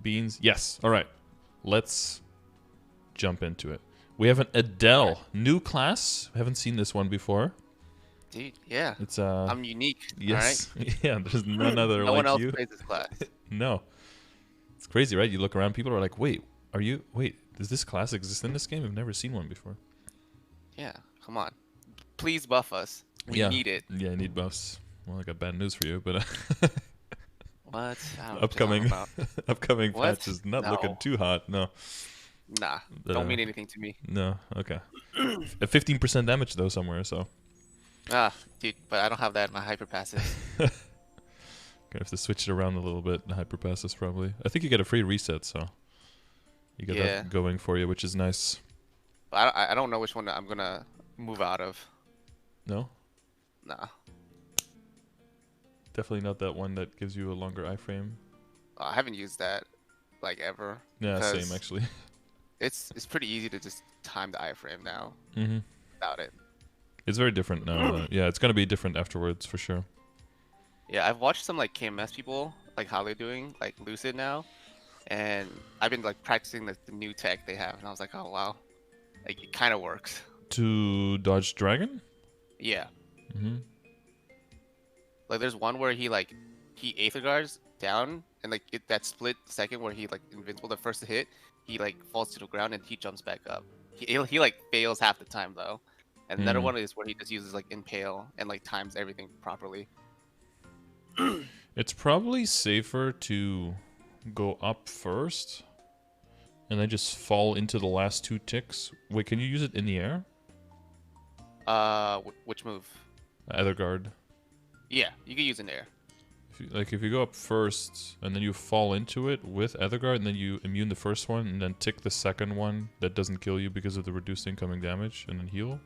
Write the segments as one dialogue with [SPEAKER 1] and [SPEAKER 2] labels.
[SPEAKER 1] beans. Yes. All right. Let's jump into it. We have an Adele new class. We haven't seen this one before.
[SPEAKER 2] Dude, yeah.
[SPEAKER 1] It's
[SPEAKER 2] I'm unique.
[SPEAKER 1] yes. Yeah, there's none other
[SPEAKER 2] No one
[SPEAKER 1] like
[SPEAKER 2] else
[SPEAKER 1] you.
[SPEAKER 2] plays this class.
[SPEAKER 1] No. It's crazy, right? You look around, people are like, "Wait, does this class exist in this game? I've never seen one before."
[SPEAKER 2] Yeah, come on. Please buff us. We
[SPEAKER 1] Yeah.
[SPEAKER 2] need it.
[SPEAKER 1] Yeah, I need buffs. Well, I got bad news for you, but
[SPEAKER 2] What? I don't know what you're talking
[SPEAKER 1] upcoming
[SPEAKER 2] about.
[SPEAKER 1] upcoming
[SPEAKER 2] What?
[SPEAKER 1] patch is not looking
[SPEAKER 2] No.
[SPEAKER 1] too hot. No.
[SPEAKER 2] Nah.
[SPEAKER 1] But,
[SPEAKER 2] Don't mean anything to me.
[SPEAKER 1] no. Okay. A 15% damage though somewhere, so
[SPEAKER 2] Dude, but I don't have that in my hyper passive.
[SPEAKER 1] gonna have to switch it around a little bit. The hyper passes probably. I think you get a free reset, so you got
[SPEAKER 2] Yeah.
[SPEAKER 1] that going for you, which is nice.
[SPEAKER 2] But I don't know which one I'm gonna move out of.
[SPEAKER 1] No,
[SPEAKER 2] Nah.
[SPEAKER 1] definitely not that one that gives you a longer iframe.
[SPEAKER 2] I haven't used that like ever.
[SPEAKER 1] Yeah,
[SPEAKER 2] because
[SPEAKER 1] same actually.
[SPEAKER 2] It's pretty easy to just time the iframe now
[SPEAKER 1] Mm-hmm.
[SPEAKER 2] without it.
[SPEAKER 1] It's very different now. Yeah, it's gonna be different afterwards for sure.
[SPEAKER 2] Yeah, I've watched some like KMS people, like how they're doing, like Lucid now, and I've been like practicing the new tech they have, and I was like, oh wow, like it kind of works.
[SPEAKER 1] To dodge dragon.
[SPEAKER 2] Yeah,
[SPEAKER 1] Mm-hmm.
[SPEAKER 2] like there's one where he Aether guards down, and like that split second where he like invincible the first hit, he like falls to the ground and he jumps back up. He like fails half the time though, and another one is where he just uses like impale and like times everything properly.
[SPEAKER 1] It's probably safer to go up first and then just fall into the last two ticks. Wait, can you use it in the air?
[SPEAKER 2] Which move?
[SPEAKER 1] Either guard.
[SPEAKER 2] Yeah, you can use in air.
[SPEAKER 1] If you go up first and then you fall into it with Etherguard and then you immune the first one and then tick the second one that doesn't kill you because of the reduced incoming damage and then heal.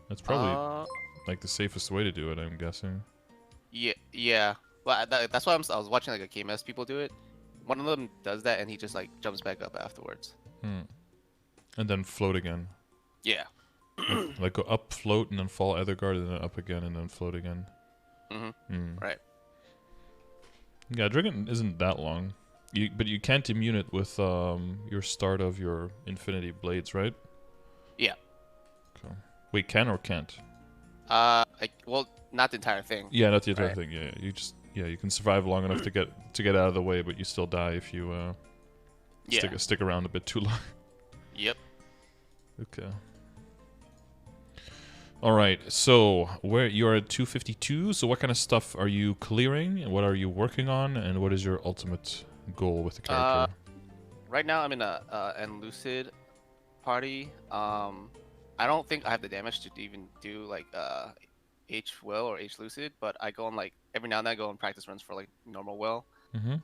[SPEAKER 1] That's probably like the safest way to do it, I'm guessing.
[SPEAKER 2] Yeah. Well, that's why I was watching like a KMS people do it. One of them does that and he just like jumps back up afterwards.
[SPEAKER 1] And then float again.
[SPEAKER 2] Yeah.
[SPEAKER 1] Like go up, float, and then fall Etherguard and then up again and then float again.
[SPEAKER 2] Right.
[SPEAKER 1] Yeah, Dragon isn't that long. But you can't immune it with your start of your Infinity Blades, right?
[SPEAKER 2] Yeah.
[SPEAKER 1] Okay. Wait, can or can't?
[SPEAKER 2] Well, not the entire thing.
[SPEAKER 1] Yeah, not the entire thing. Yeah, you can survive long enough to get out of the way, but you still die if you stick around a bit too long.
[SPEAKER 2] Yep.
[SPEAKER 1] Okay. All right. So where you are at 252. So what kind of stuff are you clearing, and what are you working on, and what is your ultimate goal with the character?
[SPEAKER 2] Right now I'm in a Lucid party. I don't think I have the damage to even do like H Will or H Lucid, but I go on like every now and then I go on practice runs for like normal Will. And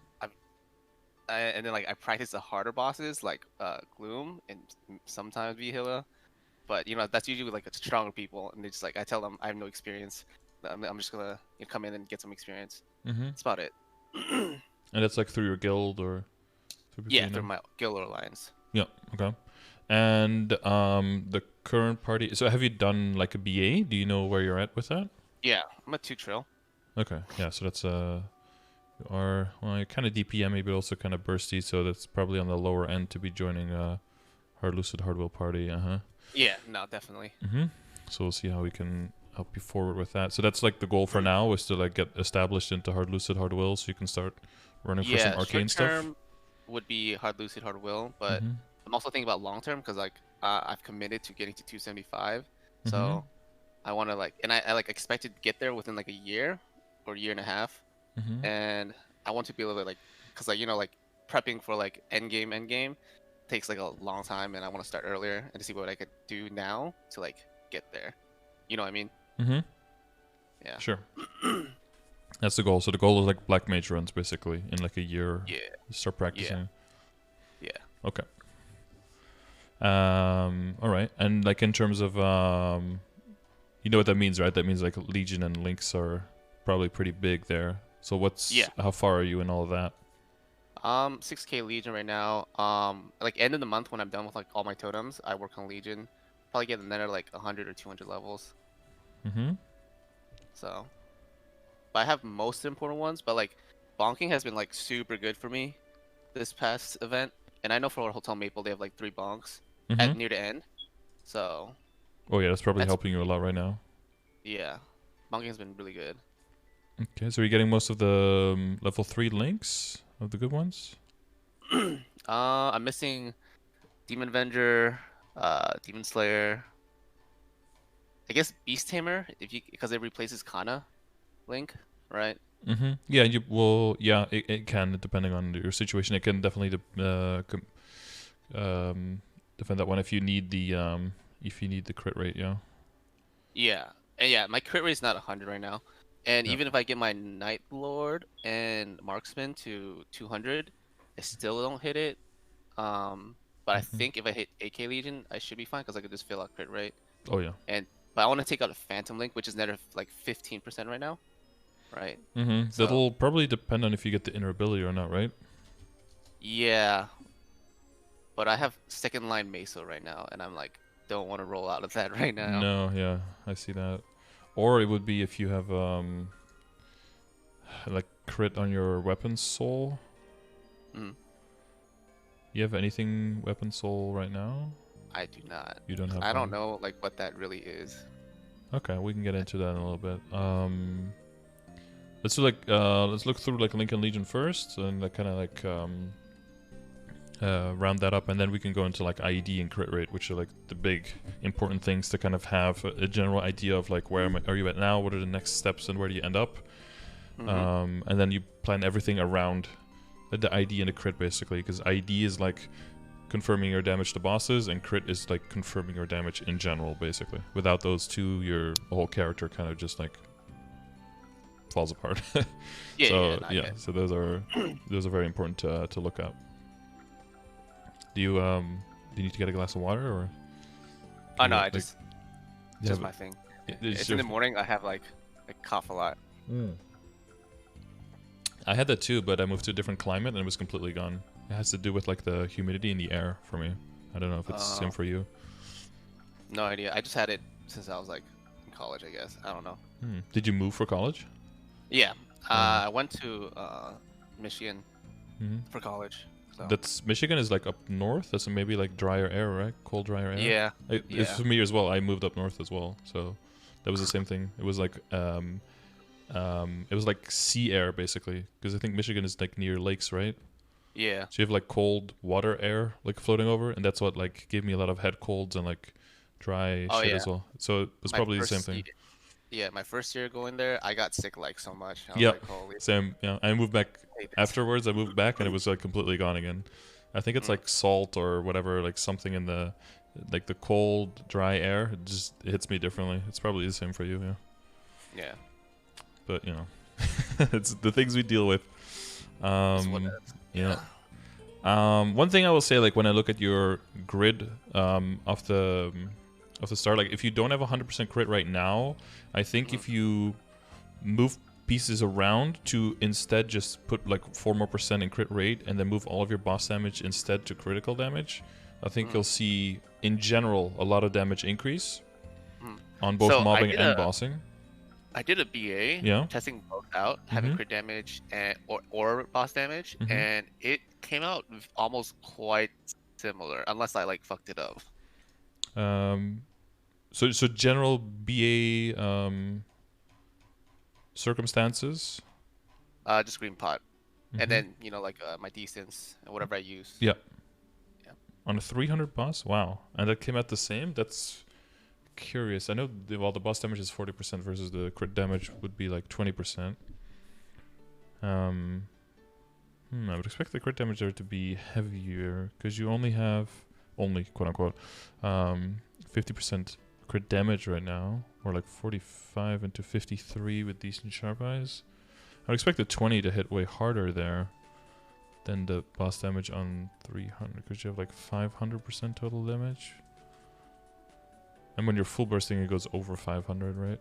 [SPEAKER 2] then like I practice the harder bosses like Gloom and sometimes Vihila, but you know that's usually with like stronger people, and they just like I tell them I have no experience. I'm just gonna come in and get some experience. That's about it.
[SPEAKER 1] And that's like through your guild or
[SPEAKER 2] through my guild or alliance.
[SPEAKER 1] Yeah. Okay. And the current party. So have you done like a BA? Do you know where you're at with that?
[SPEAKER 2] Yeah, I'm a 2 trill.
[SPEAKER 1] Okay. Yeah. So that's you are well, kind of DPM, but also kind of bursty. So that's probably on the lower end to be joining Hard Lucid Hardwell party.
[SPEAKER 2] Yeah. No, definitely.
[SPEAKER 1] So we'll see how we can help you forward with that. So that's like the goal for now is to like get established into Hard Lucid Hardwell, so you can start running for some arcane stuff.
[SPEAKER 2] Short-term would be Hard Lucid Hardwell, but I'm also thinking about long term because like I've committed to getting to 275, so I want to like, and I like expected to get there within like a year or year and a half, and I want to be able to like, because like like prepping for like end game takes like a long time, and I want to start earlier and to see what I could do now to like get there. You know what I mean? Yeah.
[SPEAKER 1] Sure. That's the goal. So the goal is like black mage runs basically in like a year.
[SPEAKER 2] Yeah.
[SPEAKER 1] You start practicing.
[SPEAKER 2] Yeah.
[SPEAKER 1] Okay. All right. And like in terms of you know what that means, right? That means like Legion and Lynx are probably pretty big there. So how far are you in all of that?
[SPEAKER 2] 6K Legion right now. Like end of the month when I'm done with like all my totems, I work on Legion. Probably get another like 100 or 200 levels. So, but I have most important ones. But like bonking has been like super good for me this past event, and I know for Hotel Maple they have like 3 bonks
[SPEAKER 1] Mm-hmm.
[SPEAKER 2] at near the end. So
[SPEAKER 1] Oh yeah, that's probably
[SPEAKER 2] that's
[SPEAKER 1] helping you a lot right now.
[SPEAKER 2] yeah, bonking has been really good.
[SPEAKER 1] Okay, so you're getting most of the level 3 links of the good ones?
[SPEAKER 2] I'm missing Demon Avenger, Demon Slayer. I guess Beast Tamer if you because it replaces Kana Link, right?
[SPEAKER 1] Mm-hmm. Yeah, you well, yeah, it can depending on your situation. It can definitely defend that one if you need the crit rate. Yeah.
[SPEAKER 2] Yeah, and yeah, my crit rate is not 100 right now, and
[SPEAKER 1] Yeah.
[SPEAKER 2] even if I get my Night Lord and Marksman to 200, I still don't hit it. But I
[SPEAKER 1] Mm-hmm.
[SPEAKER 2] think if I hit AK Legion, I should be fine because I could just fill out crit rate.
[SPEAKER 1] Oh yeah.
[SPEAKER 2] And but I want to take out a Phantom Link, which is net of like 15% right now, right?
[SPEAKER 1] Mm-hmm.
[SPEAKER 2] So
[SPEAKER 1] That'll probably depend on if you get the inner ability or not, right?
[SPEAKER 2] yeah, but I have second line Mesa right now, and I'm like don't want to roll out of that right now.
[SPEAKER 1] No, yeah, I see that. Or it would be if you have like crit on your weapon soul.
[SPEAKER 2] Mm,
[SPEAKER 1] You have anything weapon soul right now?
[SPEAKER 2] I do not.
[SPEAKER 1] You don't have
[SPEAKER 2] I don't
[SPEAKER 1] one.
[SPEAKER 2] know like what that really is.
[SPEAKER 1] Okay, we can get into that in a little bit. Let's do let's look through like Lincoln Legion first, and like kind of like round that up, and then we can go into like IED and crit rate, which are like the big important things to kind of have a general idea of like where are you at now, what are the next steps, and where do you end up. And then you plan everything around the ID and the crit basically, because ID is like confirming your damage to bosses, and crit is like confirming your damage in general basically. Without those two, your whole character kind of just like falls apart.
[SPEAKER 2] Yeah,
[SPEAKER 1] So
[SPEAKER 2] yeah,
[SPEAKER 1] so those are very important to look up. Do you need to get a glass of water or?
[SPEAKER 2] Oh
[SPEAKER 1] You
[SPEAKER 2] no,
[SPEAKER 1] got,
[SPEAKER 2] I
[SPEAKER 1] like,
[SPEAKER 2] just
[SPEAKER 1] you
[SPEAKER 2] just
[SPEAKER 1] have
[SPEAKER 2] my thing.
[SPEAKER 1] it's
[SPEAKER 2] It's in
[SPEAKER 1] your
[SPEAKER 2] the morning. I have like I cough a lot.
[SPEAKER 1] I had that too, but I moved to a different climate and it was completely gone. It has to do with like the humidity in the air for me. I don't know if it's the same for you.
[SPEAKER 2] No idea. I just had it since I was like in college, I guess. I don't know.
[SPEAKER 1] Did you move for college?
[SPEAKER 2] Yeah,
[SPEAKER 1] Oh.
[SPEAKER 2] I went to Michigan
[SPEAKER 1] Hmm.
[SPEAKER 2] for college. So
[SPEAKER 1] That's Michigan is like up north. That's maybe like drier air, right? Cold, drier air.
[SPEAKER 2] yeah,
[SPEAKER 1] It's
[SPEAKER 2] yeah.
[SPEAKER 1] for me as well. I moved up north as well, so that was the same thing. It was like sea air basically, because I think Michigan is like near lakes, right?
[SPEAKER 2] Yeah.
[SPEAKER 1] So you have like cold water air like floating over, and that's what like gave me a lot of head colds and like dry
[SPEAKER 2] Oh
[SPEAKER 1] shit
[SPEAKER 2] yeah.
[SPEAKER 1] as well. So it's
[SPEAKER 2] My
[SPEAKER 1] probably the same
[SPEAKER 2] first
[SPEAKER 1] thing.
[SPEAKER 2] year, yeah, my first year going there, I got sick like so much. I was
[SPEAKER 1] Yep,
[SPEAKER 2] like, holy,
[SPEAKER 1] same. Yeah, I moved back
[SPEAKER 2] I hate this.
[SPEAKER 1] afterwards. I moved back and it was like completely gone again. I think it's
[SPEAKER 2] Mm,
[SPEAKER 1] like salt or whatever, like something in the like the cold, dry air. It just hits me differently. It's probably the same for you, yeah.
[SPEAKER 2] yeah.
[SPEAKER 1] But you know, it's the things we deal with.
[SPEAKER 2] That's what.
[SPEAKER 1] Yeah.
[SPEAKER 2] Yeah.
[SPEAKER 1] One thing I will say, like when I look at your grid of the start, like if you don't have 100% crit right now, I think if you move pieces around to instead just put like 4% more in crit rate and then move all of your boss damage instead to critical damage, I think you'll see in general a lot of damage increase on both
[SPEAKER 2] So
[SPEAKER 1] mobbing and bossing.
[SPEAKER 2] I did a BA
[SPEAKER 1] Yeah.
[SPEAKER 2] testing both out, having
[SPEAKER 1] Mm-hmm.
[SPEAKER 2] crit damage and or boss damage,
[SPEAKER 1] Mm-hmm.
[SPEAKER 2] and it came out almost quite similar, unless I like fucked it up.
[SPEAKER 1] So general BA circumstances.
[SPEAKER 2] Just green pot, and
[SPEAKER 1] Mm-hmm.
[SPEAKER 2] then like my decents and whatever I use.
[SPEAKER 1] Yeah.
[SPEAKER 2] Yeah.
[SPEAKER 1] On a 300 boss? Wow. And that came out the same? That's curious. I know the boss damage is 40% versus the crit damage would be like 20%. I would expect the crit damage there to be heavier because you only have, quote unquote, 50% crit damage right now, or like 45 into 53 with decent sharp eyes. I would expect the 20 to hit way harder there than the boss damage on 300 because you have like 500% total damage. And when you're full bursting, it goes over 500, right?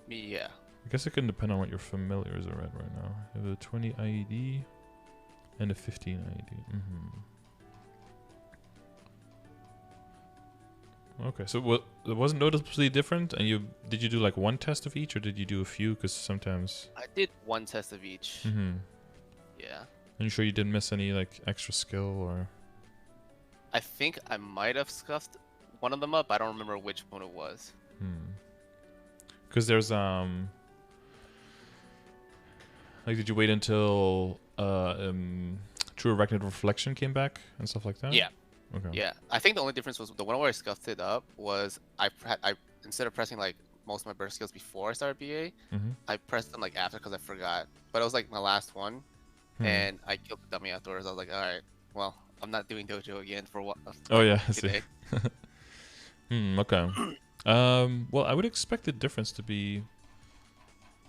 [SPEAKER 2] Yeah.
[SPEAKER 1] I guess it can depend on what your familiars are at right now. You have a 20 IED and a 15 IED. Okay, so what it wasn't noticeably different, and did you do like one test of each, or did you do a few? Because sometimes.
[SPEAKER 2] I did one test of each.
[SPEAKER 1] Mm-hmm.
[SPEAKER 2] Yeah.
[SPEAKER 1] Are you sure you didn't miss any like extra skill or?
[SPEAKER 2] I think I might have scuffed one of them up. I don't remember which one it was.
[SPEAKER 1] Because there's like, did you wait until True Arachnid Reflection came back and stuff like that?
[SPEAKER 2] Yeah.
[SPEAKER 1] Okay.
[SPEAKER 2] Yeah. I think the only difference was the one where I scuffed it up was I instead of pressing like most of my burst skills before I started BA, I pressed them like after because I forgot. But it was like my last one, and I killed the dummy afterwards. I was like, all right, well, I'm not doing dojo again for what?
[SPEAKER 1] Oh yeah, I see.
[SPEAKER 2] Today.
[SPEAKER 1] Okay. Well, I would expect the difference to be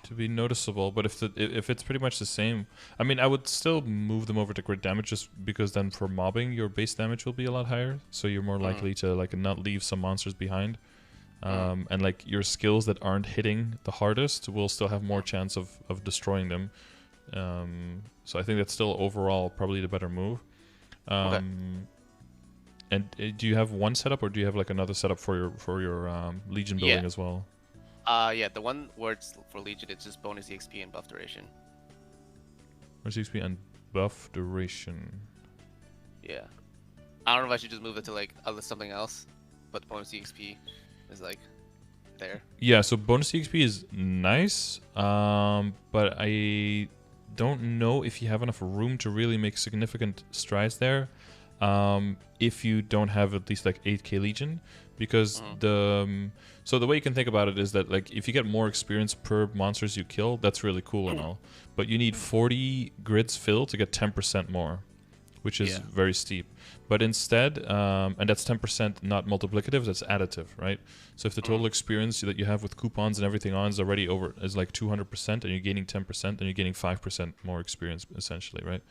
[SPEAKER 1] noticeable, but if it's pretty much the same, I mean, I would still move them over to crit damage just because then for mobbing your base damage will be a lot higher, so you're more likely to like not leave some monsters behind. And like your skills that aren't hitting the hardest will still have more chance of destroying them. So I think that's still overall probably the better move.
[SPEAKER 2] Okay.
[SPEAKER 1] And do you have one setup, or do you have like another setup for your Legion building as well?
[SPEAKER 2] Yeah, the one where it's for Legion, it's just bonus EXP and buff duration.
[SPEAKER 1] Bonus EXP and buff duration.
[SPEAKER 2] Yeah. I don't know if I should just move it to like something else, but bonus EXP is like there.
[SPEAKER 1] Yeah, so bonus EXP is nice, but I don't know if you have enough room to really make significant strides there. If you don't have at least like 8k Legion, because so the way you can think about it is that like if you get more experience per monsters you kill, that's really cool and all, but you need 40 grids filled to get 10% more, which is very steep. But instead, and that's 10% not multiplicative, that's additive, right? So if the total experience that you have with coupons and everything on is already is like 200%, and you're gaining 10%, and you're gaining 5% more experience essentially, right?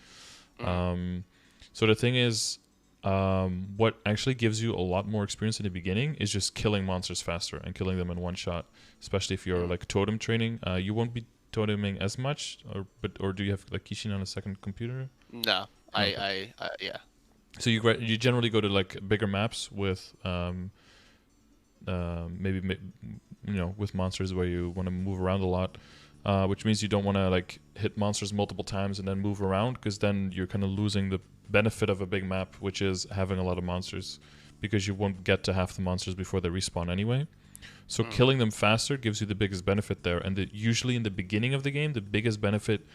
[SPEAKER 1] So the thing is, what actually gives you a lot more experience in the beginning is just killing monsters faster and killing them in one shot. Especially if you're like totem training, you won't be toteming as much, or do you have like Kishin on a second computer?
[SPEAKER 2] No, I yeah.
[SPEAKER 1] So you generally go to like bigger maps with maybe with monsters where you want to move around a lot. Which means you don't want to like hit monsters multiple times and then move around, because then you're kind of losing the benefit of a big map, which is having a lot of monsters, because you won't get to half the monsters before they respawn anyway. So killing them faster gives you the biggest benefit there, and usually in the beginning of the game, the biggest benefit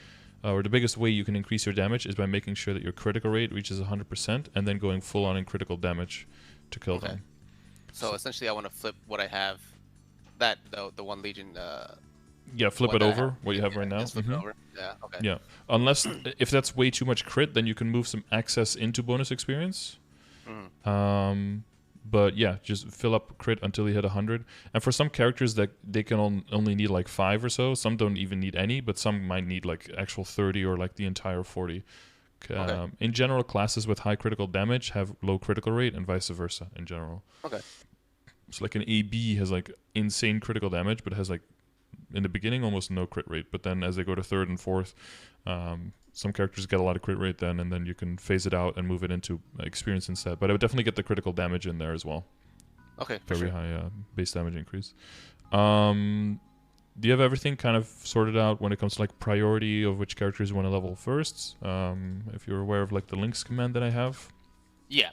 [SPEAKER 1] or the biggest way you can increase your damage is by making sure that your critical rate reaches 100% and then going full on in critical damage to kill them.
[SPEAKER 2] So essentially I want to flip what I have, that the one Legion
[SPEAKER 1] yeah, flip it over, what you have right now.
[SPEAKER 2] Flip it over. Yeah, okay.
[SPEAKER 1] Yeah, unless if that's way too much crit, then you can move some access into bonus experience. But yeah, just fill up crit until you hit 100. And for some characters that they can only need like 5 or so, some don't even need any, but some might need like actual 30 or like the entire 40. In general, classes with high critical damage have low critical rate, and vice versa in general.
[SPEAKER 2] Okay.
[SPEAKER 1] So like an AB has like insane critical damage, but has like in the beginning almost no crit rate, but then as they go to 3rd and 4th, some characters get a lot of crit rate then, and then you can phase it out and move it into experience instead. But I would definitely get the critical damage in there as well.
[SPEAKER 2] Okay,
[SPEAKER 1] very high base damage increase. Do you have everything kind of sorted out when it comes to like priority of which characters you want to level first? If you're aware of like the links command that I have.
[SPEAKER 2] Yeah.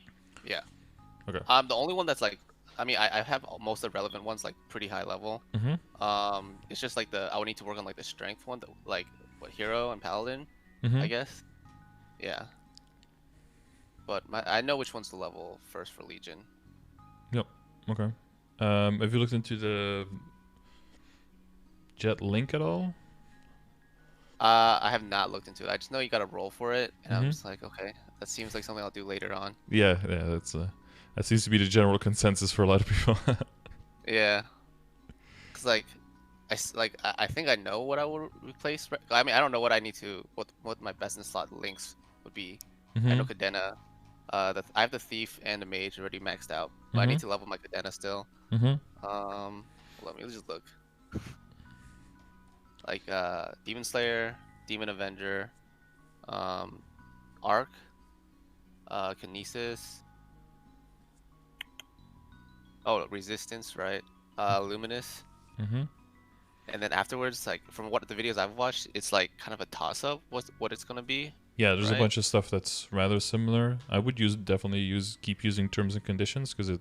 [SPEAKER 1] Okay.
[SPEAKER 2] The only one that's like, I mean, I have most of the relevant ones like pretty high level. It's just like I would need to work on like the strength one, like what hero and paladin, I guess. Yeah. But I know which one's the level first for Legion.
[SPEAKER 1] Yep. Okay. Have you looked into the Jet link at all?
[SPEAKER 2] I have not looked into it. I just know you got to roll for it, and I'm just like, okay, that seems like something I'll do later on.
[SPEAKER 1] Yeah, that's that seems to be the general consensus for a lot of people.
[SPEAKER 2] Yeah, cause like, I think I know what I would replace. I mean, I don't know what I need to what my best in slot links would be. I know Cadena. I have the thief and the mage already maxed out, but I need to level my Cadena still. Let me just look. Like Demon Slayer, Demon Avenger, Arc, Kinesis. Oh, resistance, right? Luminous.
[SPEAKER 1] Mm-hmm.
[SPEAKER 2] And then afterwards, like from what the videos I've watched, it's like kind of a toss-up what it's gonna be,
[SPEAKER 1] Yeah, there's a
[SPEAKER 2] right?
[SPEAKER 1] bunch of stuff that's rather similar. I would keep using terms and conditions because it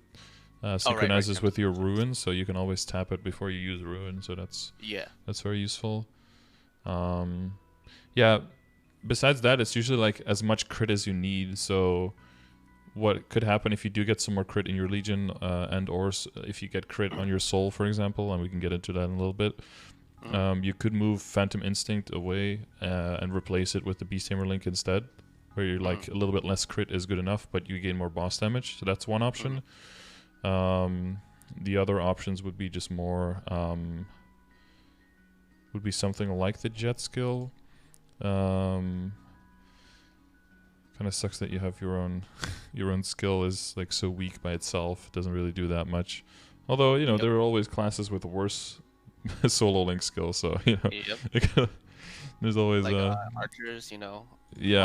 [SPEAKER 2] Oh, right,
[SPEAKER 1] synchronizes
[SPEAKER 2] terms
[SPEAKER 1] with
[SPEAKER 2] and
[SPEAKER 1] your
[SPEAKER 2] conditions.
[SPEAKER 1] ruin, so you can always tap it before you use ruin. So
[SPEAKER 2] Yeah.
[SPEAKER 1] that's very useful. Yeah. Besides that, it's usually like as much crit as you need. So what could happen if you do get some more crit in your legion, if you get crit on your soul, for example, and we can get into that in a little bit.
[SPEAKER 2] Mm.
[SPEAKER 1] You could move Phantom Instinct away and replace it with the Beast Tamer Link instead, where you're like
[SPEAKER 2] Mm.
[SPEAKER 1] a little bit less crit is good enough, but you gain more boss damage. So that's one option. The other options would be just more would be something like the Jet skill. Kind of sucks that you have your own your own skill is like so weak by itself. It doesn't really do that much. Although
[SPEAKER 2] Yep.
[SPEAKER 1] there are always classes with worse solo link skill, so
[SPEAKER 2] Yep.
[SPEAKER 1] there's always
[SPEAKER 2] Like archers,
[SPEAKER 1] yeah.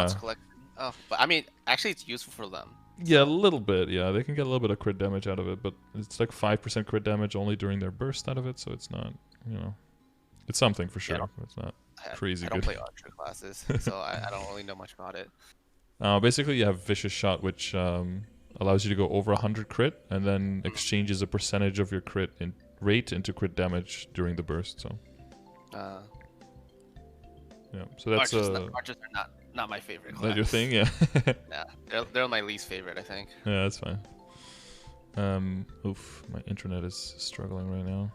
[SPEAKER 2] Mods collection. Oh, but I mean, actually, it's useful for them.
[SPEAKER 1] Yeah, a
[SPEAKER 2] So,
[SPEAKER 1] little bit. Yeah, they can get a little bit of crit damage out of it, but it's like 5% crit damage only during their burst out of it, so it's not, it's something for
[SPEAKER 2] yeah,
[SPEAKER 1] sure. It's not
[SPEAKER 2] I,
[SPEAKER 1] crazy
[SPEAKER 2] I don't
[SPEAKER 1] good.
[SPEAKER 2] play archer classes, so I don't really know much about it.
[SPEAKER 1] Basically, you have Vicious Shot, which allows you to go over 100 crit, and then
[SPEAKER 2] Mm.
[SPEAKER 1] exchanges a percentage of your crit in rate into crit damage during the burst. So
[SPEAKER 2] Uh,
[SPEAKER 1] yeah, so that's
[SPEAKER 2] archers are not my favorite
[SPEAKER 1] not your
[SPEAKER 2] class.
[SPEAKER 1] thing, yeah.
[SPEAKER 2] Yeah, they're my least favorite, I think.
[SPEAKER 1] Yeah, that's fine. Oof, my internet is struggling right now.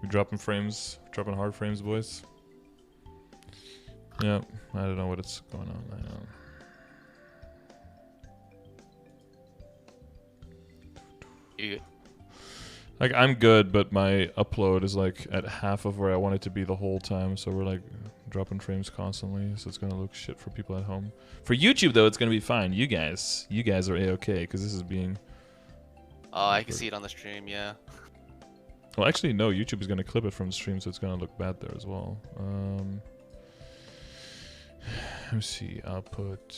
[SPEAKER 1] We're dropping dropping hard frames, boys. Yeah, I don't know what's going on right now.
[SPEAKER 2] You good?
[SPEAKER 1] Like, I'm good, but my upload is like at half of where I want it to be the whole time, so we're like dropping frames constantly, so it's gonna look shit for people at home. For YouTube though, it's gonna be fine. You guys are A-okay, because this is being...
[SPEAKER 2] Oh, I can see it on the stream, yeah.
[SPEAKER 1] Well, actually, no, YouTube is gonna clip it from the stream, so it's gonna look bad there as well. Let me see, output...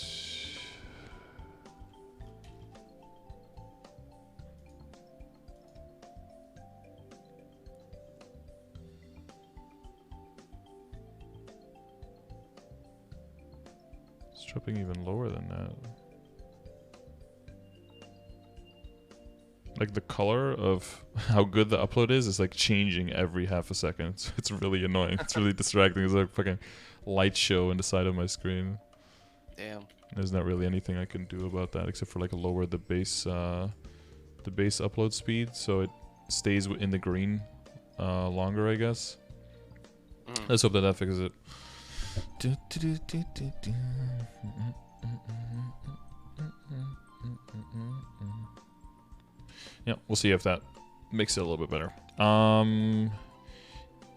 [SPEAKER 1] It's dropping even lower than that. Like, the color of how good the upload is like changing every half a second. It's really annoying. It's really distracting. It's like a fucking light show in the side of my screen.
[SPEAKER 2] Damn.
[SPEAKER 1] There's not really anything I can do about that except for like lower the base upload speed so it stays in the green longer, I guess.
[SPEAKER 2] Mm.
[SPEAKER 1] Let's hope that fixes it. Yeah, we'll see if that makes it a little bit better.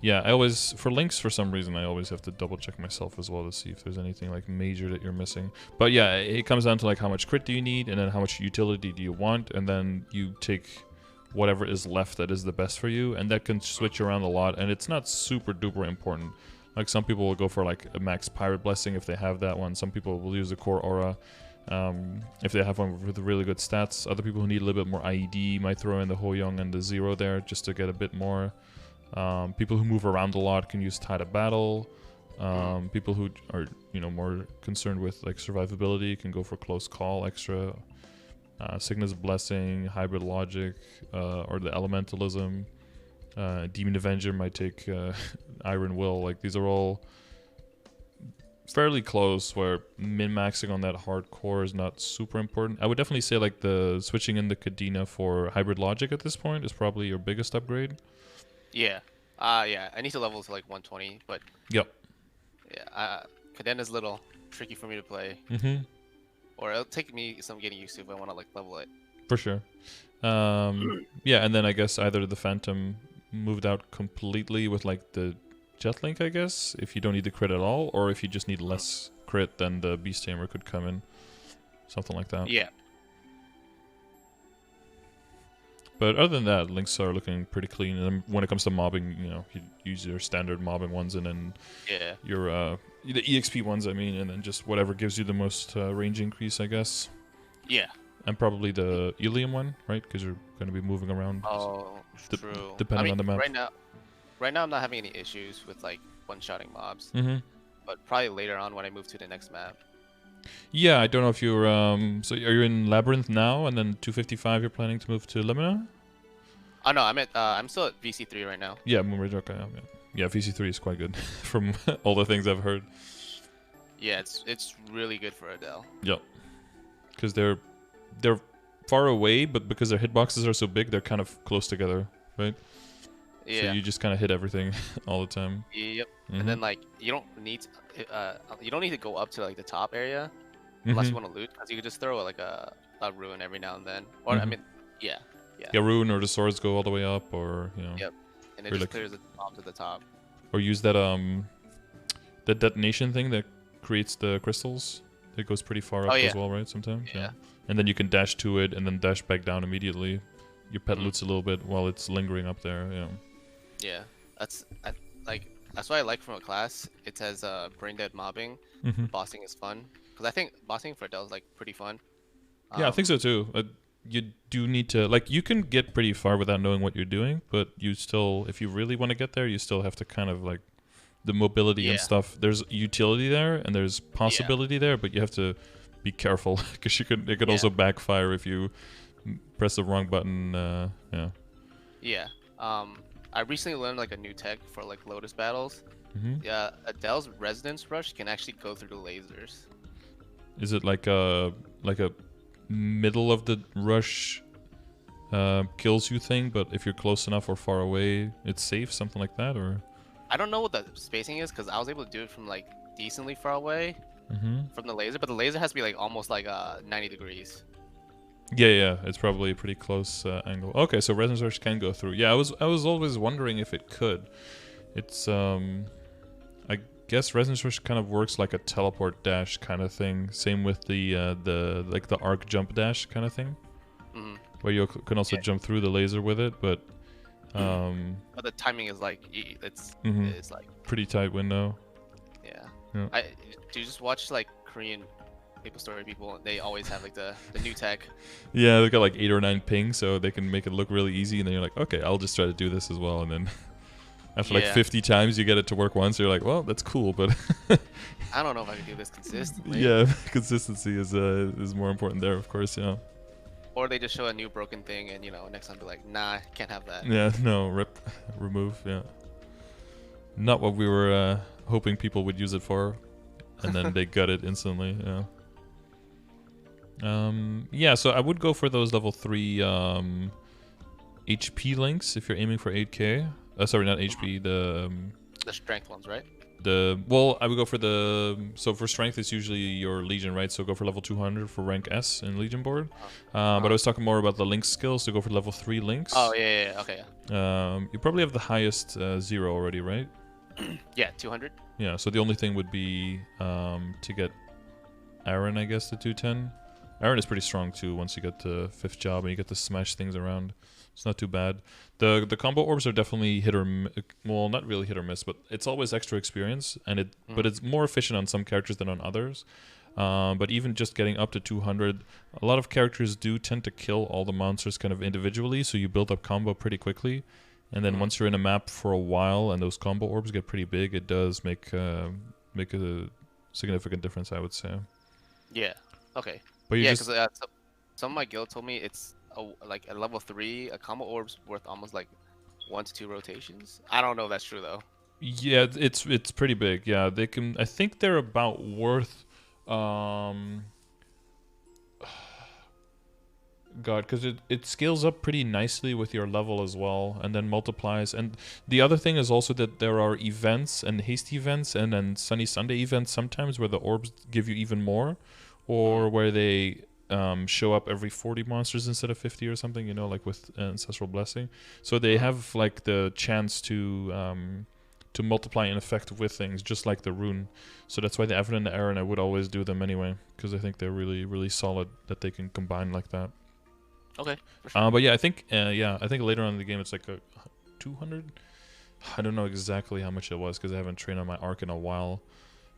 [SPEAKER 1] Yeah, I always, for links, for some reason, I always have to double check myself as well to see if there's anything like major that you're missing. But yeah, it comes down to like how much crit do you need, and then how much utility do you want, and then you take whatever is left that is the best for you, and that can switch around a lot, and it's not super duper important. Like, some people will go for like a max pirate blessing if they have that one. Some people will use a core aura if they have one with really good stats. Other people who need a little bit more IED might throw in the Ho Young and the Zero there just to get a bit more. People who move around a lot can use Tide of Battle. People who are more concerned with like survivability can go for Close Call extra. Cygnus Blessing, Hybrid Logic, or the Elementalism. Demon Avenger might take Iron Will. Like, these are all fairly close, where min-maxing on that hardcore is not super important. I would definitely say like the switching in the Kadena for Hybrid Logic at this point is probably your biggest upgrade.
[SPEAKER 2] Yeah. Yeah. I need to level to like 120, but
[SPEAKER 1] Yep.
[SPEAKER 2] yeah, Cadena's a little tricky for me to play. Or it'll take me some getting used to if I want to like level it.
[SPEAKER 1] For sure. Yeah, and then I guess either the Phantom moved out completely with like the Jet Link, I guess, if you don't need the crit at all, or if you just need less crit, then the Beast Tamer could come in. Something like that.
[SPEAKER 2] Yeah.
[SPEAKER 1] But other than that, links are looking pretty clean. And when it comes to mobbing, you use your standard mobbing ones, and then your the EXP ones, I mean, and then just whatever gives you the most range increase, I guess.
[SPEAKER 2] Yeah.
[SPEAKER 1] And probably the Ilium one, right? Because you're going to be moving around.
[SPEAKER 2] Oh, true.
[SPEAKER 1] Depending on the map.
[SPEAKER 2] Right now I'm not having any issues with like one-shotting mobs.
[SPEAKER 1] Mm-hmm.
[SPEAKER 2] But probably later on when I move to the next map.
[SPEAKER 1] Yeah, I don't know if you're so are you in Labyrinth now, and then 255 you're planning to move to Limina?
[SPEAKER 2] Oh no, I'm still at VC3 right now.
[SPEAKER 1] Yeah, Moonridge. Okay, yeah, VC3 is quite good from all the things I've heard.
[SPEAKER 2] Yeah, it's really good for Adele.
[SPEAKER 1] Yep. Because they're far away, but because their hitboxes are so big, they're kind of close together, right?
[SPEAKER 2] Yeah.
[SPEAKER 1] So you just kind of hit everything all the time.
[SPEAKER 2] Yep. And then like you don't need to go up to like the top area unless you want to loot, because you could just throw like a rune every now and then. Or I mean, yeah.
[SPEAKER 1] Yeah, rune or the swords go all the way up, or
[SPEAKER 2] Yep. And it just clears the bombs at the top.
[SPEAKER 1] Or use that that detonation thing that creates the crystals. It goes pretty far up as well, right? Sometimes. Yeah. And then you can dash to it and then dash back down immediately. Your pet loots a little bit while it's lingering up there. Yeah. Yeah.
[SPEAKER 2] That's what I like from a class. It has brain dead mobbing. Bossing is fun, because I think bossing for Adele is like pretty fun.
[SPEAKER 1] Yeah, I think so too. You do need to, like, you can get pretty far without knowing what you're doing, but you still, if you really want to get there, you still have to kind of like the mobility and stuff. There's utility there and there's possibility there, but you have to be careful because it could also backfire if you press the wrong button. Yeah.
[SPEAKER 2] I recently learned like a new tech for like Lotus battles. Yeah, Adele's Resonance Rush can actually go through the lasers.
[SPEAKER 1] Is it like a middle of the rush kills you thing, but if you're close enough or far away, it's safe, something like that? Or
[SPEAKER 2] I don't know what the spacing is, because I was able to do it from like decently far away from the laser, but the laser has to be like almost like 90 degrees.
[SPEAKER 1] Yeah, it's probably a pretty close angle. Okay, so Resonance Rush can go through. Yeah, I was always wondering if it could. It's I guess Resonance Rush kind of works like a teleport dash kind of thing. Same with the like the arc jump dash kind of thing, where you can also jump through the laser with it, but
[SPEAKER 2] the timing is like it's like
[SPEAKER 1] pretty tight window.
[SPEAKER 2] Yeah. Do you just watch like Korean MapleStory people? They always have like the new tech.
[SPEAKER 1] Yeah, they got like 8 or 9 ping, so they can make it look really easy, and then you're like, okay, I'll just try to do this as well, and then after like 50 times you get it to work once, you're like, well, that's cool, but
[SPEAKER 2] I don't know if I can do this consistently.
[SPEAKER 1] Yeah, consistency is more important there, of course. Yeah.
[SPEAKER 2] Or they just show a new broken thing, and next time be like, nah, can't have that.
[SPEAKER 1] Yeah, no, remove. Yeah. Not what we were hoping people would use it for, and then they gut it instantly. Yeah. Yeah. So I would go for those level 3 HP links if you're aiming for 8K. Sorry, not HP. The
[SPEAKER 2] strength ones, right?
[SPEAKER 1] Well, I would go for so for strength it's usually your Legion, right? So go for level 200 for rank S in Legion board. But I was talking more about the link skills, so go for level 3 links.
[SPEAKER 2] Oh yeah, okay.
[SPEAKER 1] You probably have the highest 0 already, right?
[SPEAKER 2] Yeah, 200.
[SPEAKER 1] Yeah, so the only thing would be to get Aaron, I guess, to 210. Aaron is pretty strong too once you get the 5th job and you get to smash things around. It's not too bad. The combo orbs are definitely well, not really hit or miss, but it's always extra experience, and but it's more efficient on some characters than on others. But even just getting up to 200, a lot of characters do tend to kill all the monsters kind of individually, so you build up combo pretty quickly. And then once you're in a map for a while and those combo orbs get pretty big, it does make a significant difference, I would say.
[SPEAKER 2] Yeah. Okay.
[SPEAKER 1] But
[SPEAKER 2] because some of my guild told me it's like at level 3, a combo orb's worth almost like 1 to 2 rotations. I don't know if that's true though.
[SPEAKER 1] Yeah, it's pretty big. Yeah, they can. I think they're about worth. God, because it scales up pretty nicely with your level as well, and then multiplies. And the other thing is also that there are events and haste events and then Sunny Sunday events sometimes where the orbs give you even more, or where they show up every 40 monsters instead of 50 or something, like with Ancestral Blessing. So they have like the chance to multiply in effect with things, just like the rune. So that's why the Aven and the Aaron, I would always do them anyway, because I think they're really, really solid that they can combine like that.
[SPEAKER 2] Okay. For sure.
[SPEAKER 1] But yeah, I think later on in the game it's like a 200. I don't know exactly how much it was because I haven't trained on my arc in a while.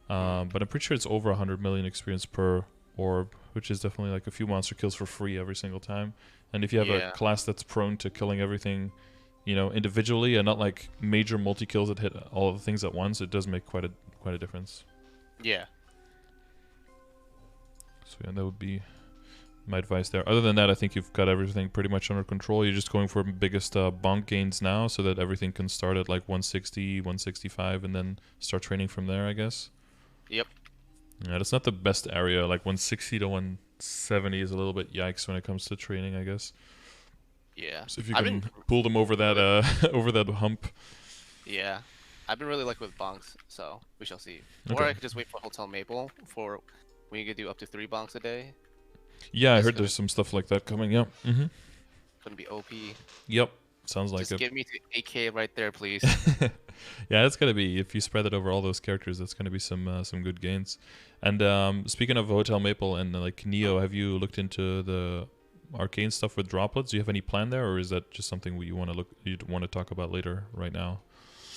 [SPEAKER 1] But I'm pretty sure it's over 100 million experience per orb, which is definitely like a few monster kills for free every single time. And if you have a class that's prone to killing everything, you know, individually and not like major multi kills that hit all of the things at once, it does make quite a difference.
[SPEAKER 2] Yeah.
[SPEAKER 1] So yeah, that would be my advice there. Other than that, I think you've got everything pretty much under control. You're just going for biggest bonk gains now so that everything can start at like 160, 165 and then start training from there, I guess.
[SPEAKER 2] Yep.
[SPEAKER 1] Yeah, that's not the best area. Like 160 to 170 is a little bit yikes when it comes to training, I guess.
[SPEAKER 2] Yeah.
[SPEAKER 1] So if you can pull them over that over that hump.
[SPEAKER 2] Yeah. I've been really lucky with bonks, so we shall see.
[SPEAKER 1] Okay.
[SPEAKER 2] Or I could just wait for Hotel Maple for when you could do up to 3 bonks a day.
[SPEAKER 1] Yeah, I heard there's some stuff like that coming. Yeah.
[SPEAKER 2] Gonna be OP.
[SPEAKER 1] Yep. Sounds like
[SPEAKER 2] just
[SPEAKER 1] it.
[SPEAKER 2] Give me to 8K right there, please.
[SPEAKER 1] Yeah, it's gonna be, if you spread it over all those characters, that's gonna be some good gains. And speaking of Hotel Maple and like Neo, have you looked into the arcane stuff with droplets? Do you have any plan there, or is that just something you want to talk about later right now?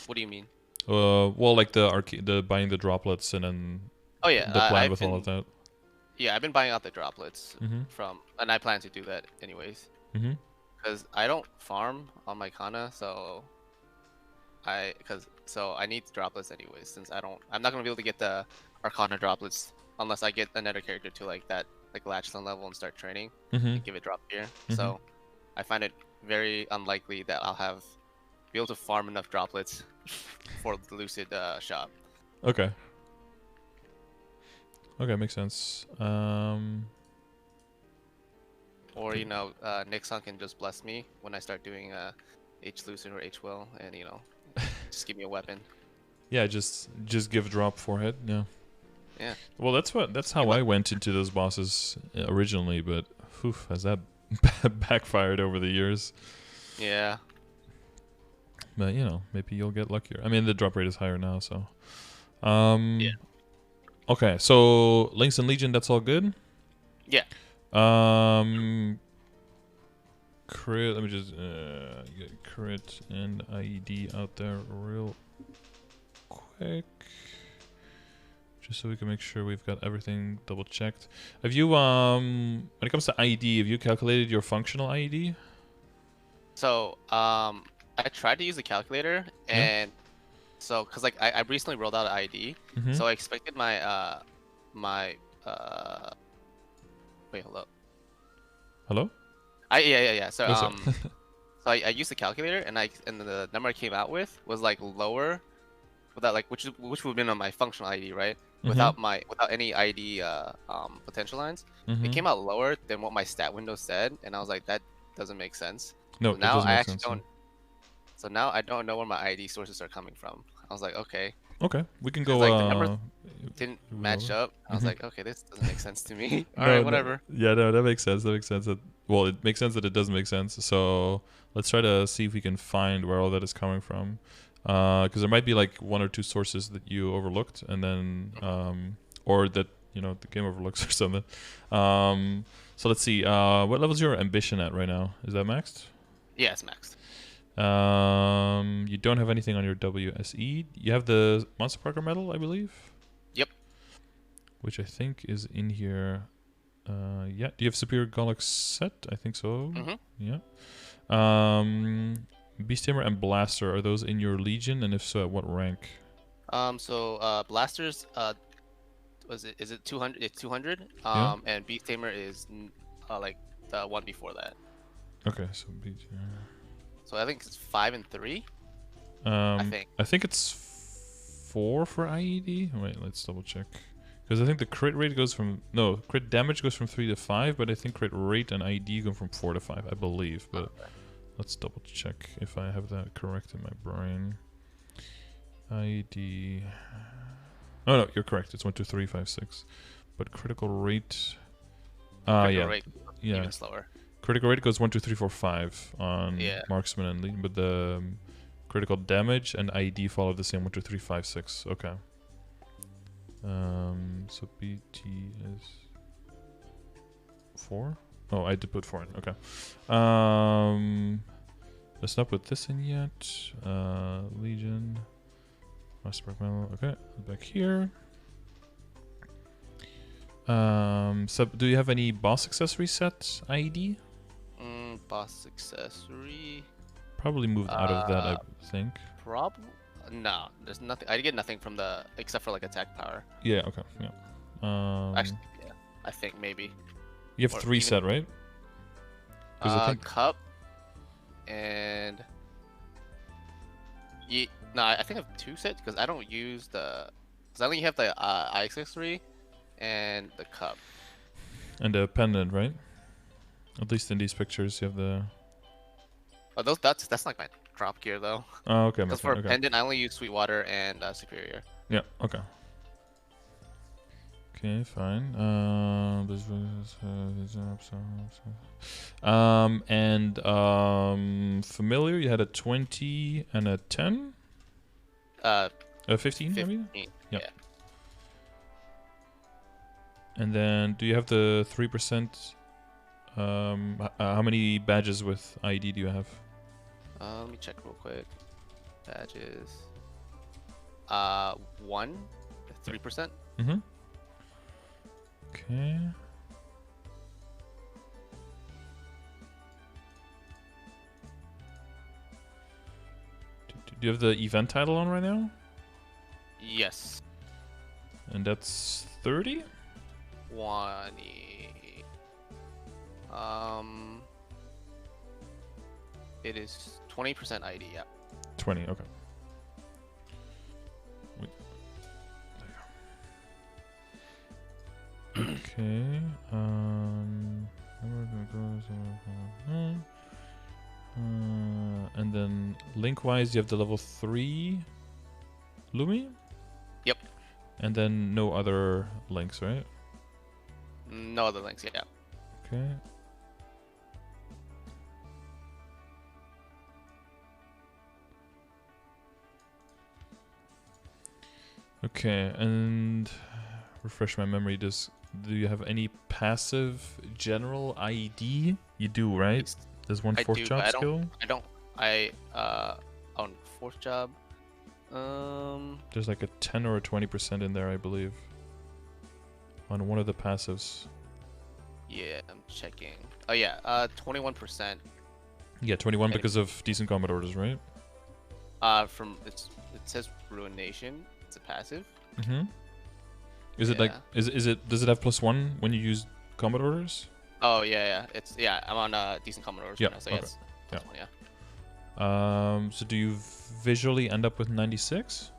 [SPEAKER 2] What do you mean?
[SPEAKER 1] Well, like the buying the droplets and then the plan with all of that.
[SPEAKER 2] Yeah, I've been buying out the droplets and I plan to do that anyways. Because I don't farm on my Kana, so I need the droplets anyways. Since I'm not gonna be able to get the Arcana droplets unless I get another character to like that Latchstone level and start training and give it drop gear. So I find it very unlikely that I'll be able to farm enough droplets for the Lucid shop.
[SPEAKER 1] Okay. Okay, makes sense.
[SPEAKER 2] Or Nixon can just bless me when I start doing H Lucid or H Will, and just give me a weapon.
[SPEAKER 1] Yeah, just give drop forehead. Yeah.
[SPEAKER 2] Yeah.
[SPEAKER 1] Well, that's how I went into those bosses originally, but has that backfired over the years?
[SPEAKER 2] Yeah.
[SPEAKER 1] But maybe you'll get luckier. I mean, the drop rate is higher now, so. Yeah. Okay, so Links and Legion, that's all good?
[SPEAKER 2] Yeah.
[SPEAKER 1] Crit, let me just get crit and IED out there real quick. Just so we can make sure we've got everything double checked. Have you, when it comes to IED, have you calculated your functional IED?
[SPEAKER 2] So, I tried to use a calculator, and so, cause I recently rolled out an IED, so I expected my wait, hold up.
[SPEAKER 1] Hello?
[SPEAKER 2] Yeah. So so I used the calculator, and the number I came out with was like lower, without which would have been on my functional IED, right? Without any IED potential lines, it came out lower than what my stat window said, and I was like, that doesn't make sense.
[SPEAKER 1] No,
[SPEAKER 2] so now
[SPEAKER 1] it doesn't
[SPEAKER 2] I
[SPEAKER 1] make
[SPEAKER 2] actually
[SPEAKER 1] sense,
[SPEAKER 2] don't. So now I don't know where my IED sources are coming from. I was like, okay.
[SPEAKER 1] Okay, we can go.
[SPEAKER 2] The numbers didn't match up. I was like, okay, this doesn't make sense to me. All right, whatever.
[SPEAKER 1] Yeah, no, that makes sense. That makes sense. Well, it makes sense that it doesn't make sense. So let's try to see if we can find where all that is coming from, because there might be like 1 or 2 sources that you overlooked, and then or that the game overlooks or something. So let's see. What level is your ambition at right now? Is that maxed?
[SPEAKER 2] Yeah, it's maxed.
[SPEAKER 1] You don't have anything on your WSE. You have the Monster Parker medal, I believe.
[SPEAKER 2] Yep.
[SPEAKER 1] Which I think is in here. Yeah. Do you have Superior Golux set? I think so. Yeah. Beast Tamer and Blaster, are those in your Legion? And if so, at what rank?
[SPEAKER 2] So Blasters, is it 200? It's 200. And Beast Tamer is like the one before that.
[SPEAKER 1] Okay, so Beast Tamer.
[SPEAKER 2] So I think it's 5 and 3.
[SPEAKER 1] I think it's 4 for IED. Wait, let's double check. Because I think the crit rate goes from crit damage goes from 3 to 5, but I think crit rate and IED go from 4 to 5, I believe. But let's double check if I have that correct in my brain. IED. Oh no, you're correct. It's 1, 2, 3, 5, 6. But critical rate.
[SPEAKER 2] Rate even slower.
[SPEAKER 1] Critical rate goes 1, 2, 3, 4, 5 on Marksman and Lead, but the critical damage and IED follow the same 1, 2, 3, 5, 6. Okay. So BT is 4. Oh, I did put 4 in. Okay. Let's not put this in yet. Legion. Master Park Medal. Okay, back here. So do you have any boss accessory set ID?
[SPEAKER 2] Boss accessory.
[SPEAKER 1] Probably moved out of that, I think.
[SPEAKER 2] Probably. No, there's nothing. I get nothing from the except for like attack power.
[SPEAKER 1] Yeah. Okay. Yeah.
[SPEAKER 2] Actually, yeah. I think maybe.
[SPEAKER 1] You have
[SPEAKER 2] Or
[SPEAKER 1] 3
[SPEAKER 2] even-
[SPEAKER 1] set, right? I think
[SPEAKER 2] Cup and no, I think I have 2 sets because I don't use the. Because I only have the eye accessory and the cup.
[SPEAKER 1] and a pendant, right? At least in these pictures, you have the.
[SPEAKER 2] Oh, that's like my drop gear though.
[SPEAKER 1] Oh, okay.
[SPEAKER 2] Because for a
[SPEAKER 1] okay.
[SPEAKER 2] pendant, I only use Sweetwater and Superior.
[SPEAKER 1] Yeah. Okay. Okay, fine. Familiar, you had a 20 and a 10? A 15, I mean?
[SPEAKER 2] Yeah.
[SPEAKER 1] And then, do you have the 3%? How many badges with ID do you have?
[SPEAKER 2] Let me check real quick. Badges. 1, 3%.
[SPEAKER 1] Mm-hmm. Okay. Do you have the event title on right now?
[SPEAKER 2] Yes.
[SPEAKER 1] And that's 30?
[SPEAKER 2] 20. It is 20% ID. Yeah.
[SPEAKER 1] 20. Okay. Okay. And then link-wise, you have the level 3 Lumi?
[SPEAKER 2] Yep.
[SPEAKER 1] And then no other links, right?
[SPEAKER 2] No other links. Yeah.
[SPEAKER 1] Okay. Okay, and refresh my memory. Do you have any passive general ID? You do, right? There's one fourth job skill.
[SPEAKER 2] I on 4th job.
[SPEAKER 1] There's like a 10 or a 20% in there, I believe. On one of the passives.
[SPEAKER 2] Yeah, I'm checking. Oh yeah, 21%.
[SPEAKER 1] Yeah, 21 because of decent combat orders, right?
[SPEAKER 2] It says Ruination. It's a passive.
[SPEAKER 1] Mm-hmm. Is it like does it have +1 when you use combat orders?
[SPEAKER 2] Oh yeah. I'm on decent combat orders right now, so
[SPEAKER 1] okay.
[SPEAKER 2] yes. Yeah.
[SPEAKER 1] So do you visually end up with 96?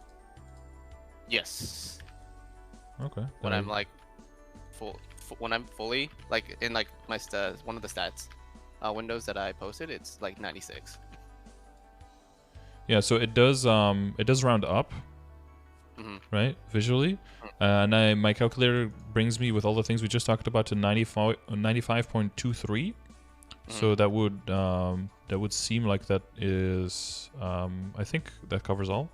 [SPEAKER 2] Yes.
[SPEAKER 1] Okay.
[SPEAKER 2] When I'm like when I'm fully like in like my one of the stats windows that I posted, it's like 96.
[SPEAKER 1] Yeah, so it does round up.
[SPEAKER 2] Mm-hmm.
[SPEAKER 1] Right, visually, and my calculator brings me with all the things we just talked about to 95.23. Mm-hmm. So that would seem like that is I think that covers all.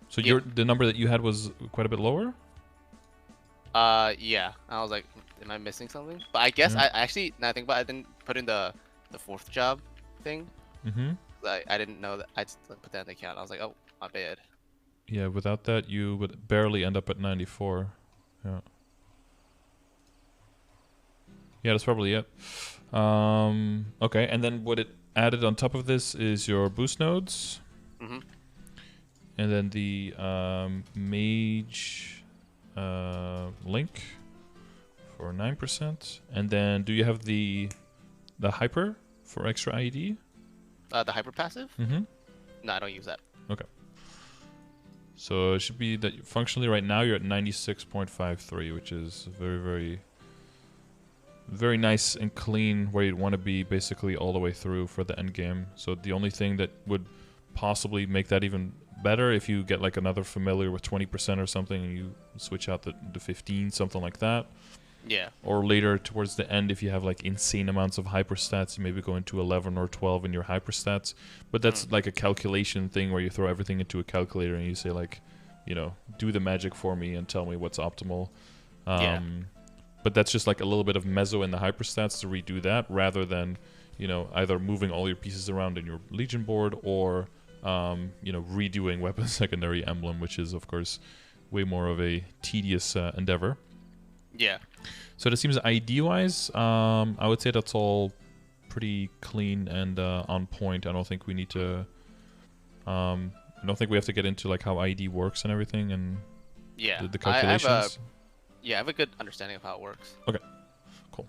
[SPEAKER 1] So the number that you had was quite a bit lower.
[SPEAKER 2] Yeah. I was like, am I missing something? But I guess I actually, now I think about it, I didn't put in the 4th job thing.
[SPEAKER 1] Mm-hmm.
[SPEAKER 2] I didn't know that. I just put that in the account. I was like, oh, my bad.
[SPEAKER 1] Yeah, without that, you would barely end up at 94. Yeah. Yeah, that's probably it. Okay, and then what it added on top of this is your boost nodes.
[SPEAKER 2] Mm-hmm.
[SPEAKER 1] And then the mage link for 9%. And then do you have the hyper for extra ID?
[SPEAKER 2] The hyper passive?
[SPEAKER 1] Mm-hmm.
[SPEAKER 2] No, I don't use that.
[SPEAKER 1] Okay. So it should be that functionally right now you're at 96.53, which is very, very, very nice and clean where you'd want to be basically all the way through for the end game. So the only thing that would possibly make that even better if you get like another familiar with 20% or something and you switch out the 15, something like that.
[SPEAKER 2] Yeah.
[SPEAKER 1] Or later towards the end, if you have like insane amounts of hyper stats, you maybe go into 11 or 12 in your hyper stats. But that's like a calculation thing where you throw everything into a calculator and you say like, you know, do the magic for me and tell me what's optimal. But that's just like a little bit of mezzo in the hyper stats to redo that rather than, you know, either moving all your pieces around in your Legion board or, you know, redoing weapon secondary emblem, which is of course way more of a tedious endeavor.
[SPEAKER 2] Yeah.
[SPEAKER 1] So it seems ID-wise, I would say that's all pretty clean and on point. I don't think we need to. I don't think we have to get into like how ID works and everything and
[SPEAKER 2] Yeah.
[SPEAKER 1] the calculations.
[SPEAKER 2] I have a good understanding of how it works.
[SPEAKER 1] Okay, cool.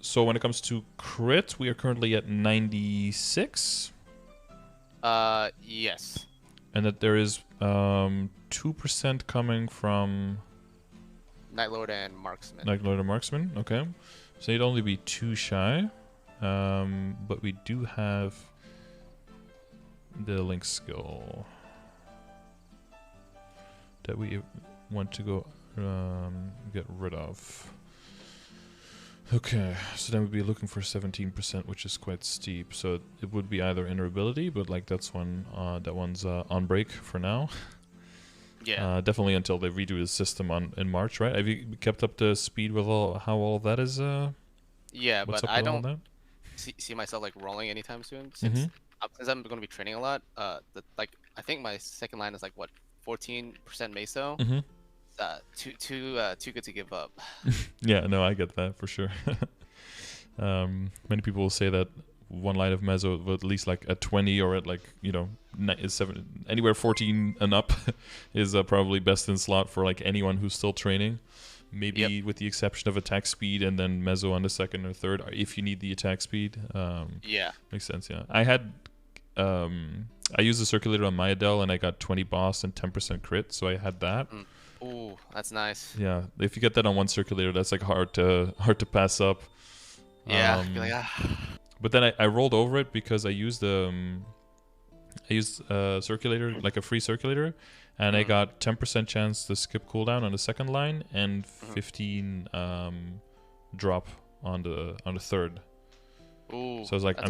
[SPEAKER 1] So when it comes to crit, we are currently at 96.
[SPEAKER 2] Yes.
[SPEAKER 1] And that there is 2% coming from
[SPEAKER 2] Night Lord and Marksman.
[SPEAKER 1] Night Lord and Marksman. Okay, so you'd only be 2 shy. But we do have the link skill that we want to go get rid of. Okay, so then we'd be looking for 17%, which is quite steep. So it would be either innerability, but like that's one that one's on break for now.
[SPEAKER 2] Yeah.
[SPEAKER 1] Definitely until they redo the system in March, right? Have you kept up to speed with how all that is?
[SPEAKER 2] Yeah,
[SPEAKER 1] what's
[SPEAKER 2] but
[SPEAKER 1] up
[SPEAKER 2] I
[SPEAKER 1] with all
[SPEAKER 2] don't
[SPEAKER 1] that?
[SPEAKER 2] see myself like rolling anytime soon since I'm going to be training a lot. I think my second line is like what 14% meso. Too good to give up.
[SPEAKER 1] Yeah, no, I get that for sure. Many people will say that one line of meso at least like at 20 or at like is 7 anywhere 14 and up is probably best in slot for like anyone who's still training. Maybe with the exception of attack speed and then meso on the second or third if you need the attack speed.
[SPEAKER 2] Yeah,
[SPEAKER 1] makes sense. Yeah, I had I used the circulator on my Adele and I got 20 boss and 10% crit, so I had that.
[SPEAKER 2] Ooh, that's nice.
[SPEAKER 1] Yeah, if you get that on one circulator, that's like hard to pass up.
[SPEAKER 2] Yeah,
[SPEAKER 1] but then I rolled over it because I used circulator, like a free circulator, and I got 10% chance to skip cooldown on the second line and 15 drop on the third.
[SPEAKER 2] Ooh,
[SPEAKER 1] so I was like,
[SPEAKER 2] I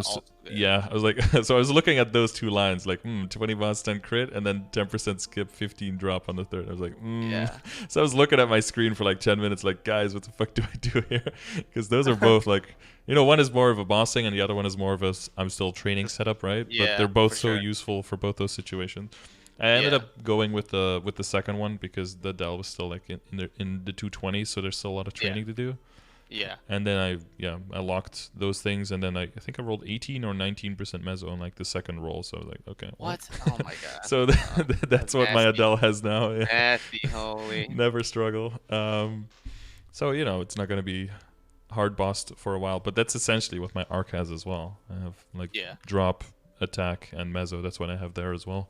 [SPEAKER 1] was like, so I was looking at those two lines, like 20 boss, 10 crit, and then 10% skip, 15 drop on the third. I was like,
[SPEAKER 2] yeah.
[SPEAKER 1] So I was looking at my screen for like 10 minutes, like, guys, what the fuck do I do here? Because those are both like, one is more of a bossing, and the other one is more of a I'm still training setup, right?
[SPEAKER 2] Yeah,
[SPEAKER 1] but they're both so
[SPEAKER 2] sure.
[SPEAKER 1] useful for both those situations. I ended up going with the second one because the Dell was still like in the 220, so there's still a lot of training to do.
[SPEAKER 2] Yeah.
[SPEAKER 1] And then I locked those things, and then I think I rolled 18 or 19% meso on like the second roll. So I was like, okay.
[SPEAKER 2] What? Oh my god.
[SPEAKER 1] So that's what my Adele has now. Yeah.
[SPEAKER 2] Nasty, holy.
[SPEAKER 1] Never struggle. So it's not gonna be hard bossed for a while, but that's essentially what my arc has as well. I have like drop, attack, and meso. That's what I have there as well.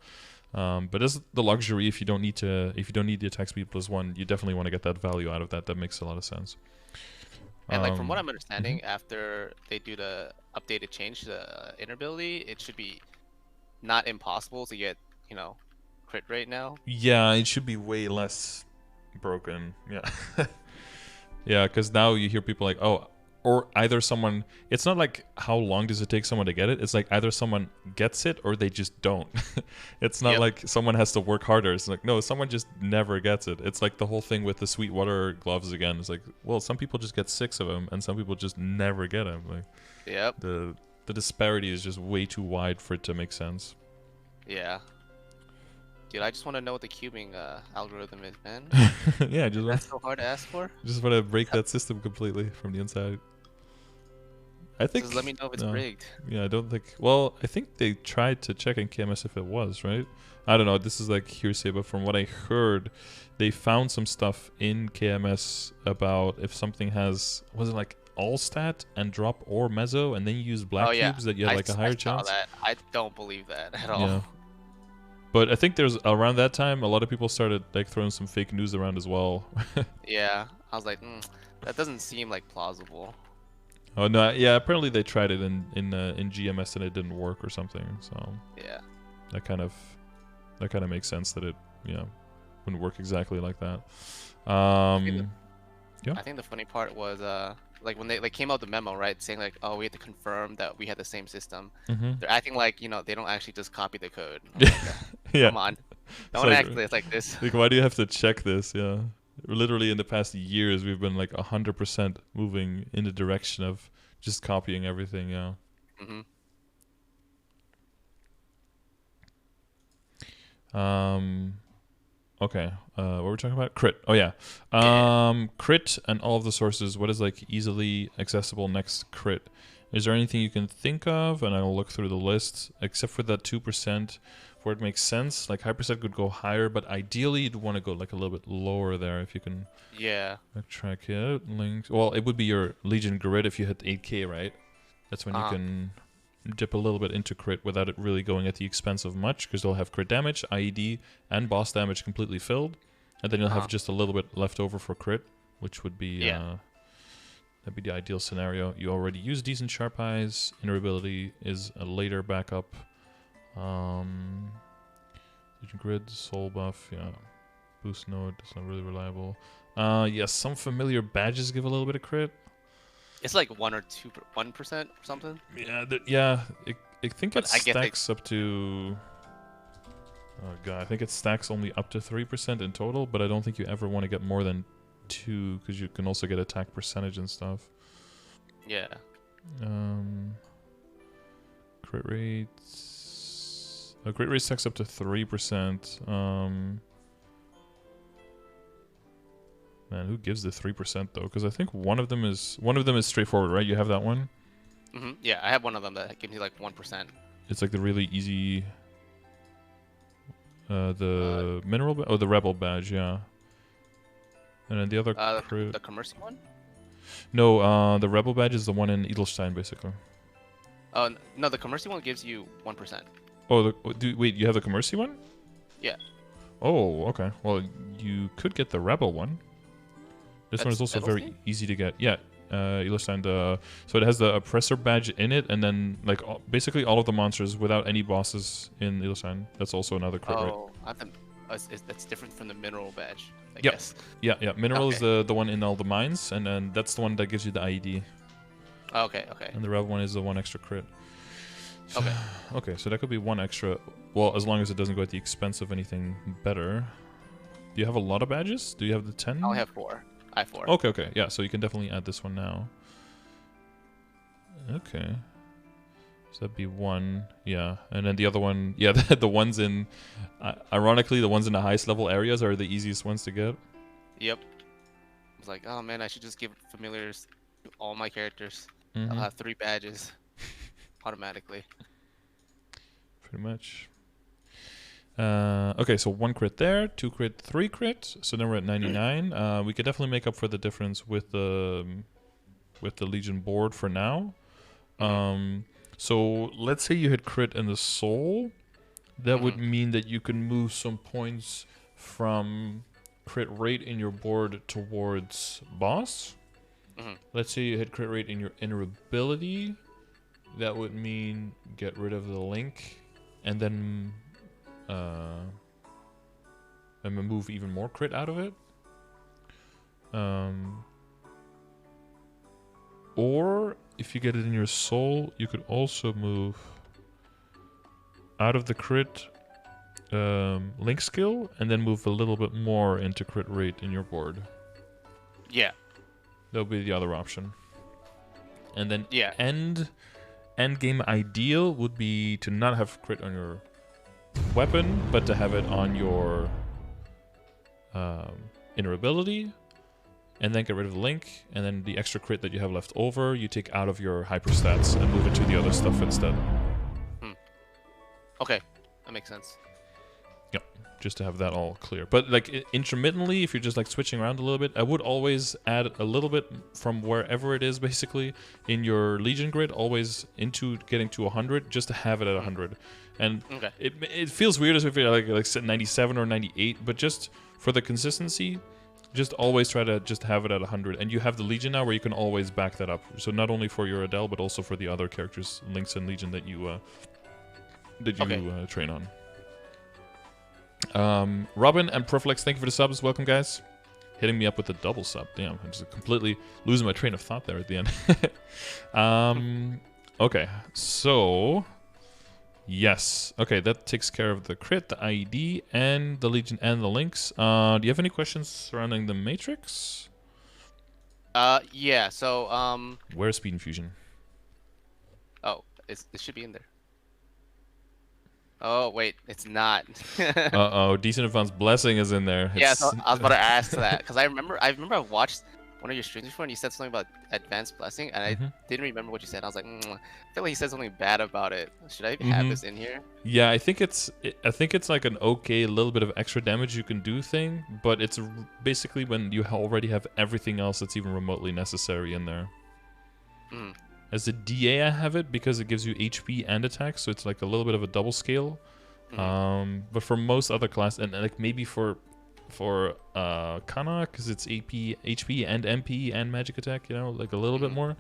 [SPEAKER 1] But as the luxury, if you don't need the attack speed +1, you definitely want to get that value out of that. That makes a lot of sense.
[SPEAKER 2] And like from what I'm understanding, after they do the updated change to innerability, it should be not impossible to get crit rate now.
[SPEAKER 1] Yeah, it should be way less broken. Yeah. Yeah, because now you hear people like, oh, or either someone, it's not like how long does it take someone to get it, it's like either someone gets it or they just don't. It's not like someone has to work harder. It's like, no, someone just never gets it. It's like the whole thing with the Sweetwater gloves again. It's like, well, some people just get 6 of them and some people just never get them. Like, the disparity is just way too wide for it to make sense.
[SPEAKER 2] Yeah. Dude, I just want to know what the cubing algorithm is, man.
[SPEAKER 1] Yeah,
[SPEAKER 2] that's so hard to ask for.
[SPEAKER 1] Just want to break that system completely from the inside. I think.
[SPEAKER 2] Just let me know if it's rigged.
[SPEAKER 1] Yeah, I don't think. Well, I think they tried to check in KMS if it was, right? I don't know. This is like hearsay, but from what I heard, they found some stuff in KMS about if something has, was it like all stat and drop or meso, and then you use black cubes that you have like a higher chance.
[SPEAKER 2] That. I don't believe that at all.
[SPEAKER 1] Yeah. But I think there's around that time a lot of people started like throwing some fake news around as well.
[SPEAKER 2] Yeah, I was like, that doesn't seem like plausible.
[SPEAKER 1] Oh no, yeah. Apparently they tried it in GMS and it didn't work or something. So
[SPEAKER 2] yeah,
[SPEAKER 1] that kind of makes sense that it wouldn't work exactly like that.
[SPEAKER 2] I think the funny part was like when they came out the memo, right, saying like, oh, we had to confirm that we had the same system. They're acting like they don't actually just copy the code. Like, come on, don't act like this.
[SPEAKER 1] Like, why do you have to check this? Yeah, literally in the past years we've been like 100% moving in the direction of just copying everything. Yeah. Okay. What were we talking about? Crit. Oh yeah. Crit and all of the sources. What is like easily accessible next crit? Is there anything you can think of? And I'll look through the list, except for that 2%, where it makes sense. Like hyperset could go higher, but ideally you'd want to go like a little bit lower there if you can.
[SPEAKER 2] Yeah.
[SPEAKER 1] Backtrack it. Links. Well, it would be your Legion grid if you hit 8K, right? That's when you can dip a little bit into crit without it really going at the expense of much, because they'll have crit damage, IED, and boss damage completely filled, and then you'll have just a little bit left over for crit, which would be that'd be the ideal scenario. You already use decent sharp eyes. Invulnerability is a later backup. Legion grid, soul buff, yeah. Boost node, that's not really reliable. Yes, some familiar badges give a little bit of crit.
[SPEAKER 2] It's like 1% or 1% or something.
[SPEAKER 1] Yeah, I think it stacks up to. Oh god, I think it stacks only up to 3% in total, but I don't think you ever want to get more than 2 because you can also get attack percentage and stuff.
[SPEAKER 2] Yeah.
[SPEAKER 1] Crit rates. Crit rate stacks up to 3%. Man, who gives the 3% though? Because I think one of them is straightforward, right? You have that one.
[SPEAKER 2] Yeah, I have one of them that gives me like 1%.
[SPEAKER 1] It's like the really easy. The mineral, the rebel badge, yeah. And then the other.
[SPEAKER 2] The commercial one.
[SPEAKER 1] No, the rebel badge is the one in Edelstein, basically.
[SPEAKER 2] Oh no, the commercial one gives you 1%.
[SPEAKER 1] Oh, wait, you have the commercy one?
[SPEAKER 2] Yeah.
[SPEAKER 1] Oh, okay. Well, you could get the rebel one. This one is also very easy to get. Yeah, Edelstein. So it has the oppressor badge in it, and then like basically all of the monsters without any bosses in Edelstein. That's also another crit.
[SPEAKER 2] Oh, that's different from the mineral badge. I guess.
[SPEAKER 1] Yeah. Mineral is the one in all the mines, and then that's the one that gives you the IED.
[SPEAKER 2] Okay.
[SPEAKER 1] And the rebel one is the one extra crit.
[SPEAKER 2] Okay.
[SPEAKER 1] Okay, so that could be one extra. Well, as long as it doesn't go at the expense of anything better. Do you have a lot of badges? Do you have the 10?
[SPEAKER 2] I only have 4. I have 4.
[SPEAKER 1] Okay. Yeah, so you can definitely add this one now. Okay. So that'd be 1. Yeah. And then the other one, yeah, the ones in... ironically, the ones in the highest level areas are the easiest ones to get.
[SPEAKER 2] Yep. I was like, oh man, I should just give familiars to all my characters. I'll have 3 badges automatically.
[SPEAKER 1] Pretty much. Okay, so 1 crit there, 2 crit, 3 crit. So then we're at 99. We could definitely make up for the difference with the Legion board for now. So let's say you hit crit in the soul. That would mean that you can move some points from crit rate in your board towards boss. Let's say you hit crit rate in your invulnerability. That would mean get rid of the link and then move even more crit out of it. Or if you get it in your soul, you could also move out of the crit link skill and then move a little bit more into crit rate in your board.
[SPEAKER 2] Yeah.
[SPEAKER 1] That'll be the other option. And then
[SPEAKER 2] yeah.
[SPEAKER 1] end game ideal would be to not have crit on your weapon, but to have it on your invulnerability, and then get rid of the link, and then the extra crit that you have left over, you take out of your hyper stats and move it to the other stuff instead.
[SPEAKER 2] Okay, that makes sense.
[SPEAKER 1] Yep, just to have that all clear. But like intermittently, if you're just like switching around a little bit, I would always add a little bit from wherever it is basically in your Legion grid, always into getting to 100, just to have it at 100. And it feels weird as if you're like set 97 or 98, but just for the consistency, just always try to just have it at 100. And you have the Legion now where you can always back that up. So not only for your Adele, but also for the other characters, Lynx and Legion, that you train on. Robin and Proflex, thank you for the subs. Welcome, guys. Hitting me up with the double sub. Damn, I'm just completely losing my train of thought there at the end. Okay, so... Yes. Okay, that takes care of the crit, the IED, and the Legion and the links. Do you have any questions surrounding the Matrix?
[SPEAKER 2] Yeah, so,
[SPEAKER 1] Where's Speed Infusion?
[SPEAKER 2] Oh, it should be in there. Oh wait, it's not.
[SPEAKER 1] Uh-oh, Decent Advanced Blessing is in there.
[SPEAKER 2] Yeah, so
[SPEAKER 1] It's
[SPEAKER 2] I was about to ask that because I watched one of your streams before and you said something about Advanced Blessing and I
[SPEAKER 1] Mhm.
[SPEAKER 2] didn't remember what you said. I was like, I feel like you said something bad about it. Should I have
[SPEAKER 1] Mhm.
[SPEAKER 2] this in here?
[SPEAKER 1] Yeah, I think it's like an okay little bit of extra damage you can do thing, but it's basically when you already have everything else that's even remotely necessary in there.
[SPEAKER 2] Mm.
[SPEAKER 1] As a DA, I have it because it gives you HP and attack, so it's like a little bit of a double scale. But for most other classes, and like maybe for Kana, because it's HP and MP and magic attack, you know, like a little bit more.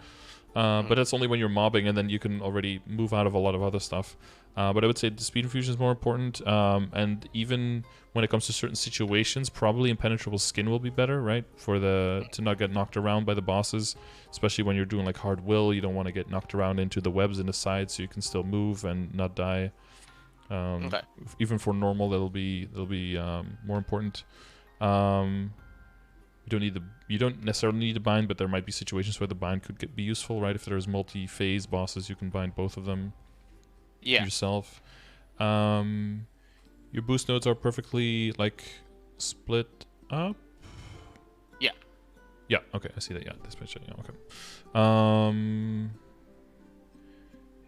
[SPEAKER 1] But that's only when you're mobbing, and then you can already move out of a lot of other stuff. But I would say the speed infusion is more important, and even when it comes to certain situations, probably impenetrable skin will be better, right? To not get knocked around by the bosses, especially when you're doing like hard will. You don't want to get knocked around into the webs in the side, so you can still move and not die.
[SPEAKER 2] Okay.
[SPEAKER 1] Even for normal, that'll be more important. You don't necessarily need to bind, but there might be situations where the bind could be useful, right? If there's multi-phase bosses, you can bind both of them yourself. Your boost nodes are perfectly like split up.
[SPEAKER 2] Yeah.
[SPEAKER 1] Yeah. Okay, I see that. Yeah, this picture. Yeah. Okay.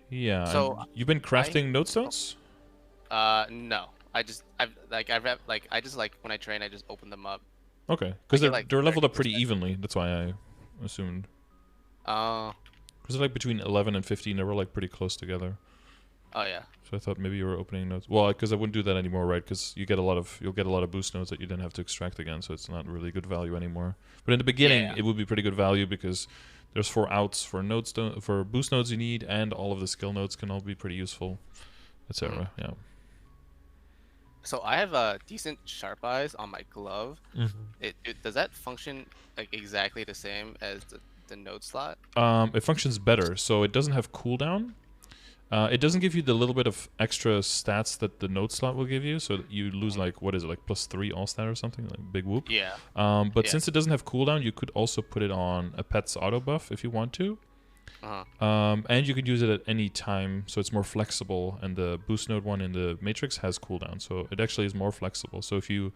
[SPEAKER 1] Yeah.
[SPEAKER 2] So
[SPEAKER 1] You've been crafting node stones?
[SPEAKER 2] No. I just when I train, I just open them up.
[SPEAKER 1] Okay, because they're leveled up pretty
[SPEAKER 2] 30%.
[SPEAKER 1] evenly. That's why I assumed.
[SPEAKER 2] Oh.
[SPEAKER 1] Because they're like between 11 and 15, they were like pretty close together.
[SPEAKER 2] Oh yeah.
[SPEAKER 1] So I thought maybe you were opening nodes. Well, because I wouldn't do that anymore, right? Because you'll get a lot of boost nodes that you then have to extract again, so it's not really good value anymore. But in the beginning, it would be pretty good value because there's 4 outs for for boost nodes you need, and all of the skill nodes can all be pretty useful, etc. Yeah.
[SPEAKER 2] So I have decent sharp eyes on my glove. Does that function like exactly the same as the node slot?
[SPEAKER 1] It functions better, so it doesn't have cooldown. It doesn't give you the little bit of extra stats that the node slot will give you, so that you lose like, what is it, like +3 all stat or something, like big whoop.
[SPEAKER 2] Yeah.
[SPEAKER 1] But since it doesn't have cooldown, you could also put it on a pet's auto buff if you want to. And you could use it at any time, so it's more flexible, and the boost node one in the matrix has cooldown, so it actually is more flexible. So if you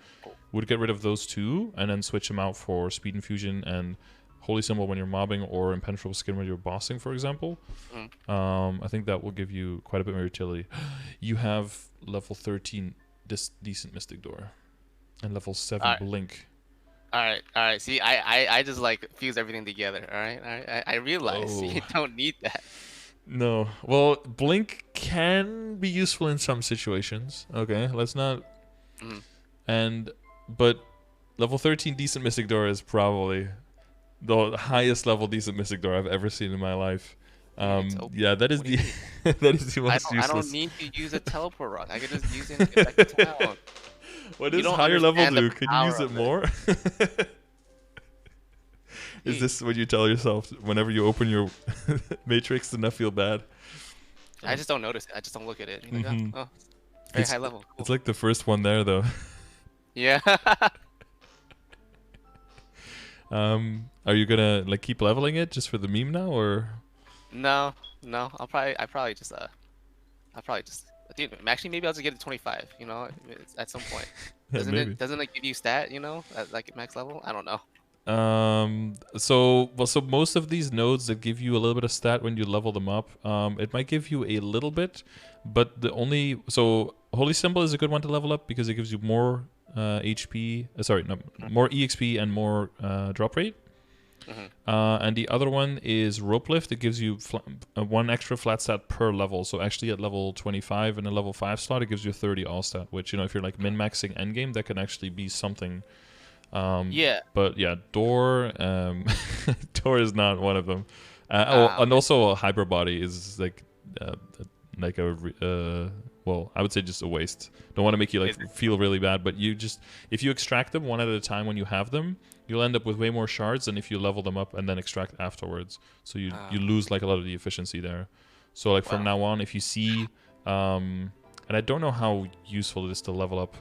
[SPEAKER 1] would get rid of those two and then switch them out for speed infusion and holy symbol when you're mobbing, or impenetrable skin when you're bossing, for example, I think that will give you quite a bit more utility. You have level 13 decent mystic door and level 7 blink.
[SPEAKER 2] All right. See, I just like fuse everything together. All right. I realize you don't need that.
[SPEAKER 1] No. Well, blink can be useful in some situations. Okay, let's not. But level 13 decent mystic door is probably the highest level decent mystic door I've ever seen in my life. Yeah, that is the that is the most useless.
[SPEAKER 2] I don't need to use a teleport rock. I can just use it and get back to town.
[SPEAKER 1] What does higher level do? Can you use it more? Is this what you tell yourself whenever you open your matrix and not feel bad?
[SPEAKER 2] I just don't notice it. I just don't look at it. Like, oh, very high level. Cool.
[SPEAKER 1] It's like the first one there, though.
[SPEAKER 2] Yeah.
[SPEAKER 1] Are you gonna like keep leveling it just for the meme now, or?
[SPEAKER 2] No. I'll probably just dude, actually maybe I'll just get to 25, you know, at some point. Doesn't it give you stat, you know, at like max level? I don't know.
[SPEAKER 1] So most of these nodes that give you a little bit of stat when you level them up, it might give you a little bit, but holy symbol is a good one to level up because it gives you more more EXP and more drop rate. And the other one is rope lift. It gives you 1 extra flat stat per level. So actually at level 25 and a level 5 slot, it gives you 30 all stat, which, you know, if you're like min-maxing endgame, that can actually be something. But yeah, door is not one of them. And also a hyper body is like well, I would say just a waste. Don't want to make you like feel really bad, but if you extract them one at a time when you have them, you'll end up with way more shards than if you level them up and then extract afterwards. So you lose like a lot of the efficiency there. So like from now on, if you see, and I don't know how useful it is to level up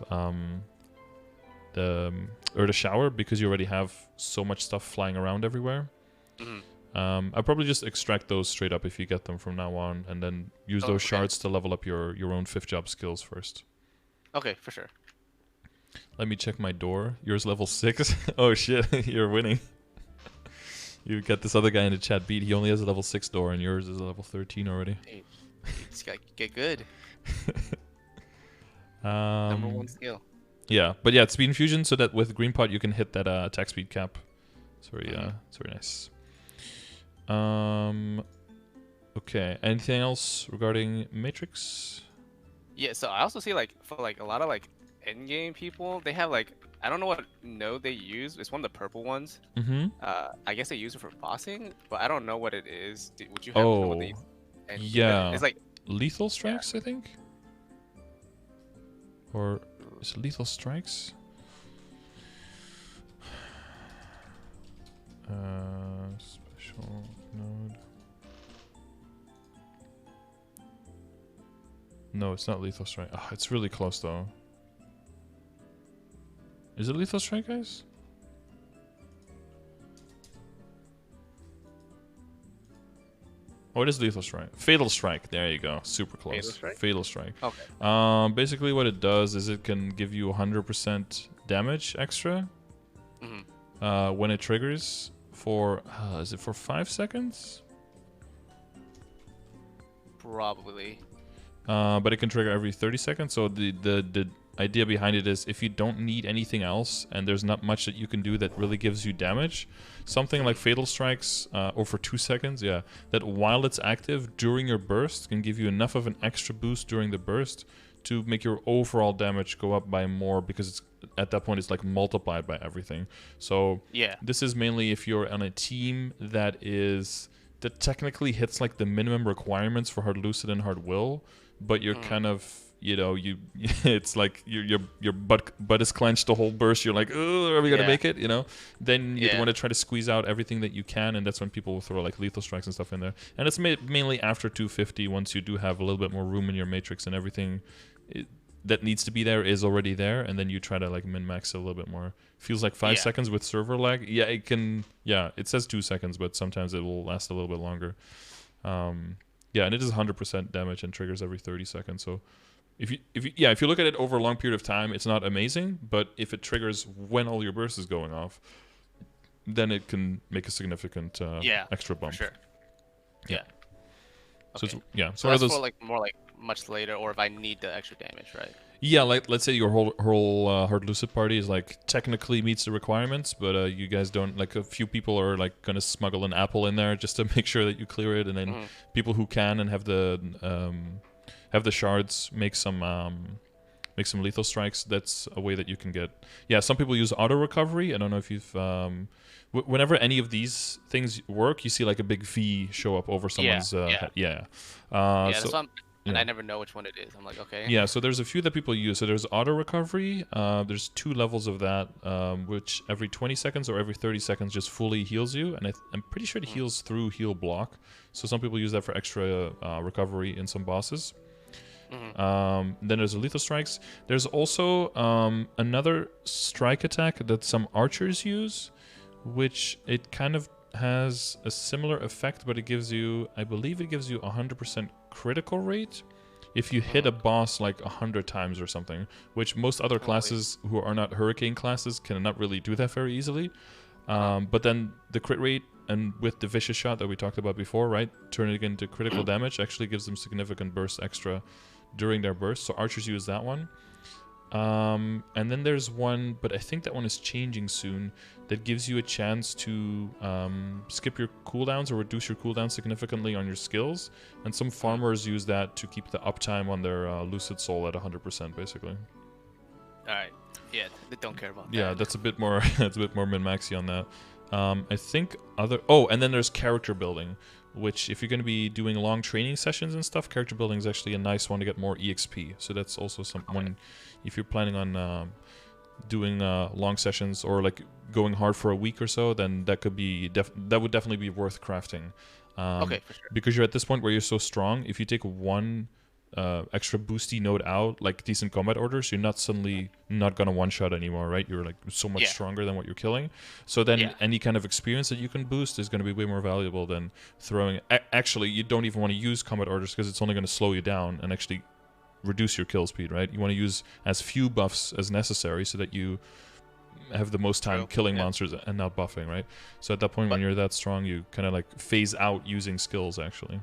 [SPEAKER 1] the shower because you already have so much stuff flying around everywhere. I'll probably just extract those straight up if you get them from now on, and then use those shards to level up your own 5th job skills first.
[SPEAKER 2] Okay, for sure.
[SPEAKER 1] Let me check my door. Yours level 6. Oh shit, you're winning. You got this other guy in the chat beat. He only has a level 6 door, and yours is a level 13 already.
[SPEAKER 2] Hey, you just gotta get good.
[SPEAKER 1] Number
[SPEAKER 2] Number 1 skill.
[SPEAKER 1] Yeah, but yeah, it's speed infusion, so that with green pot you can hit that attack speed cap. It's very nice. Okay. Anything else regarding Matrix?
[SPEAKER 2] Yeah. So I also see like for like a lot of like end game people, they have like I don't know what node they use. It's one of the purple ones. I guess they use it for bossing, but I don't know what it is. Would you happen to know what they use?
[SPEAKER 1] Yeah.
[SPEAKER 2] It's like
[SPEAKER 1] lethal strikes, I think. Or is it lethal strikes? Special node. No, it's not lethal strike. Oh, it's really close though. Is it lethal strike, guys? Oh, it is lethal strike. Fatal strike. There you go. Super close.
[SPEAKER 2] Fatal strike?
[SPEAKER 1] Fatal strike.
[SPEAKER 2] Okay.
[SPEAKER 1] Basically what it does is it can give you 100% damage extra when it triggers for, is it for 5 seconds?
[SPEAKER 2] Probably.
[SPEAKER 1] But it can trigger every 30 seconds. So the idea behind it is if you don't need anything else and there's not much that you can do that really gives you damage, something like Fatal Strikes, or for 2 seconds, yeah, that while it's active during your burst can give you enough of an extra boost during the burst to make your overall damage go up by more, because it's at that point it's like multiplied by everything. So
[SPEAKER 2] yeah,
[SPEAKER 1] this is mainly if you're on a team that technically hits like the minimum requirements for Hard Lucid and Hard Will, but you're kind of, you know, it's like your butt is clenched the whole burst. You're like, oh, are we gonna make it? You know, then you want to try to squeeze out everything that you can, and that's when people will throw like lethal strikes and stuff in there. And it's mainly after 250, once you do have a little bit more room in your matrix and everything that needs to be there is already there, and then you try to like min-max it a little bit more. Feels like 5 seconds with server lag. Yeah, it can. Yeah, it says 2 seconds, but sometimes it will last a little bit longer. Yeah, and it is 100% damage and triggers every 30 seconds. So if you look at it over a long period of time, it's not amazing, but if it triggers when all your burst is going off, then it can make a significant extra bump.
[SPEAKER 2] For sure. Yeah.
[SPEAKER 1] So
[SPEAKER 2] okay.
[SPEAKER 1] So
[SPEAKER 2] that's for like more like much later, or if I need the extra damage, right?
[SPEAKER 1] Yeah, like let's say your whole Hard Lucid party is like technically meets the requirements, but you guys don't, like a few people are like gonna smuggle an apple in there just to make sure that you clear it, and then people who can and have the shards make some lethal strikes. That's a way that you can get. Yeah, some people use auto recovery. I don't know if you've whenever any of these things work, you see like a big V show up over someone's head.
[SPEAKER 2] That's what and I never know which one it is. I'm like, okay.
[SPEAKER 1] Yeah, so there's a few that people use. So there's auto recovery. There's 2 levels of that, which every 20 seconds or every 30 seconds just fully heals you. And I'm pretty sure it heals through heal block. So some people use that for extra recovery in some bosses. Then there's the lethal strikes. There's also another strike attack that some archers use, which it kind of has a similar effect, but it gives you, I believe it gives you 100% critical rate if you hit a boss like 100 times or something, which most other classes who are not hurricane classes cannot really do that very easily. But then the crit rate, and with the vicious shot that we talked about before, right, turning it into critical damage actually gives them significant burst extra during their burst. So archers use that one. And then there's one, but I think that one is changing soon, that gives you a chance to skip your cooldowns or reduce your cooldown significantly on your skills. And some farmers use that to keep the uptime on their Lucid Soul at 100%, basically.
[SPEAKER 2] Alright. Yeah, they don't care about that.
[SPEAKER 1] Yeah, that's a bit more that's a bit more min-maxy on that. I think and then there's character building, which if you're going to be doing long training sessions and stuff, character building is actually a nice one to get more EXP. So that's also one, if you're planning on doing long sessions or like going hard for a week or so, then that could be that would definitely be worth crafting.
[SPEAKER 2] Okay, for sure.
[SPEAKER 1] Because you're at this point where you're so strong, if you take one extra boosty node out, like decent combat orders, you're not suddenly not gonna one-shot anymore, right? You're like so much stronger than what you're killing. So then any kind of experience that you can boost is gonna be way more valuable than throwing. Actually, you don't even want to use combat orders because it's only gonna slow you down and actually reduce your kill speed, right? You want to use as few buffs as necessary so that you have the most time killing monsters and not buffing, right? So at that point, when you're that strong, you kind of like phase out using skills, actually.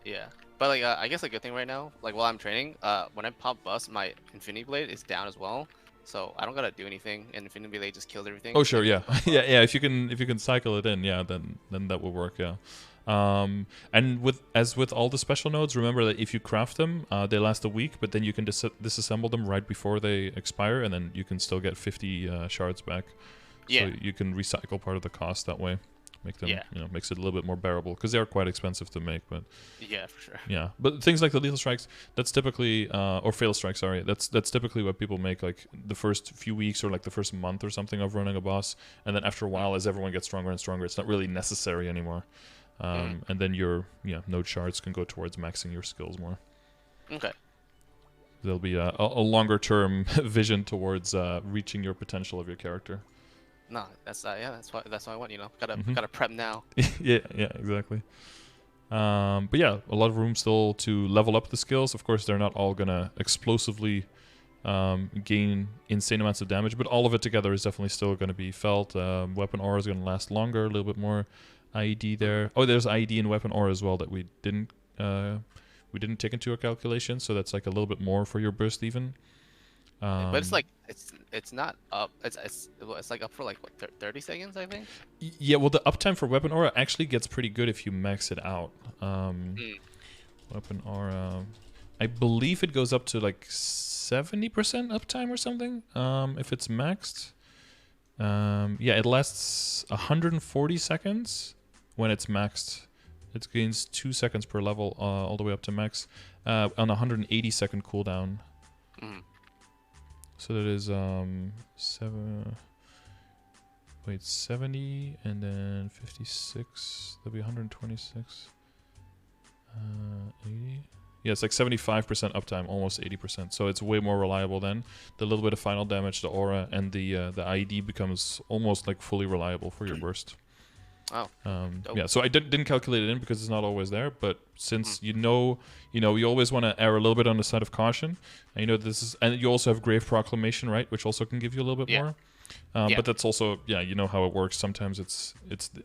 [SPEAKER 2] Yeah, but like I guess a good thing right now, like while I'm training, when I pop bust, my Infinity Blade is down as well, so I don't gotta do anything, and Infinity Blade just kills everything.
[SPEAKER 1] Oh sure, yeah, yeah. If you can cycle it in, yeah, then that will work, yeah. And with all the special nodes, remember that if you craft them, they last a week, but then you can disassemble them right before they expire, and then you can still get 50 shards back. So you can recycle part of the cost that way. Make them, makes it a little bit more bearable because they are quite expensive to make. But
[SPEAKER 2] yeah, for sure.
[SPEAKER 1] Yeah, but things like the lethal strikes, that's typically or fail strikes, sorry, that's typically what people make like the first few weeks or like the first month or something of running a boss, and then after a while, as everyone gets stronger and stronger, it's not really necessary anymore. And then your node shards can go towards maxing your skills more.
[SPEAKER 2] Okay.
[SPEAKER 1] There'll be a longer term vision towards reaching your potential of your character.
[SPEAKER 2] No, that's what I want. Gotta prep now.
[SPEAKER 1] yeah, exactly. But yeah, a lot of room still to level up the skills. Of course, they're not all gonna explosively gain insane amounts of damage, but all of it together is definitely still gonna be felt. Weapon aura is gonna last longer, a little bit more IED there. Oh, there's IED in weapon aura as well that we didn't take into a calculation, so that's like a little bit more for your burst even.
[SPEAKER 2] But it's like it's not up. It's like up for like what 30 seconds, I think.
[SPEAKER 1] Yeah, well, the uptime for weapon aura actually gets pretty good if you max it out. Weapon aura, I believe it goes up to like 70% uptime or something. If it's maxed. Yeah, it lasts 140 seconds when it's maxed. It gains 2 seconds per level all the way up to max on 180 second cooldown. So that is 70 and then 56. That'll be 126. 80. Yeah, it's like 75% uptime, almost 80%. So it's way more reliable then. The little bit of final damage, the aura, and the IED becomes almost like fully reliable for your burst.
[SPEAKER 2] Oh.
[SPEAKER 1] Yeah, so I didn't calculate it in because it's not always there, but since you always want to err a little bit on the side of caution, and this is, and you also have Grave Proclamation, right, which also can give you a little bit more. But that's also, you know how it works. Sometimes it's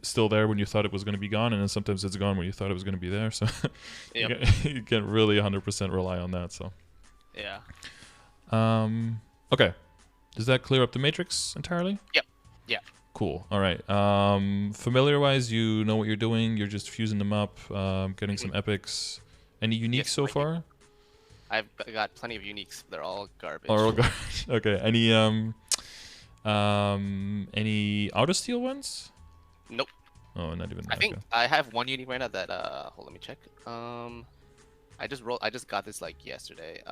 [SPEAKER 1] still there when you thought it was going to be gone, and then sometimes it's gone when you thought it was going to be there. So you can't really 100% rely on that. So
[SPEAKER 2] yeah.
[SPEAKER 1] Okay. Does that clear up the matrix entirely?
[SPEAKER 2] Yep. Yeah.
[SPEAKER 1] Cool. All right. Familiar-wise, you know what you're doing. You're just fusing them up, getting some epics. Any uniques so far?
[SPEAKER 2] I've got plenty of uniques. They're all garbage.
[SPEAKER 1] All garbage. Okay. Any auto-steal ones?
[SPEAKER 2] Nope.
[SPEAKER 1] Oh, not even.
[SPEAKER 2] I think I have one unique right now that hold, let me check. I just got this like yesterday.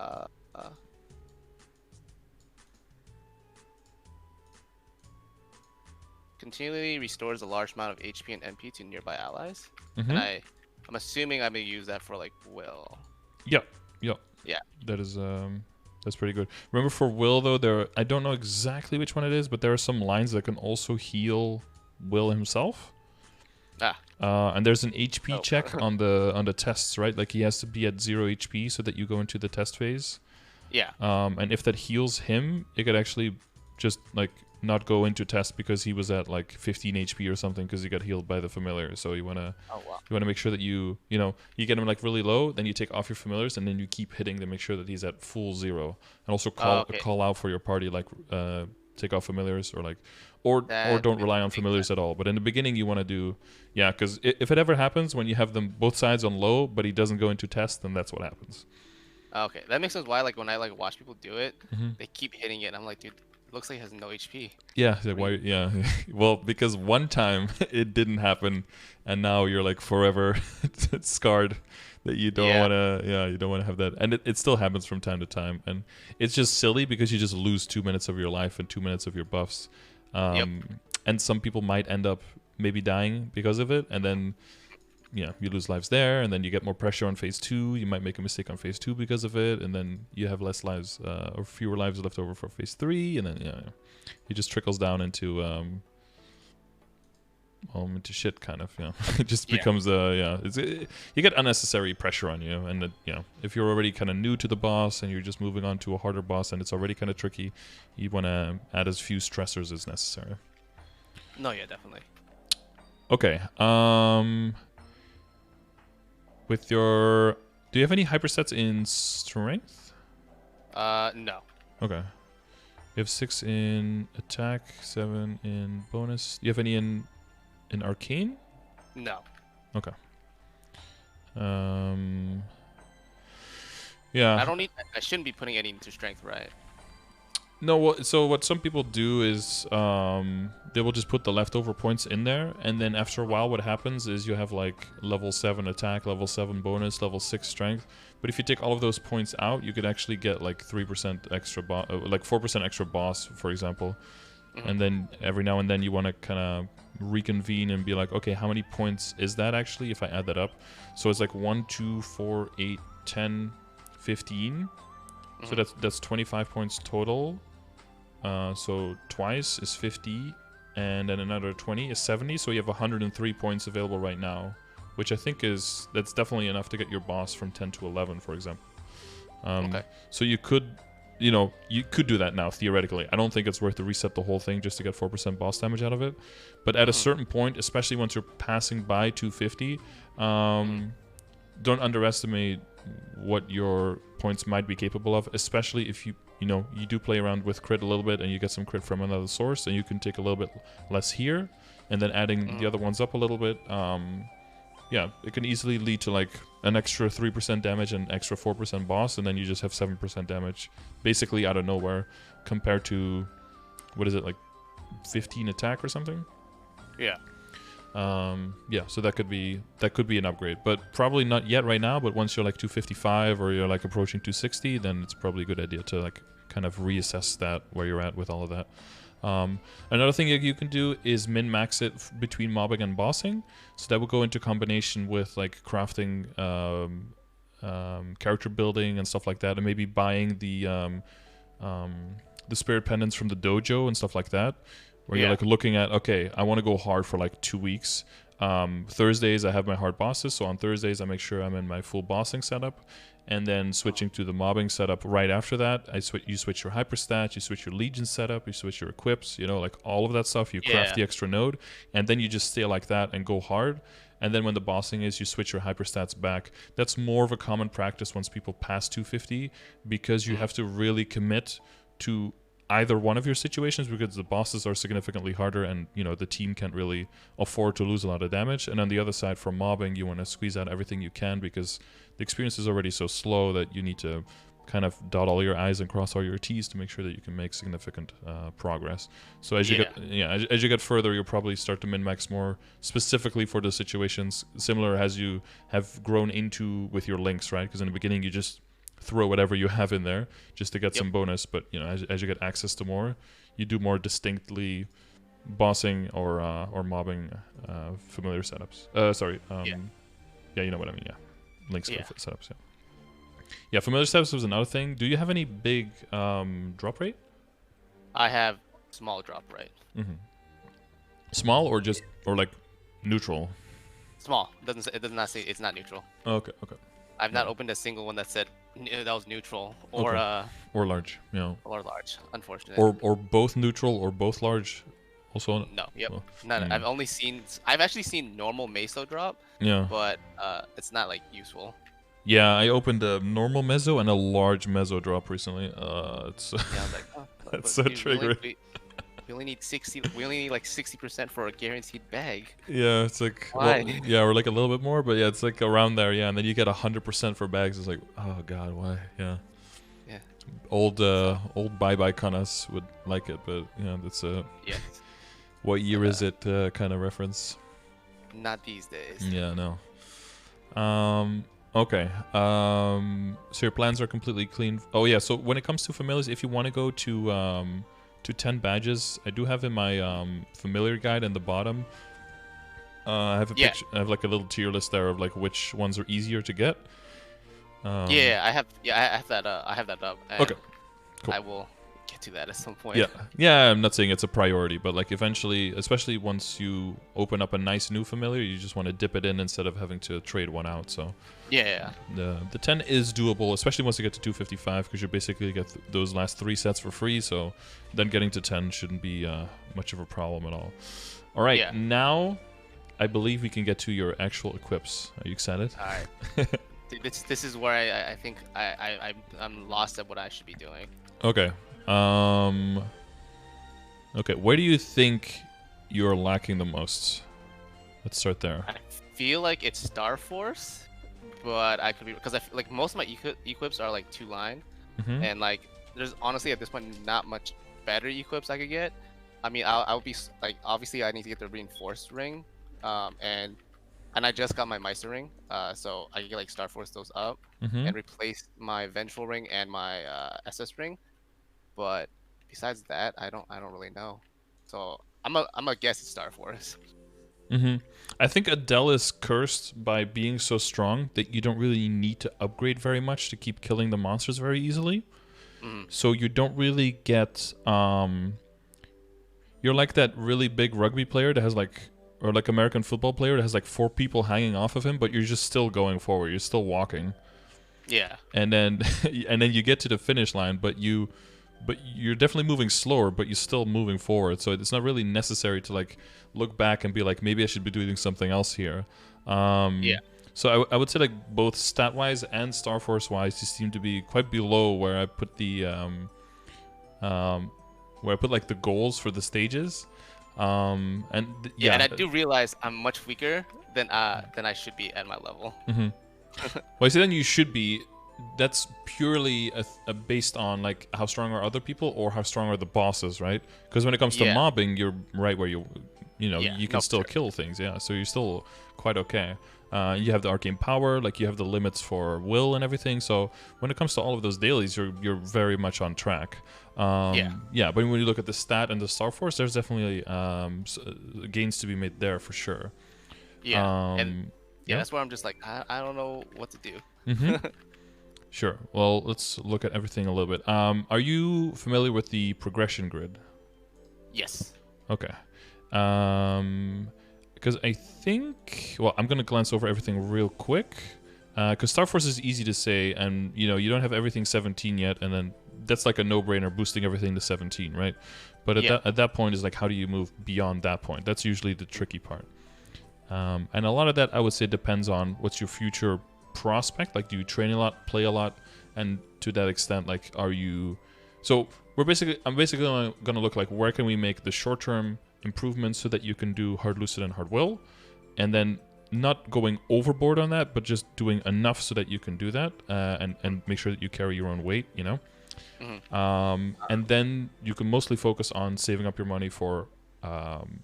[SPEAKER 2] Continually restores a large amount of HP and MP to nearby allies. And I'm assuming I'm gonna use that for like Will.
[SPEAKER 1] Yep.
[SPEAKER 2] Yeah.
[SPEAKER 1] That is that's pretty good. Remember for Will though, I don't know exactly which one it is, but there are some lines that can also heal Will himself. And there's an HP check on the tests, right? Like he has to be at 0 HP so that you go into the test phase.
[SPEAKER 2] Yeah.
[SPEAKER 1] And if that heals him, it could actually just like not go into test because he was at like 15 HP or something because he got healed by the familiar. So you wanna make sure that you get him like really low, then you take off your familiars and then you keep hitting to make sure that he's at full 0. And also call out for your party, like take off familiars or don't rely on familiars at all. But in the beginning you want to do because if it ever happens when you have them both sides on low but he doesn't go into test, then that's what happens.
[SPEAKER 2] Okay, that makes sense why like when I like watch people do it, they keep hitting it and I'm like, dude, looks like he has no HP. Yeah,
[SPEAKER 1] like, why? Yeah, well, because one time it didn't happen, and now you're like forever scarred that you don't want to. Yeah, you don't want to have that, and it still happens from time to time, and it's just silly because you just lose 2 minutes of your life and 2 minutes of your buffs, and some people might end up maybe dying because of it, and then you lose lives there, and then you get more pressure on phase 2. You might make a mistake on phase 2 because of it, and then you have less lives or fewer lives left over for phase 3, and then it just trickles down into into shit, kind of. It just becomes you get unnecessary pressure on you, and if you're already kind of new to the boss and you're just moving on to a harder boss and it's already kind of tricky, you want to add as few stressors as necessary.
[SPEAKER 2] No, yeah, definitely.
[SPEAKER 1] Okay. With your, do you have any hyperstats in strength?
[SPEAKER 2] No.
[SPEAKER 1] Okay. You have 6 in attack, 7 in bonus. Do you have any in arcane?
[SPEAKER 2] No.
[SPEAKER 1] Okay. Yeah.
[SPEAKER 2] I shouldn't be putting any into strength, right?
[SPEAKER 1] No, so what some people do is they will just put the leftover points in there, and then after a while what happens is you have like level 7 attack, level 7 bonus, level 6 strength. But if you take all of those points out, you could actually get like 3% extra, like 4% extra boss, for example. And then every now and then you want to kind of reconvene and be like, okay, how many points is that actually if I add that up? So it's like 1, 2, 4, 8, 10, 15. So that's 25 points total. So twice is 50, and then another 20 is 70. So you have 103 points available right now, which I think that's definitely enough to get your boss from 10 to 11, for example. Okay. So you could do that now theoretically. I don't think it's worth to reset the whole thing just to get 4% boss damage out of it. But at a certain point, especially once you're passing by 250, don't underestimate what your points might be capable of, especially if you do play around with crit a little bit and you get some crit from another source, and you can take a little bit less here and then adding the other ones up a little bit. It can easily lead to like an extra 3% damage and extra 4% boss, and then you just have 7% damage basically out of nowhere compared to, what is it, like 15 attack or something?
[SPEAKER 2] Yeah.
[SPEAKER 1] So that could be an upgrade, but probably not yet right now. But once you're like 255 or you're like approaching 260, then it's probably a good idea to like kind of reassess that, where you're at with all of that. Another thing that you can do is min-max it between mobbing and bossing. So that will go into combination with like crafting, character building and stuff like that, and maybe buying the spirit pendants from the dojo and stuff like that. Where you're like looking at, okay, I want to go hard for like 2 weeks. Thursdays I have my hard bosses, so on Thursdays I make sure I'm in my full bossing setup, and then switching to the mobbing setup right after that. You switch your hyperstats, you switch your legion setup, you switch your equips, like all of that stuff. You craft the extra node, and then you just stay like that and go hard. And then when the bossing is, you switch your hyperstats back. That's more of a common practice once people pass 250, because you have to really commit to either one of your situations, because the bosses are significantly harder and the team can't really afford to lose a lot of damage. And on the other side, for mobbing, you want to squeeze out everything you can, because the experience is already so slow that you need to kind of dot all your I's and cross all your T's to make sure that you can make significant progress. So as you get further, you'll probably start to min-max more specifically for the situations similar as you have grown into with your links, right? Because in the beginning you just throw whatever you have in there just to get some bonus, but as you get access to more, you do more distinctly bossing or mobbing familiar setups. You know what I mean. Links setups. Familiar setups was another thing. Do you have any big drop rate?
[SPEAKER 2] I have small drop rate.
[SPEAKER 1] Small or like neutral?
[SPEAKER 2] Small. It does not say it's not neutral.
[SPEAKER 1] Okay.
[SPEAKER 2] I've not opened a single one that said that was neutral or
[SPEAKER 1] large,
[SPEAKER 2] or large, unfortunately.
[SPEAKER 1] Or both neutral or both large. Also
[SPEAKER 2] no. None. I've actually seen normal meso drop. But it's not like useful.
[SPEAKER 1] I opened a normal meso and a large meso drop recently. It's
[SPEAKER 2] I was like,
[SPEAKER 1] that's so triggering.
[SPEAKER 2] We only need 60. We only need like 60% for a guaranteed bag.
[SPEAKER 1] Yeah, it's like
[SPEAKER 2] why?
[SPEAKER 1] We're like a little bit more, but it's like around there. And then you get 100% for bags. It's like, oh god, why? Old bye kanas would like it, but that's a what year is it kind of reference.
[SPEAKER 2] Not these days.
[SPEAKER 1] No. Okay. So your plans are completely clean. Oh yeah. So when it comes to familiars, if you want to go to 10 badges, I do have in my familiar guide in the bottom I have a picture. I have like a little tier list there of like which ones are easier to get.
[SPEAKER 2] I have that. I have that up. And
[SPEAKER 1] Okay. Cool.
[SPEAKER 2] I will get to that at some point.
[SPEAKER 1] Yeah. I'm not saying it's a priority, but like eventually, especially once you open up a nice new familiar, you just want to dip it in instead of having to trade one out. So
[SPEAKER 2] Yeah.
[SPEAKER 1] the 10 is doable, especially once you get to 255, because you basically get those last 3 sets for free. So then getting to 10 shouldn't be much of a problem at all. All right, now I believe we can get to your actual equips. Are you excited?
[SPEAKER 2] All right. This is where I think I'm lost at what I should be doing.
[SPEAKER 1] Okay. Okay, where do you think you're lacking the most? Let's start there.
[SPEAKER 2] I feel like it's Star Force, but I could be, because I feel like most of my equips are like 2-line, and like there's honestly at this point not much better equips I could get. I mean, I'll be like, obviously I need to get the reinforced ring, and I just got my Meister ring, so I can like Star Force those up and replace my Vengeful ring and my SS ring. But besides that, I don't really know. So I'm a guess it's Star Force.
[SPEAKER 1] I think Adele is cursed by being so strong that you don't really need to upgrade very much to keep killing the monsters very easily. So you don't really get you're like that really big rugby player that has like, or like American football player that has like 4 people hanging off of him, but you're just still going forward. You're still walking.
[SPEAKER 2] Yeah.
[SPEAKER 1] And then you get to the finish line, but you're definitely moving slower, but you're still moving forward. So it's not really necessary to like look back and be like, maybe I should be doing something else here. So I would say like both stat wise and Star Force wise, you seem to be quite below where I put the like the goals for the stages. And
[SPEAKER 2] I do realize I'm much weaker than I should be at my level.
[SPEAKER 1] Well, I say then you should be. That's purely based on like how strong are other people or how strong are the bosses, right? Because when it comes to mobbing, you're right where you can still kill things. Yeah, so you're still quite okay. You have the arcane power, like you have the limits for will and everything. So when it comes to all of those dailies, you're very much on track. But when you look at the stat and the Star Force, there's definitely gains to be made there for sure.
[SPEAKER 2] That's where I'm just like, I don't know what to do.
[SPEAKER 1] Sure. Well, let's look at everything a little bit. Are you familiar with the progression grid?
[SPEAKER 2] Yes.
[SPEAKER 1] Okay. Because I think, well, I'm gonna glance over everything real quick. Because Star Force is easy to say, and you don't have everything 17 yet, and then that's like a no-brainer, boosting everything to 17, right? But at that point is like, how do you move beyond that point? That's usually the tricky part. And a lot of that, I would say, depends on what's your future prospect. Like, do you train a lot, play a lot, and to that extent, like, are you? So I'm basically gonna look like, where can we make the short-term improvements so that you can do hard lucid and hard will, and then not going overboard on that, but just doing enough so that you can do that, and make sure that you carry your own weight, and then you can mostly focus on saving up your money for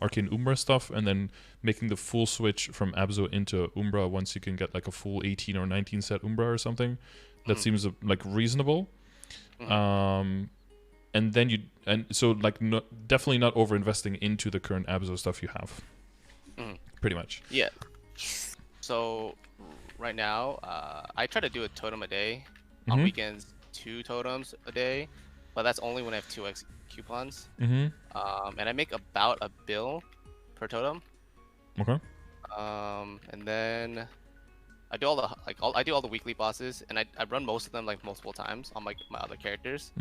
[SPEAKER 1] Arcane Umbra stuff, and then making the full switch from Abzo into Umbra once you can get like a full 18 or 19 set Umbra or something. That seems like reasonable. And then so like definitely not over investing into the current Abzo stuff you have. Pretty much.
[SPEAKER 2] Yeah. So right now, I try to do a totem a day. On weekends, 2 totems a day, but that's only when I have 2x coupons. And I make about a bill per totem.
[SPEAKER 1] Okay.
[SPEAKER 2] And then I do all the weekly bosses, and I run most of them like multiple times on like my other characters.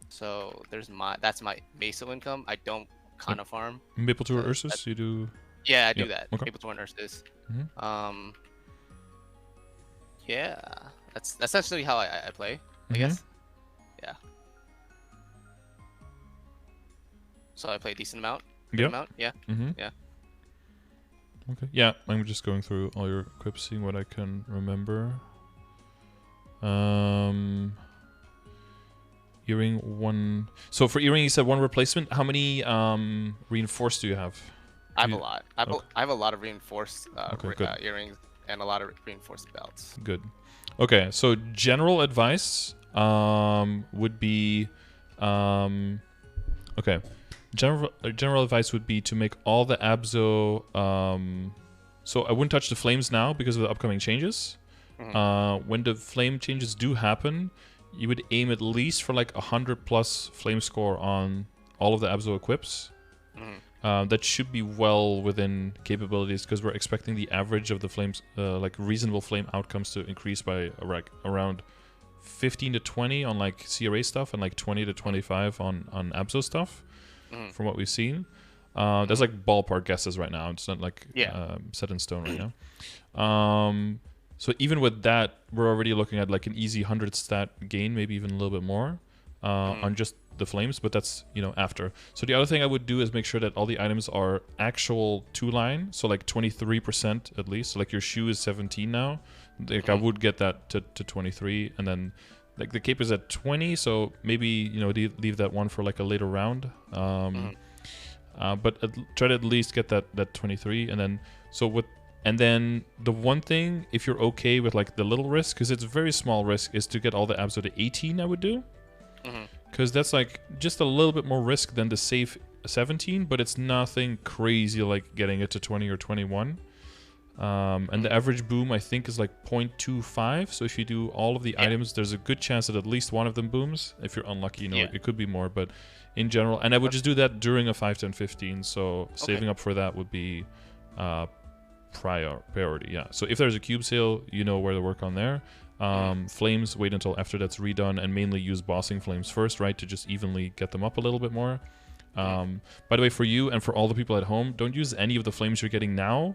[SPEAKER 2] So that's my Meso income. I don't kind of farm.
[SPEAKER 1] MapleStory or Ursus, you do?
[SPEAKER 2] Yeah, I do that.
[SPEAKER 1] Okay.
[SPEAKER 2] MapleStory and Ursus. Yeah, that's essentially how I play, I guess. Yeah. So I play a decent amount. Yeah. Yeah.
[SPEAKER 1] Okay. Yeah, I'm just going through all your equips, seeing what I can remember. Earring 1. So for earring, you said 1 replacement. How many reinforced do you have?
[SPEAKER 2] I have a lot. I have a lot of reinforced earrings and a lot of reinforced belts.
[SPEAKER 1] Good. Okay, so general advice would be, okay, general advice would be to make all the Abzo. So I wouldn't touch the flames now because of the upcoming changes. When the flame changes do happen, you would aim at least for like 100+ flame score on all of the Abzo equips. That should be well within capabilities because we're expecting the average of the flames, like reasonable flame outcomes, to increase by around 15 to 20 on like CRA stuff and like 20 to 25 on Abzo stuff, from what we've seen. There's like ballpark guesses right now. It's not like set in stone right now. So even with that, we're already looking at like an easy 100 stat gain, maybe even a little bit more on just the flames, but that's, after. So the other thing I would do is make sure that all the items are actual 2-line, so like 23% at least. So like your shoe is 17 now. Like I would get that to 23, and then like the cape is at 20, so maybe leave that one for like a later round. But try to at least get that 23, and then and then the one thing, if you're okay with like the little risk, because it's a very small risk, is to get all the Abzo to 18. I would do, because that's like just a little bit more risk than the safe 17, but it's nothing crazy like getting it to 20 or 21. And the average boom, I think, is like 0.25. So if you do all of the items, there's a good chance that at least one of them booms. If you're unlucky, it could be more, but in general, and I would just do that during a 5, 10, 15. So saving up for that would be priority. Yeah. So if there's a cube sale, where to work on there. Flames, wait until after that's redone, and mainly use bossing flames first, right, to just evenly get them up a little bit more. By the way, for you and for all the people at home, don't use any of the flames you're getting now,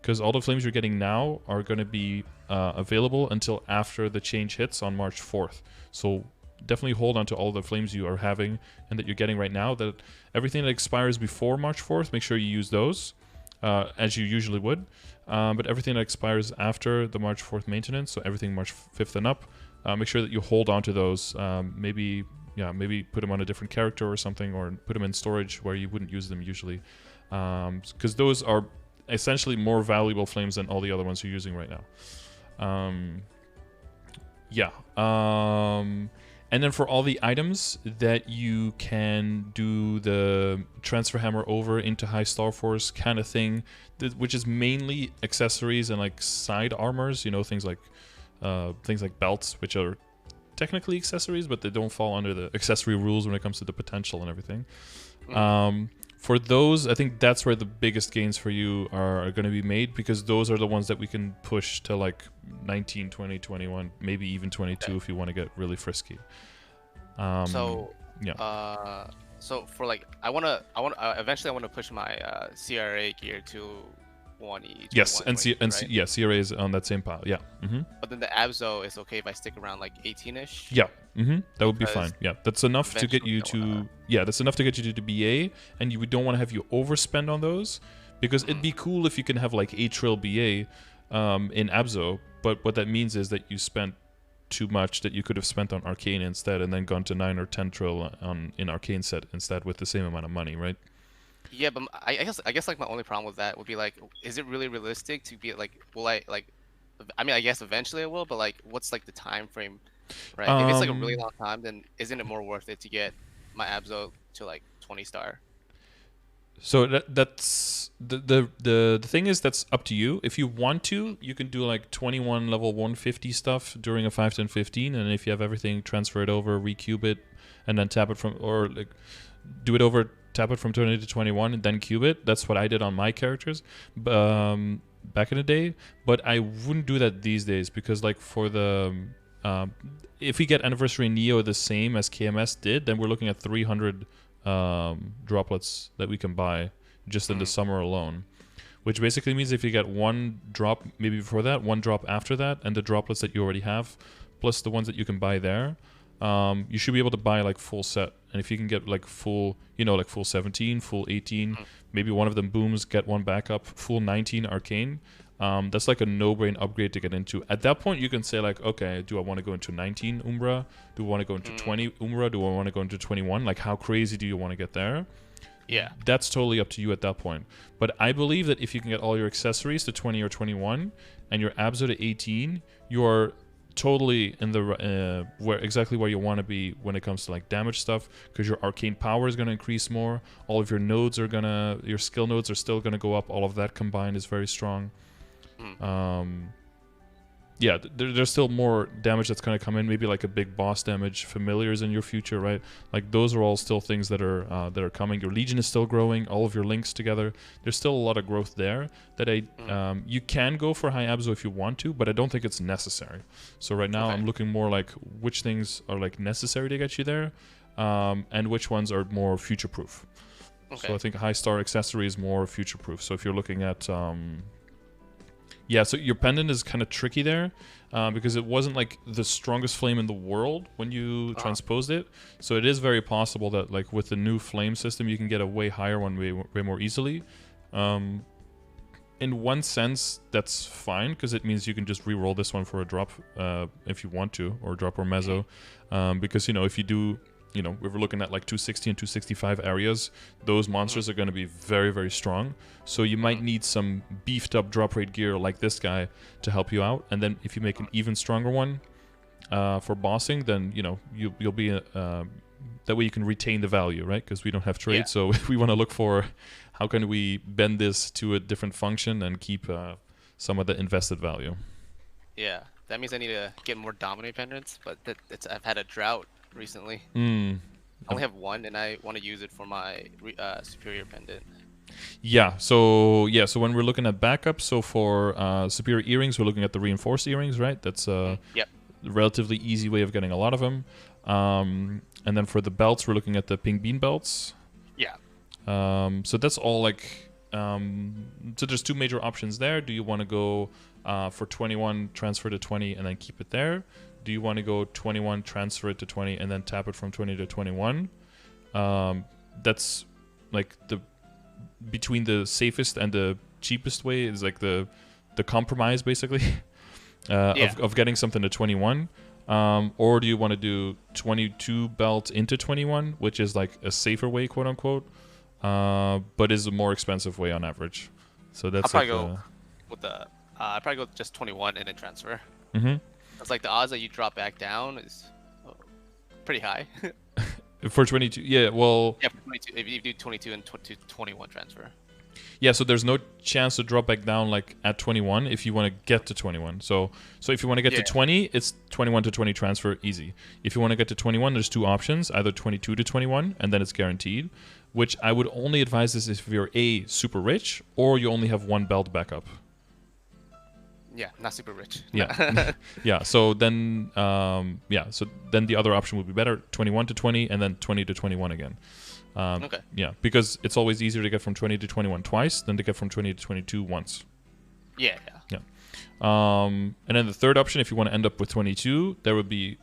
[SPEAKER 1] because all the flames you're getting now are going to be available until after the change hits on March 4th. So definitely hold on to all the flames you are having and that you're getting right now. That everything that expires before March 4th, make sure you use those as you usually would. But everything that expires after the March 4th maintenance, so everything March 5th and up, make sure that you hold on to those. Maybe put them on a different character or something, or put them in storage where you wouldn't use them usually, because those are essentially more valuable flames than all the other ones you're using right now. And then for all the items that you can do the transfer hammer over into high star force kind of thing, which is mainly accessories and like side armors, things like belts, which are technically accessories, but they don't fall under the accessory rules when it comes to the potential and everything. For those, I think that's where the biggest gains for you are going to be made, because those are the ones that we can push to like 19, 20, 21, maybe even 22 if you want to get really frisky. So for like, eventually I want to push my CRA gear to 20. Yes, and CRA is on that same pile. Yeah.
[SPEAKER 2] But then the Abzo is okay if I stick around like 18ish.
[SPEAKER 1] Yeah. That would be fine. Yeah, that's enough to get you to. Yeah, that's enough to get you to the BA, and we don't want to have you overspend on those, because it'd be cool if you can have like 8 trill BA in Abzo, but what that means is that you spent too much that you could have spent on Arcane instead, and then gone to 9 or 10 trill in Arcane set instead with the same amount of money, right?
[SPEAKER 2] Yeah, but I guess like my only problem with that would be like, is it really realistic to be like, will I like? I mean, I guess eventually I will, but like, what's like the time frame, right? If it's like a really long time, then isn't it more worth it to get my Abzo to like 20 star?
[SPEAKER 1] So that's the thing is, that's up to you. If you want to, you can do like 21 level 150 stuff during a 5, 10, 15, and if you have everything, transfer it over, recube it, and then tap it from, or like do it over, tap it from 20 to 21, and then cube it. That's what I did on my characters back in the day, but I wouldn't do that these days, because like for the if we get Anniversary Neo the same as KMS did, then we're looking at 300 droplets that we can buy just in the summer alone, which basically means if you get one drop maybe before that, one drop after that, and the droplets that you already have plus the ones that you can buy there, you should be able to buy like full set. And if you can get like full, like full 17, full 18, maybe one of them booms, get one backup, full 19 Arcane, that's like a no-brain upgrade to get into. At that point, you can say like, okay, do I want to go into 19 Umbra? Do I want to go into 20 Umbra? Do I want to go into 21? Like, how crazy do you want to get there?
[SPEAKER 2] Yeah.
[SPEAKER 1] That's totally up to you at that point. But I believe that if you can get all your accessories to 20 or 21 and your Abzo to 18, you're totally in the exactly where you want to be when it comes to like damage stuff, because your arcane power is going to increase more. All of your nodes are gonna, your skill nodes are still going to go up. All of that combined is very strong. Yeah, there's still more damage that's going to come in. Maybe like a big boss damage, familiars in your future, right? Like those are all still things that are coming. Your legion is still growing. All of your links together. There's still a lot of growth there. That you can go for high abso if you want to, but I don't think it's necessary. So right now I'm looking more like which things are like necessary to get you there, and which ones are more future proof. So I think high star accessory is more future proof. So if you're looking at yeah, so your pendant is kind of tricky there, because it wasn't like the strongest flame in the world when you transposed it. So it is very possible that like with the new flame system, you can get a way higher one way more easily. In one sense, that's fine, because it means you can just re-roll this one for a drop if you want to, or drop or mezzo. Because, you know, if you do... You know, we were looking at like 260 and 265 areas. Those monsters are going to be very, very strong. So you might need some beefed up drop rate gear like this guy to help you out. And then if you make an even stronger one for bossing, then, you know, you'll be... that way you can retain the value, right? Because we don't have trade. So we want to look for how can we bend this to a different function and keep some of the invested value. Yeah.
[SPEAKER 2] That means I need to get more dominate pendants, but I've had a drought recently. I only have one, and I want to use it for my superior pendant.
[SPEAKER 1] Yeah, so when we're looking at backups, so for superior earrings, we're looking at the reinforced earrings, right? That's a relatively easy way of getting a lot of them. And then for the belts, we're looking at the pink bean belts.
[SPEAKER 2] Yeah.
[SPEAKER 1] So that's all like... so there's two major options there. Do you want to go for 21, transfer to 20, and then keep it there? Do you want to go 21, transfer it to 20, and then tap it from 20 to 21? That's like between the safest and the cheapest way is like the compromise, basically, of getting something to 21. Or do you want to do 22 belt into 21, which is like a safer way, quote unquote, but is a more expensive way on average. So that's
[SPEAKER 2] I'll probably go with the I'll probably go just 21 and then transfer. It's like the odds that you drop back down is pretty high.
[SPEAKER 1] For 22, yeah, well...
[SPEAKER 2] Yeah, for 22, if you do 22 and 21 transfer.
[SPEAKER 1] Yeah, so there's no chance to drop back down like at 21 if you want to get to 21. So if you want to get to 20, it's 21 to 20 transfer, easy. If you want to get to 21, there's two options, either 22 to 21, and then it's guaranteed, which I would only advise this if you're A, super rich, or you only have one belt backup.
[SPEAKER 2] Yeah, not super rich.
[SPEAKER 1] Yeah, yeah. So then, so then the other option would be better: 21 to 20, and then 20 to 21 again. Yeah, because it's always easier to get from 20 to 21 twice than to get from 20 to 22 once.
[SPEAKER 2] Yeah.
[SPEAKER 1] And then the third option, if you want to end up with 22, there would be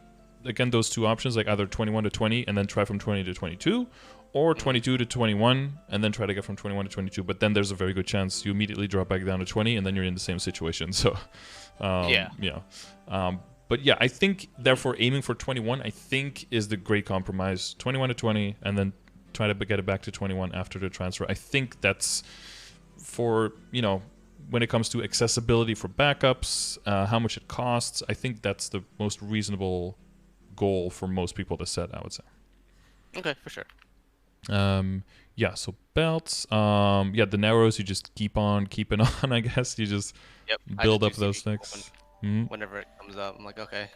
[SPEAKER 1] again those two options, like either 21 to 20 and then try from 20 to 22. Or 22 to 21, and then try to get from 21 to 22. But then there's a very good chance you immediately drop back down to 20, and then you're in the same situation. So, But yeah, I think, therefore, aiming for 21, I think, is the great compromise. 21 to 20, and then try to get it back to 21 after the transfer. I think that's for, you know, when it comes to accessibility for backups, how much it costs, I think that's the most reasonable goal for most people to set, I would say.
[SPEAKER 2] Okay, for sure.
[SPEAKER 1] Yeah, so belts. Yeah, the narrows you just keep on keeping on, I guess. You just build up those things.
[SPEAKER 2] Whenever it comes up, I'm like, okay.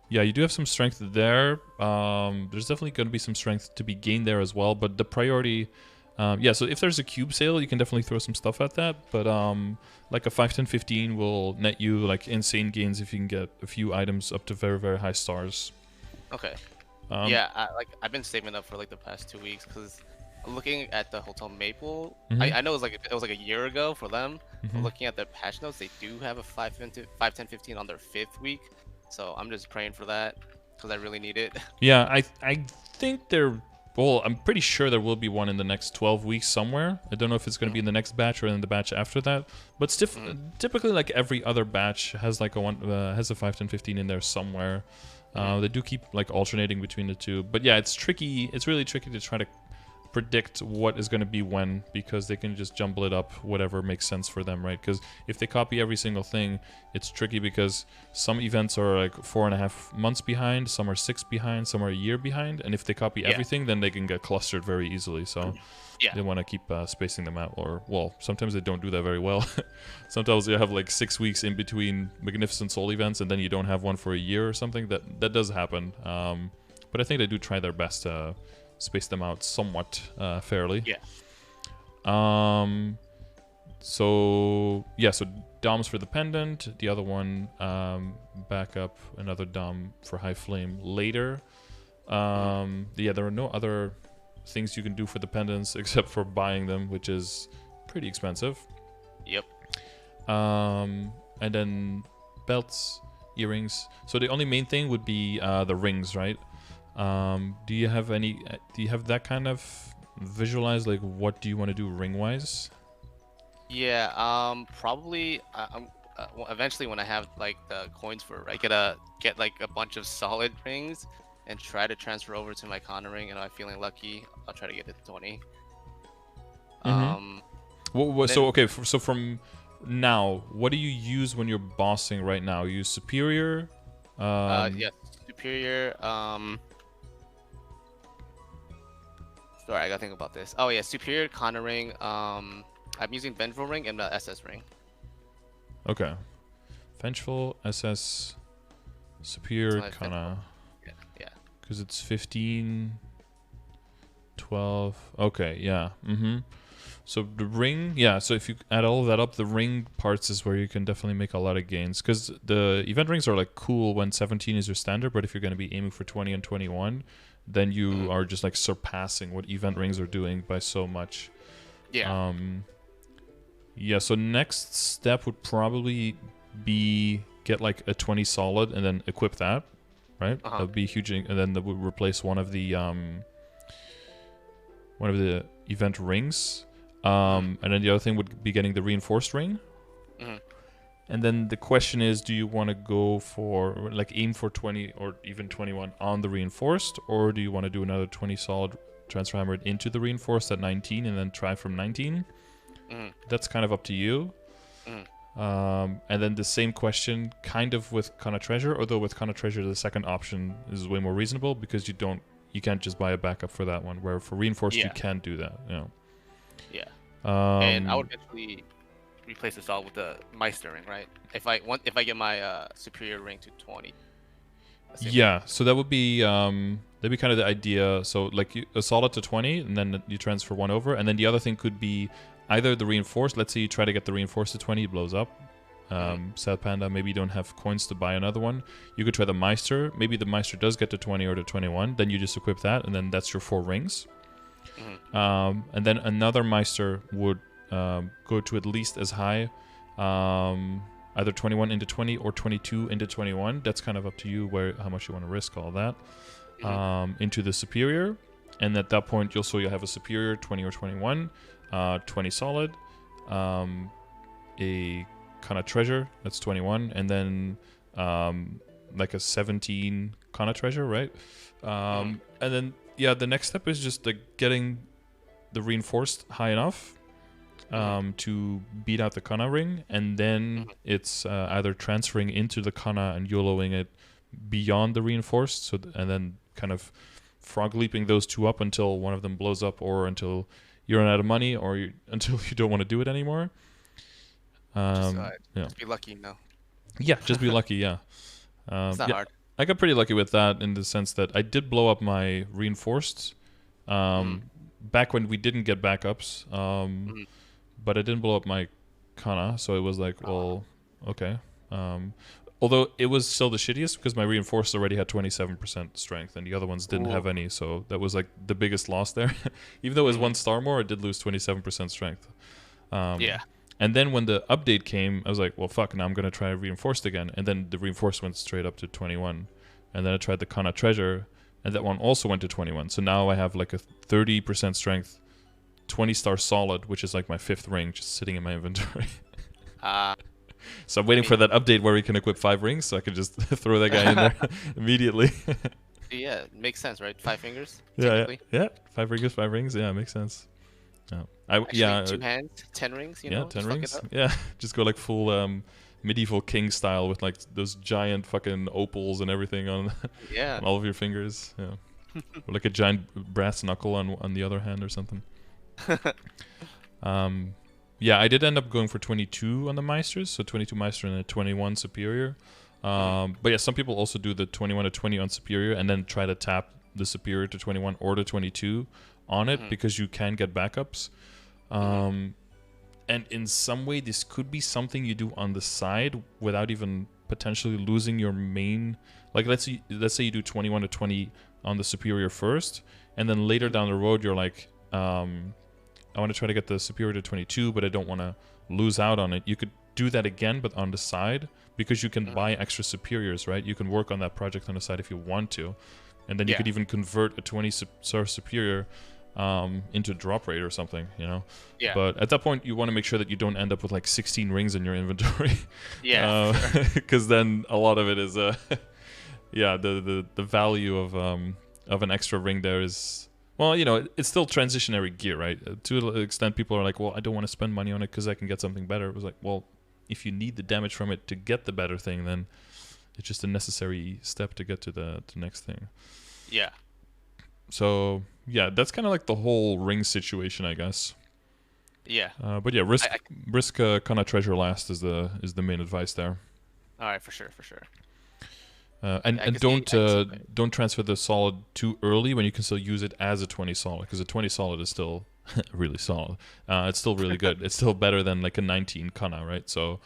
[SPEAKER 1] Yeah, you do have some strength there. There's definitely going to be some strength to be gained there as well, but the priority... yeah, so if there's a cube sale, you can definitely throw some stuff at that, but like a 5, 10, 15 will net you like insane gains if you can get a few items up to very, very high stars.
[SPEAKER 2] Okay. Yeah, I've been saving up for like the past 2 weeks because I'm looking at the Hotel Maple. I know it was like a year ago for them. But looking at their patch notes, they do have a 5, 10, 15 on their 5th week, so I'm just praying for that because I really need it.
[SPEAKER 1] Yeah, I think they're... Well, I'm pretty sure there will be one in the next 12 weeks somewhere. I don't know if it's going to be in the next batch or in the batch after that. But typically, like every other batch has like has a 5, 10, 15 in there somewhere. They do keep like alternating between the two. But yeah, it's tricky. It's really tricky to try to predict what is going to be when, because they can just jumble it up whatever makes sense for them, right? Because if they copy every single thing, it's tricky because some events are like 4.5 months behind, some are 6 behind, some are a year behind, and if they copy everything, then they can get clustered very easily. So they want to keep spacing them out, or well, sometimes they don't do that very well. Sometimes you have like 6 weeks in between Magnificent Soul events, and then you don't have one for a year or something. That does happen, but I think they do try their best to space them out somewhat fairly. So DOMs for the pendant, the other one backup, another DOM for high flame later. There are no other things you can do for the pendants except for buying them, which is pretty expensive. And then belts, earrings. So the only main thing would be the rings, right? Do you have that kind of visualized, like what do you want to do ring wise?
[SPEAKER 2] Probably eventually when I have like the coins for, I get like a bunch of solid rings and try to transfer over to my Connor ring, and if I'm feeling lucky, I'll try to get it to 20.
[SPEAKER 1] So from now, what do you use when you're bossing right now? You use superior?
[SPEAKER 2] Superior. Sorry, I gotta think about this. Oh yeah, superior Connor ring. I'm using Vengeful ring and the SS ring.
[SPEAKER 1] Okay. Vengeful, SS, superior Connor.
[SPEAKER 2] Yeah.
[SPEAKER 1] Because it's 15, 12. Okay, yeah. So the ring, so if you add all of that up, the ring parts is where you can definitely make a lot of gains. Because the event rings are like cool when 17 is your standard, but if you're going to be aiming for 20 and 21, then you are just like surpassing what event rings are doing by so much. So next step would probably be get like a 20 solid and then equip that, right? That would be huge, and then that would replace one of the event rings. And then the other thing would be getting the reinforced ring. And then the question is, do you want to go for, like, aim for 20 or even 21 on the reinforced, or do you want to do another 20 solid transfer hammered into the reinforced at 19 and then try from 19? That's kind of up to you. And then the same question kind of with Kana Treasure, although with Kana Treasure the second option is way more reasonable because you can't just buy a backup for that one, where for reinforced you can do that.
[SPEAKER 2] And I would eventually replace this all with the Meister ring, right? If I get my superior ring to 20.
[SPEAKER 1] So that would be kind of the idea. So like a solid to 20, and then you transfer one over, and then the other thing could be either the reinforced. Let's say you try to get the reinforced to 20, it blows up. Sad Panda, maybe you don't have coins to buy another one. You could try the Meister. Maybe the Meister does get to 20 or to 21. Then you just equip that, and then that's your 4 rings. And then another Meister would go to at least as high, either 21 into 20 or 22 into 21. That's kind of up to you how much you want to risk all that. Into the superior, and at that point you'll have a superior 20 or 21, 20 solid, a kind of treasure that's 21, and then like a 17 kind of treasure, right? And then the next step is just getting the reinforced high enough to beat out the Kana ring, and then it's either transferring into the Kana and YOLOing it beyond the reinforced, and then kind of frog leaping those two up until one of them blows up, or until you run out of money, or until you don't want to do it anymore.
[SPEAKER 2] Just be lucky, no.
[SPEAKER 1] Yeah, just be lucky, yeah.
[SPEAKER 2] It's not hard.
[SPEAKER 1] I got pretty lucky with that in the sense that I did blow up my reinforced back when we didn't get backups, but I didn't blow up my Kana, so it was like, well, okay. Although it was still the shittiest because my reinforced already had 27% strength and the other ones didn't have any, so that was like the biggest loss there. Even though it was 1 star more, I did lose 27% strength. And then when the update came, I was like, well, fuck, now I'm going to try reinforced again. And then the reinforced went straight up to 21. And then I tried the Kana Treasure, and that one also went to 21. So now I have like a 30% strength, 20-star solid, which is like my 5th ring, just sitting in my inventory. So I'm waiting for that update where we can equip 5 rings, so I can just throw that guy in there immediately.
[SPEAKER 2] Yeah, it makes sense, right? 5 fingers,
[SPEAKER 1] Yeah,
[SPEAKER 2] technically.
[SPEAKER 1] yeah. 5 fingers, 5 rings. Yeah, makes sense. Yeah.
[SPEAKER 2] Actually, 2 hands, 10 rings.
[SPEAKER 1] Yeah, 10
[SPEAKER 2] just fuck it
[SPEAKER 1] rings.
[SPEAKER 2] up.
[SPEAKER 1] Yeah, just go like full medieval king style with like those giant fucking opals and everything on
[SPEAKER 2] Yeah.
[SPEAKER 1] on all of your fingers. Yeah, or like a giant brass knuckle on the other hand or something. Yeah, I did end up going for 22 on the Meisters, so 22 Meister and a 21 Superior. But yeah, some people also do the 21 to 20 on Superior and then try to tap the Superior to 21 or to 22 on it because you can get backups. And in some way, this could be something you do on the side without even potentially losing your main. Like let's say you do 21 to 20 on the Superior first, and then later down the road you're like, I want to try to get the Superior to 22, but I don't want to lose out on it. You could do that again, but on the side, because you can buy extra Superiors, right? You can work on that project on the side if you want to, and then you could even convert a 20-star Superior into drop rate or something,
[SPEAKER 2] Yeah.
[SPEAKER 1] But at that point, you want to make sure that you don't end up with like 16 rings in your inventory.
[SPEAKER 2] Yeah.
[SPEAKER 1] Because then a lot of it is, yeah, the value of an extra ring there is, well, it's still transitionary gear, right? To an extent, people are like, well, I don't want to spend money on it because I can get something better. It was like, well, if you need the damage from it to get the better thing, then it's just a necessary step to get to the next thing.
[SPEAKER 2] Yeah.
[SPEAKER 1] So yeah, that's kind of like the whole ring situation, I guess.
[SPEAKER 2] Yeah.
[SPEAKER 1] But yeah, risk Kana treasure last is the main advice there.
[SPEAKER 2] All right, for sure.
[SPEAKER 1] And don't transfer the solid too early when you can still use it as a 20 solid, because a 20 solid is still really solid. It's still really good. It's still better than like a 19 Kana, right? So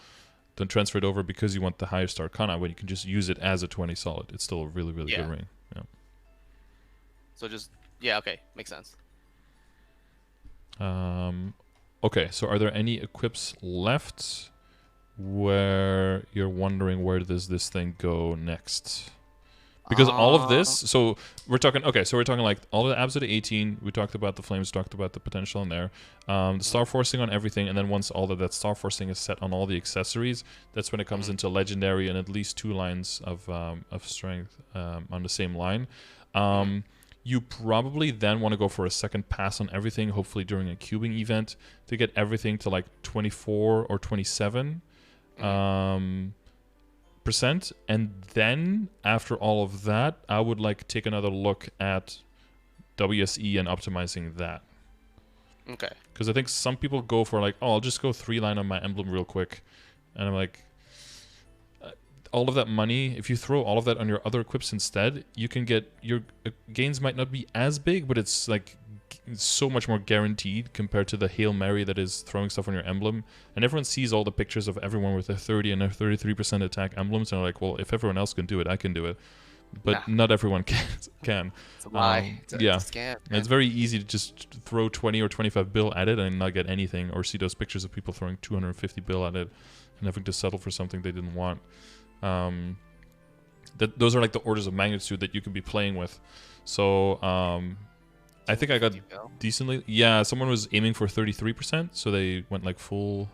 [SPEAKER 1] don't transfer it over because you want the higher star Kana when you can just use it as a 20 solid. It's still a really, really good ring. Yeah.
[SPEAKER 2] So okay, makes sense.
[SPEAKER 1] Okay, so are there any equips left where you're wondering where does this thing go next? Because all of this, so we're talking like all of the abs at 18, we talked about the flames, talked about the potential in there, the star forcing on everything, and then once all of that star forcing is set on all the accessories, that's when it comes into legendary and at least 2 lines of strength on the same line. You probably then want to go for a second pass on everything, hopefully during a cubing event, to get everything to like 24 or 27 percent, and then after all of that, I would like take another look at WSE and optimizing that.
[SPEAKER 2] Okay.
[SPEAKER 1] Because I think some people go for like, oh, I'll just go 3 line on my emblem real quick, and I'm like, all of that money, if you throw all of that on your other equips instead, you can get your gains might not be as big, but it's like so much more guaranteed compared to the Hail Mary that is throwing stuff on your emblem. And everyone sees all the pictures of everyone with their 30 and their 33% attack emblems, and they're like, well, if everyone else can do it, I can do it. But not everyone can.
[SPEAKER 2] It's a lie. It's a scam.
[SPEAKER 1] Man. It's very easy to just throw 20 or 25 bill at it and not get anything, or see those pictures of people throwing 250 bill at it and having to settle for something they didn't want. Those are like the orders of magnitude that you can be playing with. So I think I got decently. Yeah, someone was aiming for 33%, so they went like full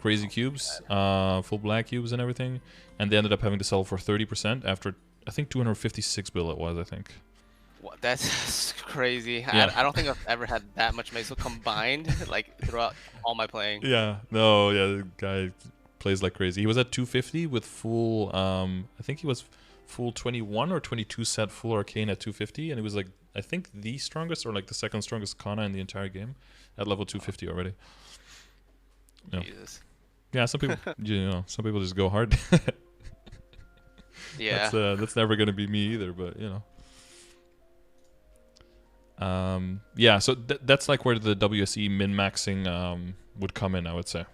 [SPEAKER 1] crazy cubes, full black cubes and everything, and they ended up having to sell for 30% after I think 256 bill it was, I think.
[SPEAKER 2] What? That's crazy.
[SPEAKER 1] Yeah.
[SPEAKER 2] I don't think I've ever had that much meso combined like throughout all my playing.
[SPEAKER 1] Yeah, no, yeah, the guy plays like crazy. He was at 250 with full, I think he was full 21 or 22 set full arcane at 250, and he was like, I think the strongest or like the second strongest Kana in the entire game at level 250 already. Yeah.
[SPEAKER 2] Jesus.
[SPEAKER 1] Yeah, some people, some people just go hard.
[SPEAKER 2] Yeah.
[SPEAKER 1] That's never gonna be me either, but yeah. So that's like where the WSE min maxing would come in, I would say.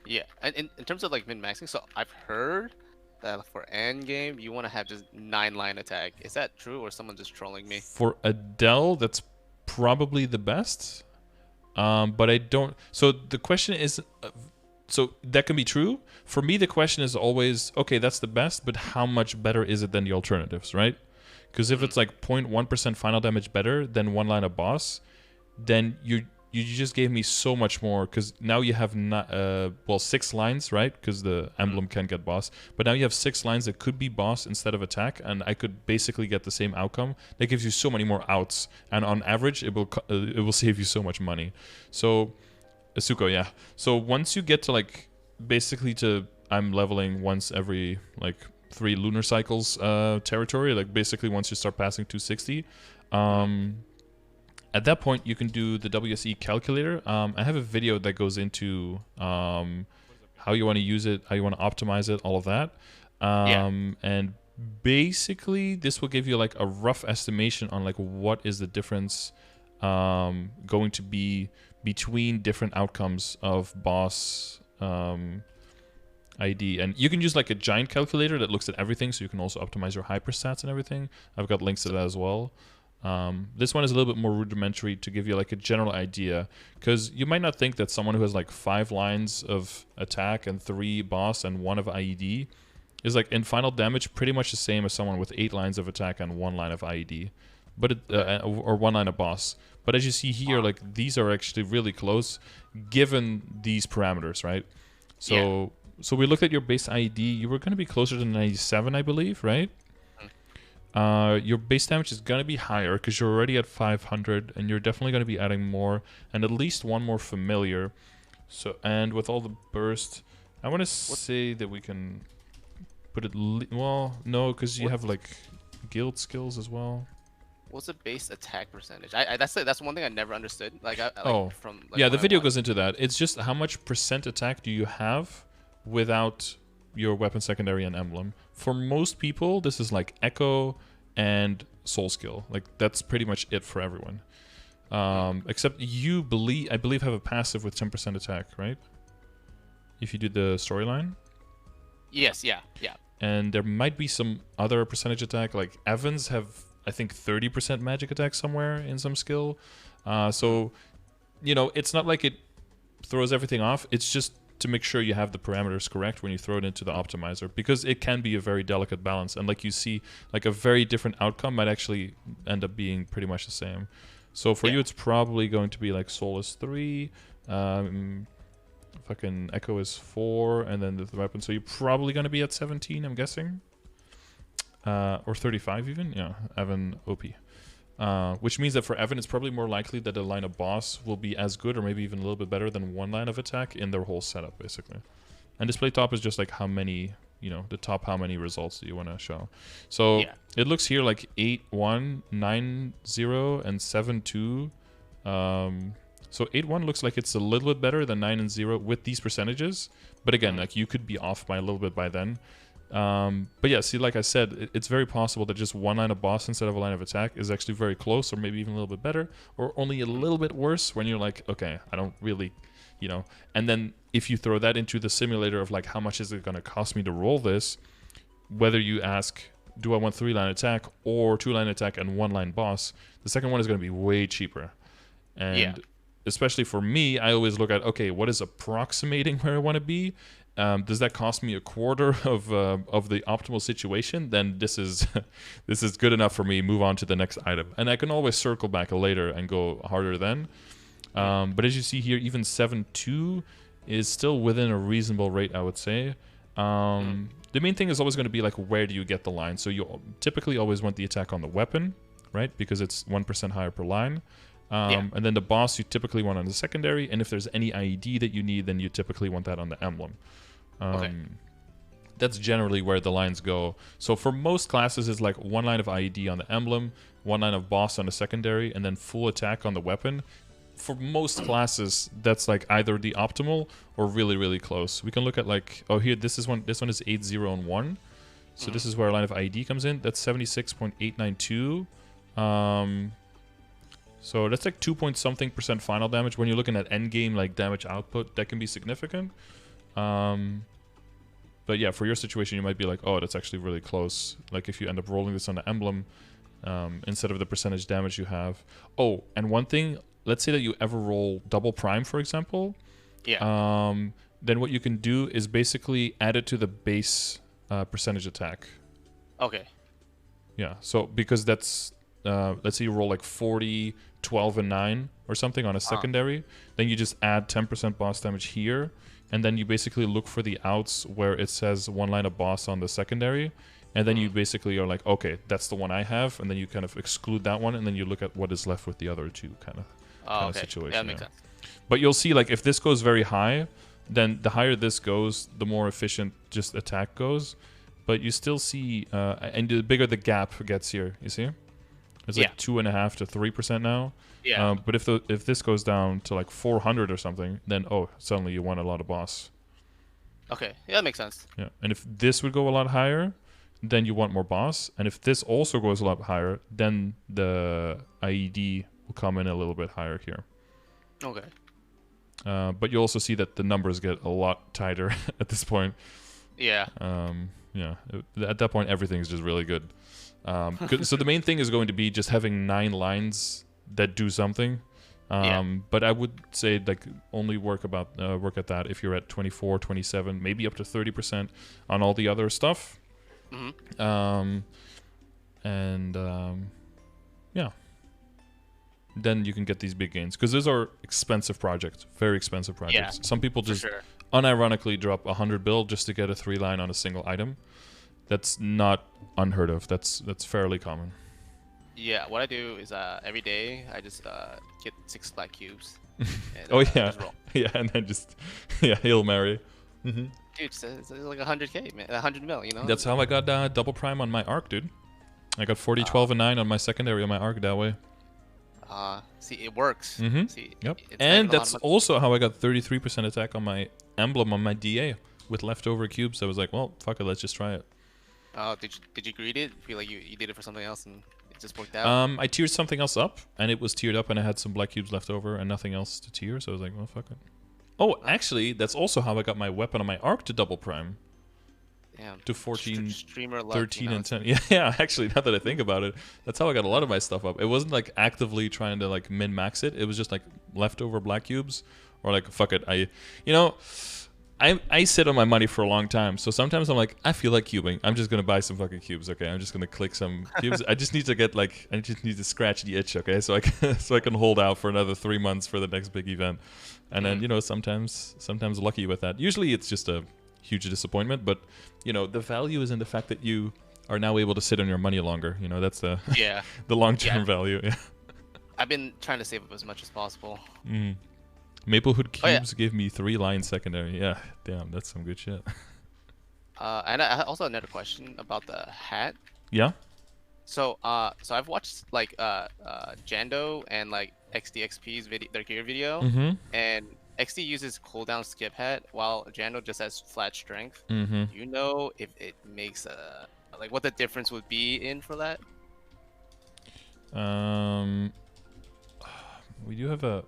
[SPEAKER 2] Yeah, and in terms of like min maxing, so I've heard that for end game you want to have just 9 line attack. Is that true, or someone just trolling me?
[SPEAKER 1] For Adele, that's probably the best. But I don't. So the question is, so that can be true. For me, the question is always, okay, that's the best, but how much better is it than the alternatives, right? Because if it's like 0.1% final damage better than 1 line of boss, then you just gave me so much more, because now you have not, 6 lines, right? Because the emblem can get boss, but now you have 6 lines that could be boss instead of attack, and I could basically get the same outcome. That gives you so many more outs, and on average, it will save you so much money. So, Asuko, yeah. So once you get to like basically to I'm leveling once every like 3 lunar cycles territory, like basically once you start passing 260. At that point, you can do the WSE calculator. I have a video that goes into how you want to use it, how you want to optimize it, all of that. And basically, this will give you like a rough estimation on like what is the difference going to be between different outcomes of boss ID. And you can use like a giant calculator that looks at everything, so you can also optimize your hyperstats and everything. I've got links to that as well. This one is a little bit more rudimentary to give you like a general idea, because you might not think that someone who has like 5 lines of attack and 3 boss and 1 of IED is like in final damage pretty much the same as someone with 8 lines of attack and 1 line of IED, but or 1 line of boss. But as you see here, like these are actually really close given these parameters, right? So so we looked at your base IED. You were going to be closer to 97, I believe, right? Your base damage is going to be higher because you're already at 500, and you're definitely going to be adding more, and at least 1 more familiar. So, and with all the burst, I want to say that we can put it, well, no, because you have like guild skills as well.
[SPEAKER 2] What's the base attack percentage? That's one thing I never understood. Like, from like,
[SPEAKER 1] yeah, the video goes into that. It's just how much % attack do you have without your weapon secondary and emblem. For most people, this is like echo and soul skill. Like that's pretty much it for everyone. Except you I believe have a passive with 10% attack, right? If you do the storyline.
[SPEAKER 2] Yes, yeah.
[SPEAKER 1] And there might be some other percentage attack, like Evans have I think 30% magic attack somewhere in some skill. So you know, it's not like it throws everything off. It's just to make sure you have the parameters correct when you throw it into the optimizer, because it can be a very delicate balance, and like you see, like a very different outcome might actually end up being pretty much the same. So for you, it's probably going to be like Soul is 3, fucking Echo is 4, and then the weapon. So you're probably going to be at 17, I'm guessing, or 35 even. Yeah, Evan OP. Which means that for Evan, it's probably more likely that a line of boss will be as good or maybe even a little bit better than 1 line of attack in their whole setup, basically. And display top is just like how many, you know, the top how many results do you want to show. So it looks here like 8-1, 9-0, and 7-2. So 8-1 looks like it's a little bit better than 9-0 with these percentages. But again, like you could be off by a little bit by then. But yeah, see, like I said, it's very possible that just 1 line of boss instead of a line of attack is actually very close, or maybe even a little bit better, or only a little bit worse when you're like, okay, I don't really, you know. And then if you throw that into the simulator of like, how much is it going to cost me to roll this, whether you ask, do I want 3 line attack or 2 line attack and 1 line boss, the second one is going to be way cheaper. And especially for me, I always look at, okay, what is approximating where I want to be? Does that cost me a quarter of the optimal situation? Then this is this is good enough for me. Move on to the next item, and I can always circle back later and go harder then. But as you see here, even 7-2 is still within a reasonable rate, I would say. The main thing is always going to be like, where do you get the line? So you typically always want the attack on the weapon, right? Because it's 1% higher per line. And then the boss you typically want on the secondary, and if there's any IED that you need, then you typically want that on the emblem. That's generally where the lines go. So for most classes, it's like 1 line of IED on the emblem, 1 line of boss on the secondary, and then full attack on the weapon. For most classes, that's like either the optimal or really, really close. We can look at like, oh here, this one is 8-0 and 1. So this is where a line of IED comes in. That's 76.892. So that's like 2-point-something% final damage. When you're looking at endgame like damage output, that can be significant. But yeah, for your situation, you might be like, oh, that's actually really close. Like if you end up rolling this on the emblem instead of the percentage damage you have. Oh, and one thing, let's say that you ever roll double prime, for example. Then what you can do is basically add it to the base percentage attack.
[SPEAKER 2] Okay.
[SPEAKER 1] Yeah, so because that's let's say you roll like 40, 12, and 9 or something on a secondary, then you just add 10% boss damage here, and then you basically look for the outs where it says one line of boss on the secondary, and then you basically are like, okay, that's the one I have, and then you kind of exclude that one, and then you look at what is left with the other two kind of situation.
[SPEAKER 2] Yeah, that makes sense.
[SPEAKER 1] But you'll see, like, if this goes very high, then the higher this goes, the more efficient just attack goes. But you still see, and the bigger the gap gets here, you see? It's like 2.5 to 3% now.
[SPEAKER 2] Yeah.
[SPEAKER 1] But if this goes down to like 400 or something, then suddenly you want a lot of boss.
[SPEAKER 2] Okay, yeah, that makes sense.
[SPEAKER 1] Yeah, and if this would go a lot higher, then you want more boss. And if this also goes a lot higher, then the IED will come in a little bit higher here.
[SPEAKER 2] Okay.
[SPEAKER 1] But you also see that the numbers get a lot tighter at this point.
[SPEAKER 2] Yeah.
[SPEAKER 1] At that point, everything's just really good. So the main thing is going to be just having 9 lines that do something. But I would say like only work at that if you're at 24, 27, maybe up to 30% on all the other stuff. Then you can get these big gains, because those are expensive projects, very expensive projects. Some people just unironically drop 100 bill just to get a 3 line on a single item. That's not unheard of. That's fairly common.
[SPEAKER 2] Yeah, what I do is every day I just get 6 black cubes. And, just roll.
[SPEAKER 1] Yeah, and then just Hail Mary.
[SPEAKER 2] Dude, it's like 100k, man, 100 mil, you know.
[SPEAKER 1] That's how I got double prime on my arc, dude. I got 40, 12, and 9 on my secondary on my arc that way.
[SPEAKER 2] See, it works. See,
[SPEAKER 1] yep. And that's also how I got 33% attack on my emblem on my DA with leftover cubes. I was like, well, fuck it, let's just try it.
[SPEAKER 2] Did you greet it? Feel like you did it for something else and it just worked out?
[SPEAKER 1] I tiered something else up, and it was tiered up, and I had some black cubes left over and nothing else to tier, so I was like, well, fuck it. Oh, actually, that's also how I got my weapon on my arc to double prime.
[SPEAKER 2] Damn.
[SPEAKER 1] To 14,
[SPEAKER 2] streamer luck,
[SPEAKER 1] 13, and 10. Yeah, actually, now that I think about it, that's how I got a lot of my stuff up. It wasn't like actively trying to like min-max it. It was just like leftover black cubes, or like, fuck it. I sit on my money for a long time, so sometimes I'm like, I feel like cubing. I'm just gonna buy some fucking cubes, okay? I'm just gonna click some cubes. I just need to scratch the itch, okay? So I can hold out for another 3 months for the next big event, and then sometimes lucky with that. Usually it's just a huge disappointment, but the value is in the fact that you are now able to sit on your money longer. That's the the long-term value. Yeah.
[SPEAKER 2] I've been trying to save up as much as possible.
[SPEAKER 1] Maplehood cubes gave me 3 line secondary. Yeah, damn, that's some good shit.
[SPEAKER 2] And I also had another question about the hat.
[SPEAKER 1] Yeah.
[SPEAKER 2] So I've watched like Jando and like XDXP's their gear video, and XD uses cooldown skip hat while Jando just has flat strength. Do you know if it makes like what the difference would be in for that?
[SPEAKER 1] We do have a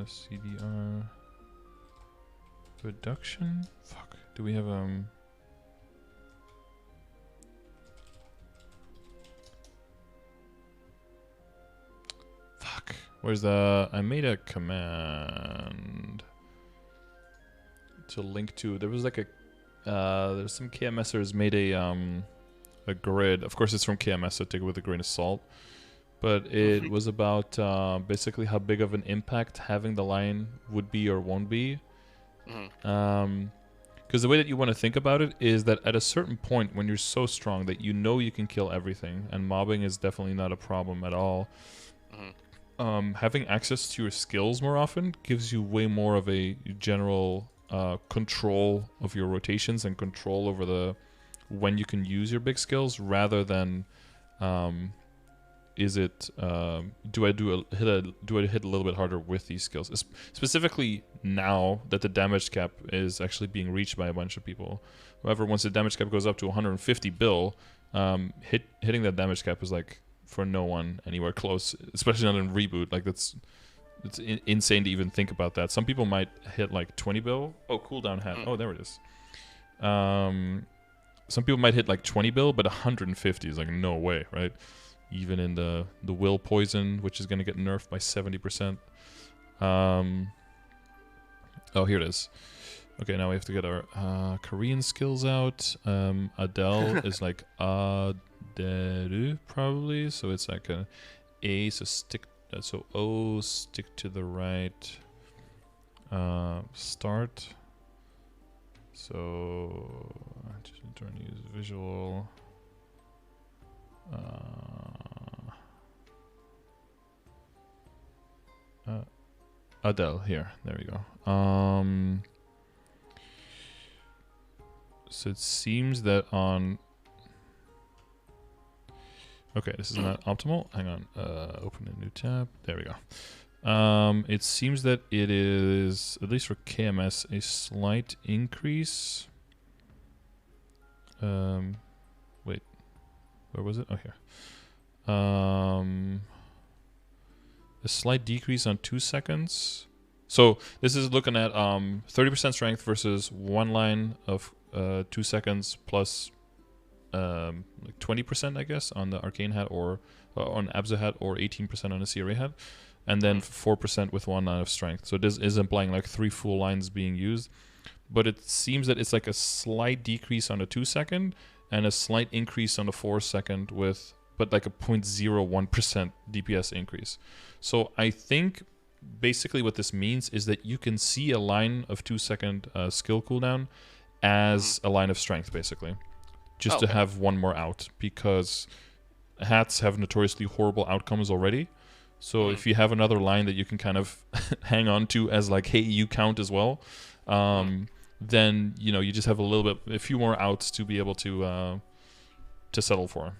[SPEAKER 1] CDR reduction. Fuck. Do we have Fuck. Where's the? I made a command to link to. There was like a. There's some KMSers made a grid. Of course, it's from KMS, so take it with a grain of salt. But it was about basically how big of an impact having the line would be or won't be. Because the way that you want to think about it is that at a certain point, when you're so strong that you can kill everything, and mobbing is definitely not a problem at all. Having access to your skills more often gives you way more of a general control of your rotations and control over when you can use your big skills, rather than do I hit a little bit harder with these skills? Specifically now that the damage cap is actually being reached by a bunch of people. However, once the damage cap goes up to 150 bill, hitting that damage cap is like for no one anywhere close, especially not in reboot. Like it's insane to even think about that. Some people might hit like 20 bill. Oh, cooldown hat. Oh, there it is. Some people might hit like 20 bill, but 150 is like no way, right? Even in the will poison, which is going to get nerfed by 70%. Oh, here it is. Okay, now we have to get our Korean skills out. Adele is like Adele probably, so it's like a A, so stick. So O, stick to the right. Start. So just trying to use visual. Adele here. There we go. So it seems that on. Okay, this is not optimal. Hang on. Open a new tab. There we go. It seems that it is, at least for KMS, a slight increase. Wait, where was it? Oh, here. A slight decrease on 2 seconds. So this is looking at 30% strength versus one line of 2 seconds plus like 20%, I guess, on the Arcane hat or on Abza hat, or 18% on the CRA hat. And then 4% with one line of strength. So this is implying like 3 full lines being used. But it seems that it's like a slight decrease on the 2 second and a slight increase on the 4 second with, but like a 0.01% DPS increase. So I think basically what this means is that you can see a line of 2 second skill cooldown as a line of strength, basically. Just to have one more out, because hats have notoriously horrible outcomes already. So if you have another line that you can kind of hang on to as like, hey, you count as well, then, you know, you just have a few more outs to be able to settle for.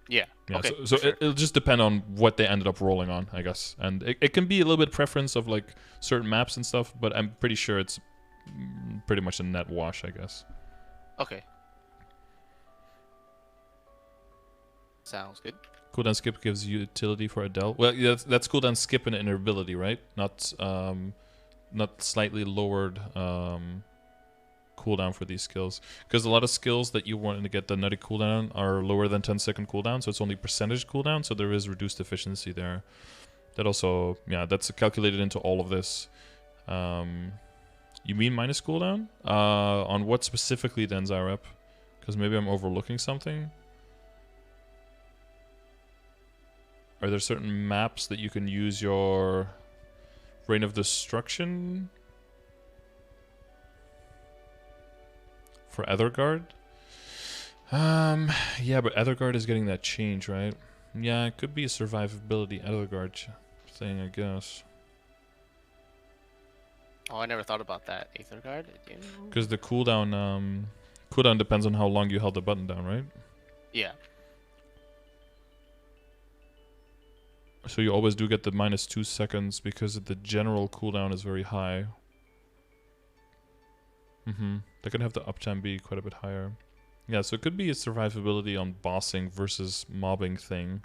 [SPEAKER 2] Yeah. Okay.
[SPEAKER 1] So
[SPEAKER 2] sure.
[SPEAKER 1] it'll just depend on what they ended up rolling on, I guess. And it can be a little bit preference of like certain maps and stuff, but I'm pretty sure it's pretty much a net wash, I guess.
[SPEAKER 2] Okay. Sounds good.
[SPEAKER 1] Cooldown skip gives utility for Adele. Well, yeah, that's cooldown skip and inner-ability, right? Not slightly lowered cooldown for these skills. Because a lot of skills that you want to get the nutty cooldown are lower than 10-second cooldown, so it's only percentage cooldown, so there is reduced efficiency there. That also, yeah, that's calculated into all of this. You mean minus cooldown? On what specifically then, Zyrep? Because maybe I'm overlooking something. Are there certain maps that you can use your Reign of Destruction for Etherguard? Yeah, but Etherguard is getting that change, right? Yeah, it could be a survivability Etherguard thing, I guess.
[SPEAKER 2] Oh, I never thought about that. Etherguard?
[SPEAKER 1] Because the cooldown depends on how long you held the button down, right?
[SPEAKER 2] Yeah.
[SPEAKER 1] So you always do get the minus 2 seconds because the general cooldown is very high. They can have the uptime be quite a bit higher. Yeah, so it could be a survivability on bossing versus mobbing thing.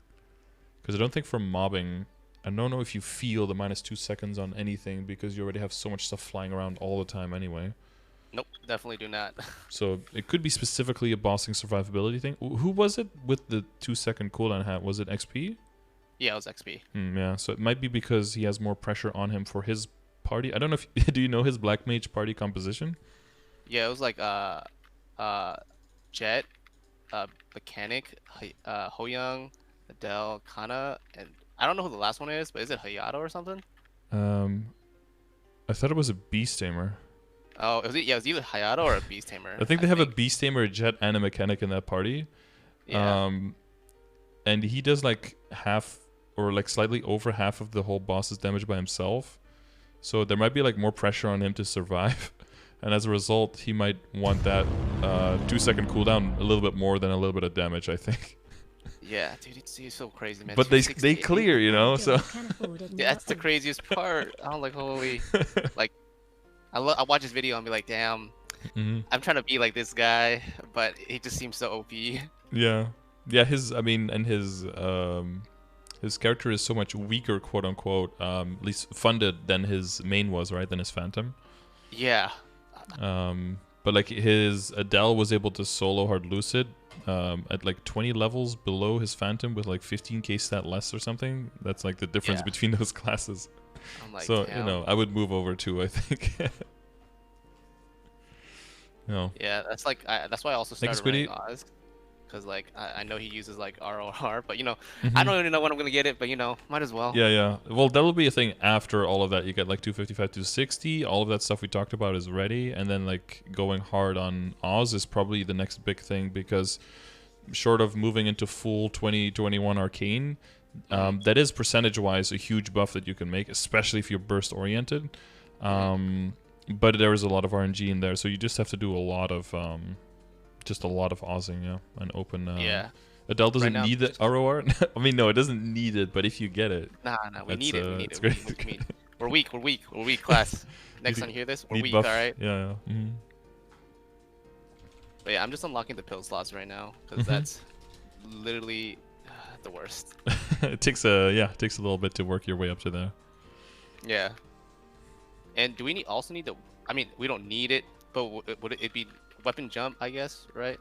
[SPEAKER 1] Because I don't think for mobbing, I don't know if you feel the minus 2 seconds on anything because you already have so much stuff flying around all the time anyway.
[SPEAKER 2] Nope, definitely do not.
[SPEAKER 1] So it could be specifically a bossing survivability thing. Who was it with the 2 second cooldown hat? Was it XP?
[SPEAKER 2] Yeah, it was XP.
[SPEAKER 1] Yeah, so it might be because he has more pressure on him for his party. I don't know if do you know his Black Mage party composition?
[SPEAKER 2] Yeah, it was like Jet, Mechanic, Hoyoung, Adele, Kana, and I don't know who the last one is, but is it Hayato or something?
[SPEAKER 1] I thought it was a Beast Tamer.
[SPEAKER 2] Oh, it was either Hayato or a Beast Tamer.
[SPEAKER 1] I think they have a Beast Tamer, a Jet, and a Mechanic in that party.
[SPEAKER 2] Yeah.
[SPEAKER 1] And he does like half or like slightly over half of the whole boss's damage by himself. So there might be like more pressure on him to survive. And as a result, he might want that 2 second cooldown a little bit more than a little bit of damage, I think.
[SPEAKER 2] Yeah, dude, it's so crazy, man.
[SPEAKER 1] But they clear, you know, so...
[SPEAKER 2] Yeah, that's the craziest part. I'm like, holy... Like, I watch this video and be like, damn, I'm trying to be like this guy, but he just seems so OP.
[SPEAKER 1] Yeah. Yeah, his character is so much weaker, quote unquote, at least funded than his main was, right? Than his Phantom.
[SPEAKER 2] Yeah.
[SPEAKER 1] But like his Adele was able to solo hard Lucid at like 20 levels below his Phantom with like 15k stat less or something. That's like the difference between those classes.
[SPEAKER 2] I'm like,
[SPEAKER 1] so
[SPEAKER 2] damn.
[SPEAKER 1] you know, I would move over too, I think. No.
[SPEAKER 2] Yeah, that's like that's why I also
[SPEAKER 1] Thank you,
[SPEAKER 2] started running
[SPEAKER 1] Squiddy.
[SPEAKER 2] Oz, because like I know he uses like ROR, but you know I
[SPEAKER 1] Mm-hmm.
[SPEAKER 2] don't even know when I'm gonna get it, but you know might as well.
[SPEAKER 1] Yeah, yeah. Well, that'll be a thing after all of that. You get like 255, 260. All of that stuff we talked about is ready, and then like going hard on Oz is probably the next big thing because short of moving into full 2021 Arcane, that is percentage-wise a huge buff that you can make, especially if you're burst-oriented. But there is a lot of RNG in there, so you just have to do a lot of Ozzing, yeah, and open.
[SPEAKER 2] Yeah.
[SPEAKER 1] Adele
[SPEAKER 2] Right
[SPEAKER 1] doesn't
[SPEAKER 2] now,
[SPEAKER 1] need the ROR. I mean, no, it doesn't need it, but if you get it,
[SPEAKER 2] nah, we
[SPEAKER 1] that's
[SPEAKER 2] need it. We need
[SPEAKER 1] it's
[SPEAKER 2] it.
[SPEAKER 1] great.
[SPEAKER 2] What do you mean? We're weak, class. Next time you hear this, we're
[SPEAKER 1] Need
[SPEAKER 2] weak,
[SPEAKER 1] buff.
[SPEAKER 2] alright?
[SPEAKER 1] Yeah, yeah.
[SPEAKER 2] But yeah, I'm just unlocking the pill slots right now, because that's literally the worst.
[SPEAKER 1] It takes a little bit to work your way up to there.
[SPEAKER 2] Yeah. And do we also need the? I mean, we don't need it, but would it be weapon jump? I guess, right?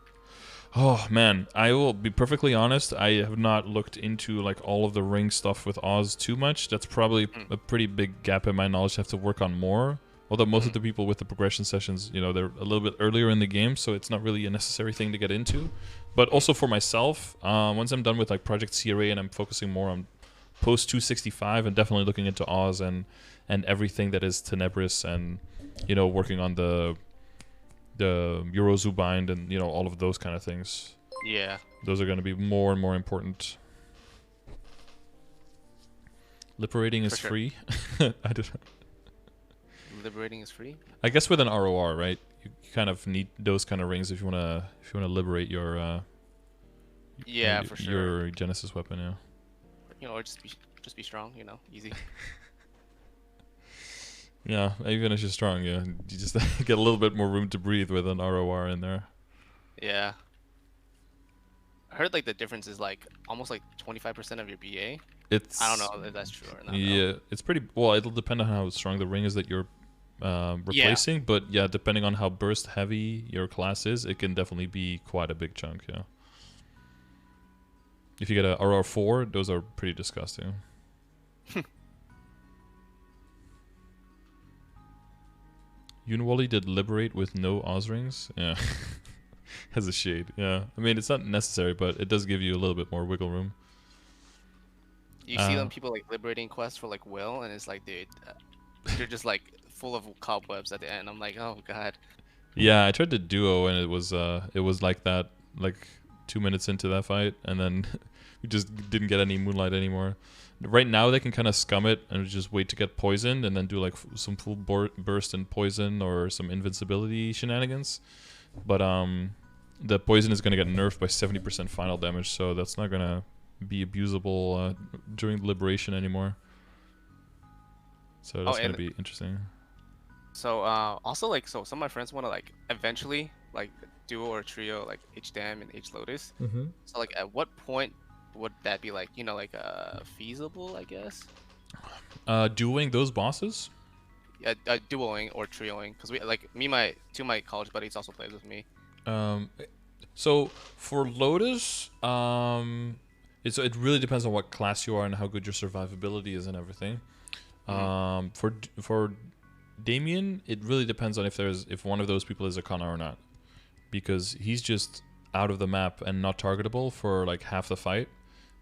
[SPEAKER 1] Oh man, I will be perfectly honest. I have not looked into like all of the ring stuff with Oz too much. That's probably a pretty big gap in my knowledge. I have to work on more. Although most of the people with the progression sessions, you know, they're a little bit earlier in the game, so it's not really a necessary thing to get into. But also for myself, once I'm done with like Project CRA and I'm focusing more on post 265 and definitely looking into Oz and everything that is Tenebris and, you know, working on the Eurozu bind and, you know, all of those kind of things.
[SPEAKER 2] Yeah.
[SPEAKER 1] Those are going to be more and more important. Liberating is free. I don't know.
[SPEAKER 2] Liberating is free?
[SPEAKER 1] I guess with an ROR, right? You kind of need those kind of rings if you wanna liberate your
[SPEAKER 2] yeah, for sure.
[SPEAKER 1] your Genesis weapon, yeah.
[SPEAKER 2] You know, or just be strong, you know, easy.
[SPEAKER 1] Yeah, even if you're strong, yeah, you just get a little bit more room to breathe with an ROR in there.
[SPEAKER 2] Yeah. I heard like the difference is like almost like 25% of your BA.
[SPEAKER 1] It's
[SPEAKER 2] I don't know if that's true or not.
[SPEAKER 1] Yeah, it's pretty well. It'll depend on how strong the ring is that you're replacing,
[SPEAKER 2] yeah.
[SPEAKER 1] But yeah, depending on how burst heavy your class is, it can definitely be quite a big chunk. Yeah. If you get a RR4, those are pretty disgusting. Unwally did liberate with no Oz rings. Yeah. Has a shade. Yeah. I mean, it's not necessary, but it does give you a little bit more wiggle room.
[SPEAKER 2] You see them people like liberating quests for like Will, and it's like, dude, they're just like full of cobwebs at the end. I'm like, oh god.
[SPEAKER 1] Yeah, I tried to duo, and it was like that, like 2 minutes into that fight, and then we just didn't get any moonlight anymore. Right now, they can kind of scum it and just wait to get poisoned, and then do like some full burst and poison or some invincibility shenanigans. But the poison is gonna get nerfed by 70% final damage, so that's not gonna be abusable during liberation anymore. So that's gonna be interesting.
[SPEAKER 2] So also like so some of my friends want to like eventually like duo or trio like H-Dam and H-Lotus. So like at what point would that be like, you know, like feasible, I guess?
[SPEAKER 1] Duoing those bosses?
[SPEAKER 2] Yeah, duoing or trioing, because we like two of my college buddies also plays with me.
[SPEAKER 1] So for Lotus, it really depends on what class you are and how good your survivability is and everything. For Damien, it really depends on if one of those people is a Kana or not, because he's just out of the map and not targetable for like half the fight,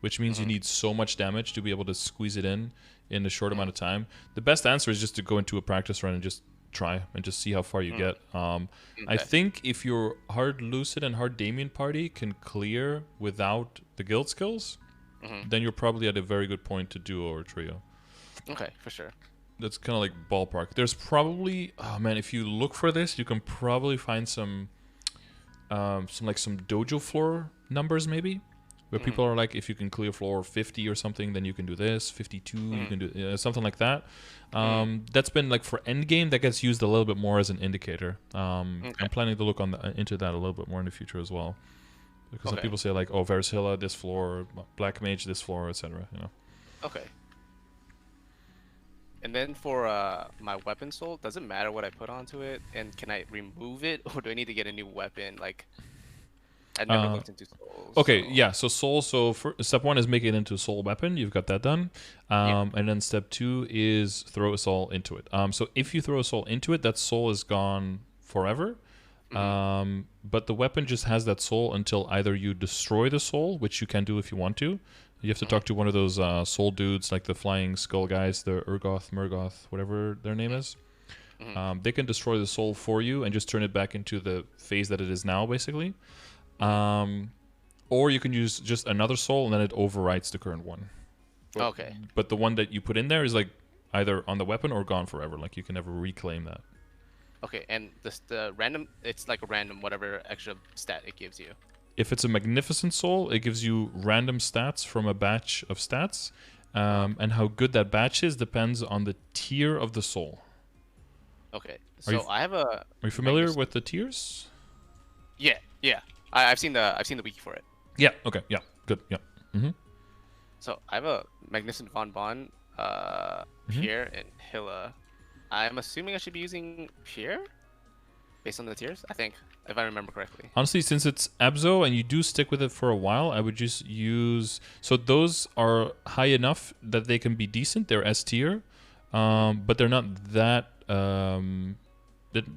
[SPEAKER 1] which means you need so much damage to be able to squeeze it in a short amount of time. The best answer is just to go into a practice run and just try and just see how far you get. I think if your hard Lucid and hard Damien party can clear without the guild skills, then you're probably at a very good point to duo or trio.
[SPEAKER 2] Okay, for sure.
[SPEAKER 1] That's kind of like ballpark. There's probably, oh man, if you look for this, you can probably find some dojo floor numbers maybe, where people are like, if you can clear floor 50 or something, then you can do this. 52, you can do something like that. That's been like for end game, that gets used a little bit more as an indicator. I'm planning to look into that a little bit more in the future as well, because some people say like, oh, Varusilla this floor, Black Mage this floor, etc. You know.
[SPEAKER 2] Okay. And then for my weapon soul, does it matter what I put onto it? And can I remove it, or do I need to get a new weapon? Like, I never looked into souls.
[SPEAKER 1] Okay, so. Yeah. So soul. So step 1 is make it into a soul weapon. You've got that done. And then step 2 is throw a soul into it. So if you throw a soul into it, that soul is gone forever. But the weapon just has that soul until either you destroy the soul, which you can do if you want to. You have to talk to one of those soul dudes, like the flying skull guys, the Murgoth, whatever their name is. They can destroy the soul for you and just turn it back into the phase that it is now, basically. Or you can use just another soul and then it overwrites the current one.
[SPEAKER 2] Okay.
[SPEAKER 1] But the one that you put in there is like either on the weapon or gone forever. Like you can never reclaim that.
[SPEAKER 2] Okay, and the random, it's like a random whatever extra stat it gives you.
[SPEAKER 1] If it's a magnificent soul, it gives you random stats from a batch of stats. And how good that batch is depends on the tier of the soul.
[SPEAKER 2] Okay, so I have a...
[SPEAKER 1] Are you familiar with the tiers?
[SPEAKER 2] Yeah. I've seen the wiki for it.
[SPEAKER 1] Yeah, okay, yeah, good, yeah.
[SPEAKER 2] So I have a Magnificent Von Bon, Pierre, and Hilla. I'm assuming I should be using Pierre based on the tiers, I think, if I remember correctly.
[SPEAKER 1] Honestly, since it's Abzo and you do stick with it for a while, I would just use... So those are high enough that they can be decent. They're S tier, but they're not that...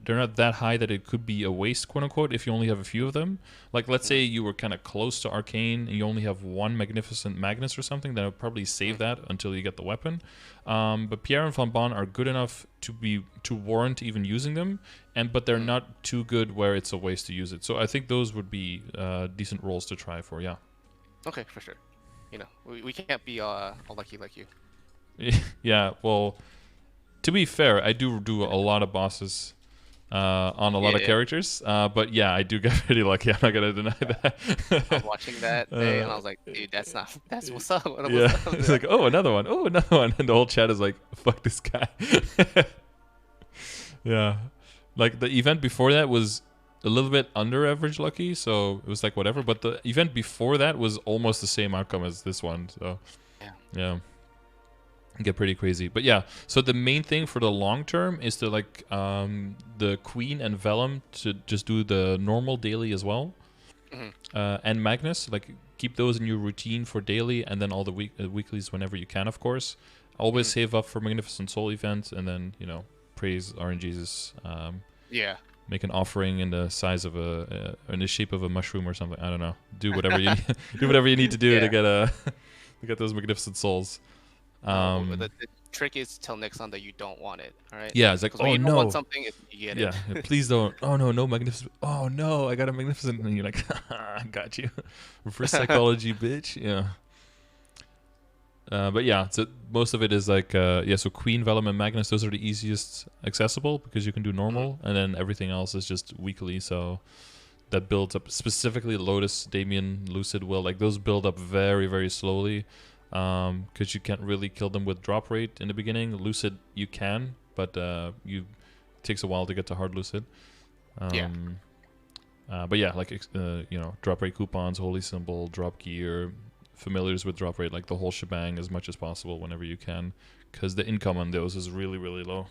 [SPEAKER 1] they're not that high that it could be a waste, quote unquote, if you only have a few of them. Like, let's say you were kind of close to Arcane and you only have one Magnificent Magnus or something, then I would probably save that until you get the weapon. But Pierre and Von Bon are good enough to warrant even using them, but they're not too good where it's a waste to use it. So I think those would be decent roles to try for, yeah.
[SPEAKER 2] Okay, for sure. You know, we can't be all lucky like you.
[SPEAKER 1] Yeah, well, to be fair, I do a lot of bosses on a lot of characters, but yeah, I do get pretty lucky. I'm not gonna deny that.
[SPEAKER 2] I'm watching that day, and I was like, dude, that's what's up.
[SPEAKER 1] Yeah, it's like, oh, another one, and the whole chat is like, fuck this guy. Yeah, like the event before that was a little bit under average lucky, so it was like whatever. But the event before that was almost the same outcome as this one, so yeah. Get pretty crazy, but yeah, so the main thing for the long term is to like the Queen and Vellum to just do the normal daily as well, and Magnus, like keep those in your routine for daily, and then all the weeklies whenever you can, of course. Always save up for Magnificent Soul events, and then praise RNGesus. Make an offering in the size of in the shape of a mushroom or something. I don't know. Do whatever you do whatever you need to do to get to get those Magnificent Souls.
[SPEAKER 2] The trick is to tell Nixon that you don't want it. All right.
[SPEAKER 1] Yeah, it's like,
[SPEAKER 2] when you don't want something, you get it.
[SPEAKER 1] Yeah, please don't. Oh no, Magnificent. Oh no, I got a Magnificent, and you're like, I got you. Reverse psychology, bitch. Yeah. But yeah, so most of it is like so Queen, Vellum, and Magnus. Those are the easiest accessible because you can do normal, and then everything else is just weekly. So that builds up. Specifically, Lotus, Damien, Lucid will, like those build up very, very slowly. Because you can't really kill them with drop rate in the beginning. Lucid you can, but it takes a while to get to hard Lucid. But yeah, like drop rate coupons, holy symbol, drop gear, familiars with drop rate, like the whole shebang as much as possible whenever you can, because the income on those is really, really low.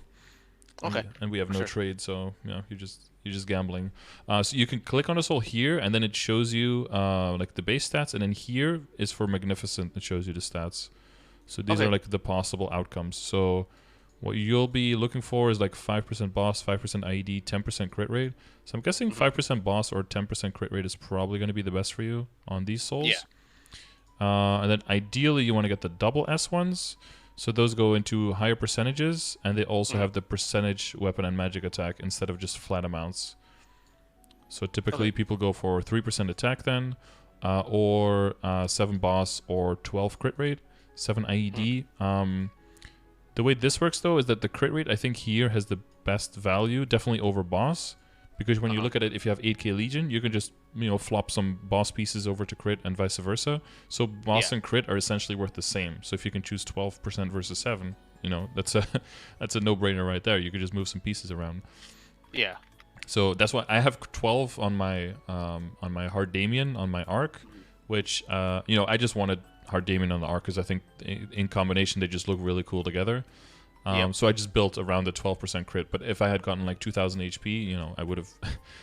[SPEAKER 2] Okay.
[SPEAKER 1] And we have no trade, so you're just gambling. So you can click on a soul here, and then it shows you like the base stats, and then here is for Magnificent. It shows you the stats. So these are like the possible outcomes. So what you'll be looking for is like 5% boss, 5% IED, 10% crit rate. So I'm guessing 5% boss or 10% crit rate is probably going to be the best for you on these souls. Yeah. And then ideally you want to get the double S ones. So those go into higher percentages, and they also have the percentage weapon and magic attack instead of just flat amounts. So typically people go for 3% attack then, or 7 boss or 12 crit rate, 7 IED. The way this works though is that the crit rate I think here has the best value, definitely over boss. Because when you look at it, if you have 8k Legion, you can just flop some boss pieces over to crit and vice versa. So boss and crit are essentially worth the same. So if you can choose 12% versus 7, that's a no-brainer right there. You could just move some pieces around. Yeah. So that's why I have 12 on my hard Damien on my arc, which I just wanted hard Damien on the arc because I think in combination they just look really cool together. So I just built around the 12% crit, but if I had gotten like 2000 HP, I would have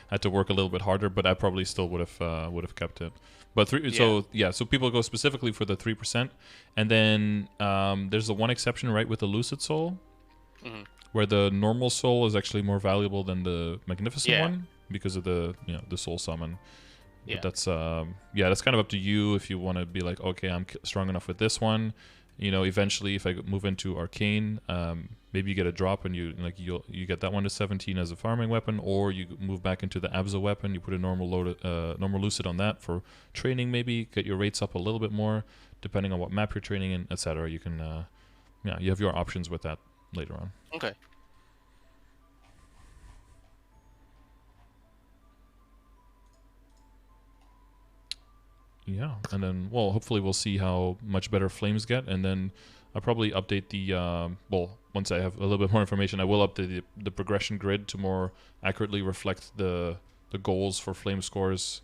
[SPEAKER 1] had to work a little bit harder, but I probably still would have kept it. But so people go specifically for the 3%, and then there's the one exception, right, with the Lucid Soul, where the normal soul is actually more valuable than the Magnificent one. because of the the soul summon.
[SPEAKER 2] Yeah.
[SPEAKER 1] But that's that's kind of up to you if you want to be like, okay, I'm strong enough with this one. Eventually, if I move into Arcane, maybe you get a drop and you get that one to 17 as a farming weapon, or you move back into the Abza weapon. You put a normal Lucid on that for training, maybe get your rates up a little bit more, depending on what map you're training in, etc. You can, you have your options with that later on.
[SPEAKER 2] Okay.
[SPEAKER 1] Yeah, and then, well, hopefully we'll see how much better flames get, and then I'll probably update the, once I have a little bit more information, I will update the progression grid to more accurately reflect the goals for flame scores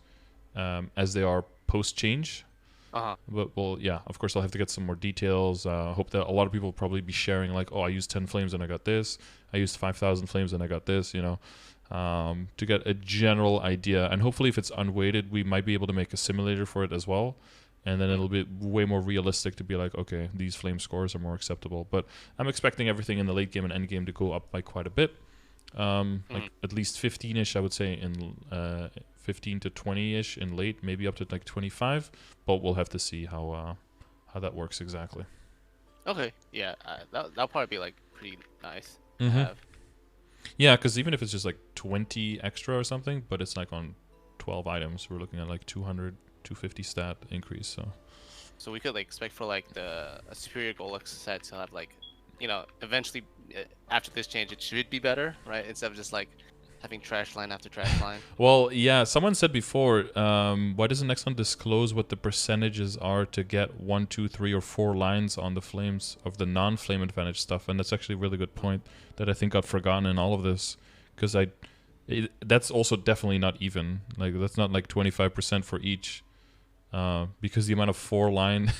[SPEAKER 1] as they are post-change. But, well, yeah, of course I'll have to get some more details. Hope that a lot of people will probably be sharing, like, oh, I used 10 flames and I got this. I used 5,000 flames and I got this, to get a general idea. And hopefully if it's unweighted, we might be able to make a simulator for it as well. And then it'll be way more realistic to be like, okay, these flame scores are more acceptable. But I'm expecting everything in the late game and end game to go up by quite a bit. Like at least 15-ish, I would say, in 15 to 20-ish in late, maybe up to like 25. But we'll have to see how that works exactly.
[SPEAKER 2] Okay, yeah, that'll probably be like pretty nice to have.
[SPEAKER 1] Yeah, because even if it's just like 20 extra or something, but it's like on 12 items, we're looking at like 200, 250 stat increase. So
[SPEAKER 2] we could like expect for like a superior Golux set to have like, eventually after this change, it should be better, right? Instead of just like having trash line after trash line.
[SPEAKER 1] Well, yeah, someone said before, why doesn't Nexon disclose what the percentages are to get 1, 2, 3, or 4 lines on the flames of the non-flame advantage stuff? And that's actually a really good point that I think got forgotten in all of this, because that's also definitely not even. Like, that's not like 25% for each, because the amount of 4-line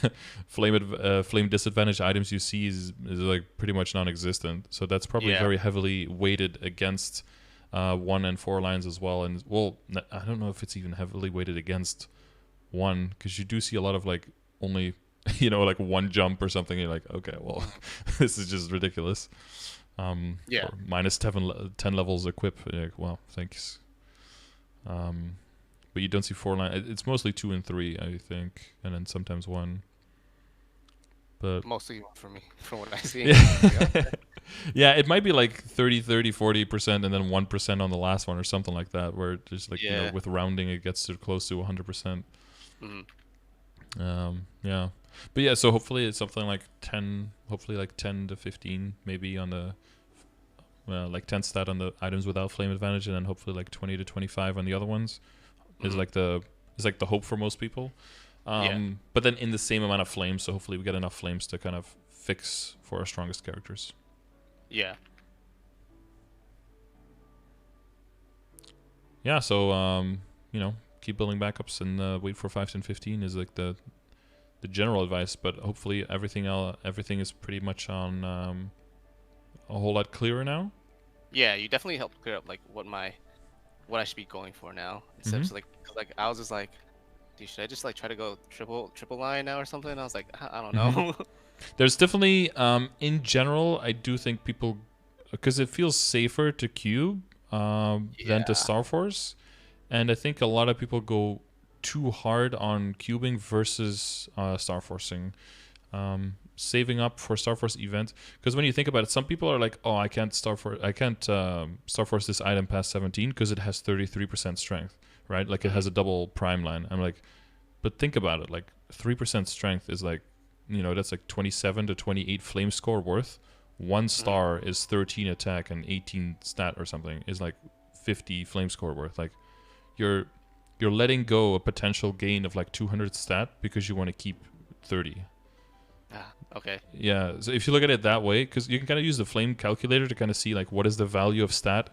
[SPEAKER 1] flame disadvantage items you see is like pretty much non-existent. So that's probably very heavily weighted against 1 and 4 lines as well. And, well, I don't know if it's even heavily weighted against 1, because you do see a lot of like only like 1 jump or something. You're like, okay, well, this is just ridiculous. Or minus 10 levels equip. You're like, wow, thanks. But you don't see 4 line. It's mostly 2 and 3, I think, and then sometimes 1. But
[SPEAKER 2] mostly 1 for me, from what I see.
[SPEAKER 1] Yeah, it might be like 30, 40%, and then 1% on the last one or something like that, where just like, with rounding, it gets to close to 100%. Yeah. But yeah, so hopefully it's something like 10, hopefully like 10 to 15, maybe on the, like 10 stat on the items without flame advantage, and then hopefully like 20 to 25 on the other ones is like the hope for most people. But then in the same amount of flames, so hopefully we get enough flames to kind of fix for our strongest characters.
[SPEAKER 2] Yeah.
[SPEAKER 1] Yeah, so keep building backups and wait for 5, 10, 15 is like the general advice, but hopefully everything is pretty much on a whole lot clearer now.
[SPEAKER 2] Yeah, you definitely helped clear up like what I should be going for now. Instead of just like, cause like I was just like, dude, should I just like try to go triple line now or something? And I was like, I don't know.
[SPEAKER 1] There's definitely, in general, I do think people, because it feels safer to cube than to Star Force, and I think a lot of people go too hard on cubing versus Star Forcing, saving up for Star Force events. Because when you think about it, some people are like, oh, I can't Star Force this item past 17 because it has 33% strength, right? Like it has a double prime line. I'm like, but think about it, like 3% strength is like, that's like 27 to 28 flame score worth. 1 star is 13 attack and 18 stat or something is like 50 flame score worth. Like you're letting go a potential gain of like 200 stat because you want to keep 30.
[SPEAKER 2] Okay.
[SPEAKER 1] Yeah, so if you look at it that way, because you can kind of use the flame calculator to kind of see like what is the value of stat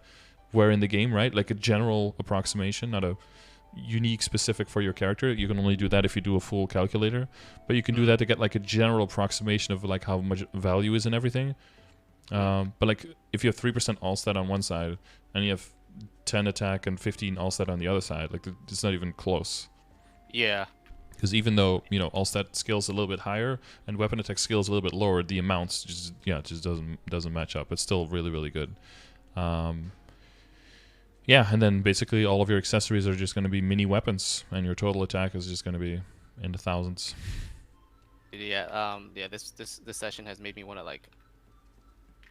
[SPEAKER 1] where in the game, right? Like a general approximation, not a unique specific for your character. You can only do that if you do a full calculator, but you can do that to get like a general approximation of like how much value is in everything. But like if you have 3% all stat on one side and you have 10 attack and 15 all stat on the other side, like it's not even close.
[SPEAKER 2] Yeah,
[SPEAKER 1] because even though all stat skill is a little bit higher and weapon attack skill is a little bit lower, the amounts just doesn't match up. It's still really, really good. Yeah, and then basically all of your accessories are just going to be mini weapons, and your total attack is just going to be in the thousands.
[SPEAKER 2] Yeah, this session has made me want to like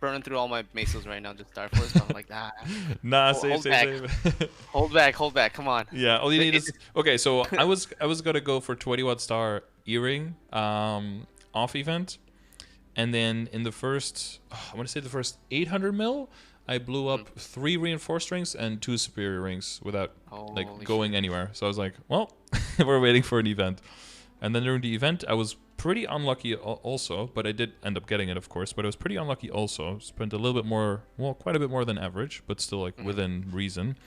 [SPEAKER 2] burn through all my mesos right now, just Star Force. But I'm like,
[SPEAKER 1] Nah,
[SPEAKER 2] hold back, hold back. Come on.
[SPEAKER 1] Yeah, all you need is okay. So I was gonna go for 21 star earring off event, and then in the first, I want to say the first 800 mil, I blew up 3 reinforced rings and 2 superior rings without like going anywhere. So I was like, well, we're waiting for an event. And then during the event, I was pretty unlucky also, but I did end up getting it, of course. But I was pretty unlucky also. Spent a little bit more, well, quite a bit more than average, but still like within reason.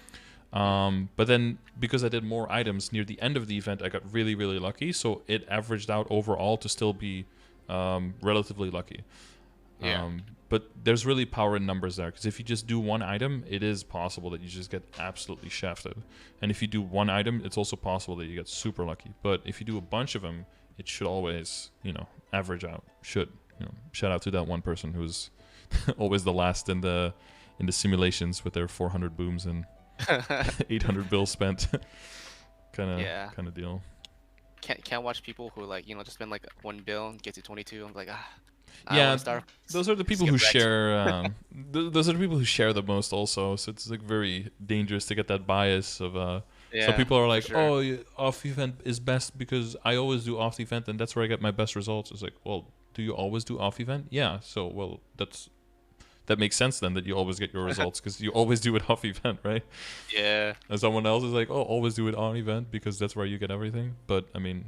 [SPEAKER 1] But then because I did more items near the end of the event, I got really, really lucky. So it averaged out overall to still be relatively lucky.
[SPEAKER 2] Yeah.
[SPEAKER 1] But there's really power in numbers there, because if you just do one item, it is possible that you just get absolutely shafted. And if you do one item, it's also possible that you get super lucky. But if you do a bunch of them, it should always, average out. Shout out to that one person who's always the last in the simulations with their 400 booms and 800 bills spent. kind of deal.
[SPEAKER 2] Can't watch people who like just spend like 1 bill and get to 22. I'm like
[SPEAKER 1] yeah, those are the people who share. Those are the people who share the most, also. So it's like very dangerous to get that bias of. So people are like, "Oh, off event is best because I always do off event, and that's where I get my best results." It's like, well, do you always do off event? Yeah. So well, that makes sense then that you always get your results because you always do it off event, right?
[SPEAKER 2] Yeah.
[SPEAKER 1] And someone else is like, oh, always do it on event because that's where you get everything. But I mean,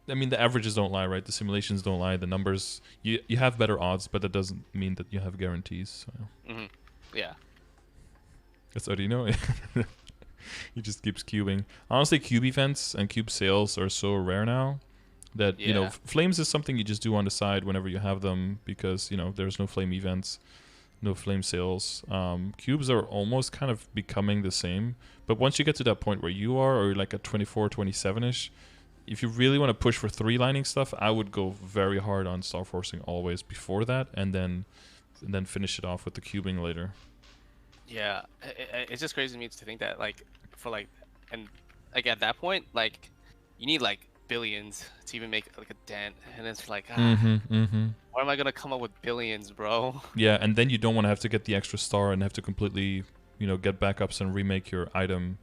[SPEAKER 1] the averages don't lie, right? The simulations don't lie. The numbers, you have better odds, but that doesn't mean that you have guarantees. So.
[SPEAKER 2] Yeah.
[SPEAKER 1] That's Odino. He just keeps cubing. Honestly, cube events and cube sales are so rare now that flames is something you just do on the side whenever you have them because there's no flame events. No flame sales. Cubes are almost kind of becoming the same. But once you get to that point where you are, or like at 24, 27-ish, if you really want to push for 3-lining stuff, I would go very hard on Star Forcing always before that, and then finish it off with the cubing later.
[SPEAKER 2] Yeah, it's just crazy to me to think that at that point, like, you need like billions to even make like a dent, and it's like why am I gonna come up with billions, bro?
[SPEAKER 1] Yeah, and then you don't want to have to get the extra star and have to completely get backups and remake your item.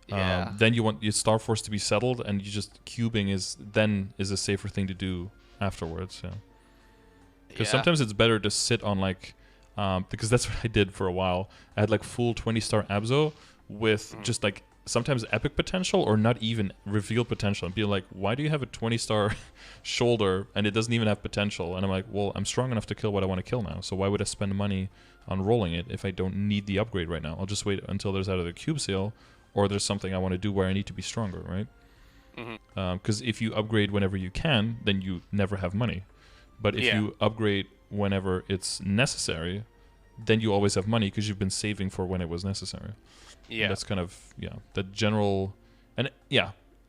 [SPEAKER 1] Then you want your Star Force to be settled, and you just cubing is a safer thing to do afterwards. Because sometimes it's better to sit on like because that's what I did for a while. I had like full 20-star Abzo with just like sometimes epic potential or not even revealed potential, and be like, why do you have a 20-star shoulder and it doesn't even have potential? And I'm like, well, I'm strong enough to kill what I want to kill now, so why would I spend money on rolling it if I don't need the upgrade right now? I'll just wait until there's either the cube sale or there's something I want to do where I need to be stronger, right? Because if you upgrade whenever you can, then you never have money. But if you upgrade whenever it's necessary, then you always have money because you've been saving for when it was necessary. Yeah, and that's kind of the general, and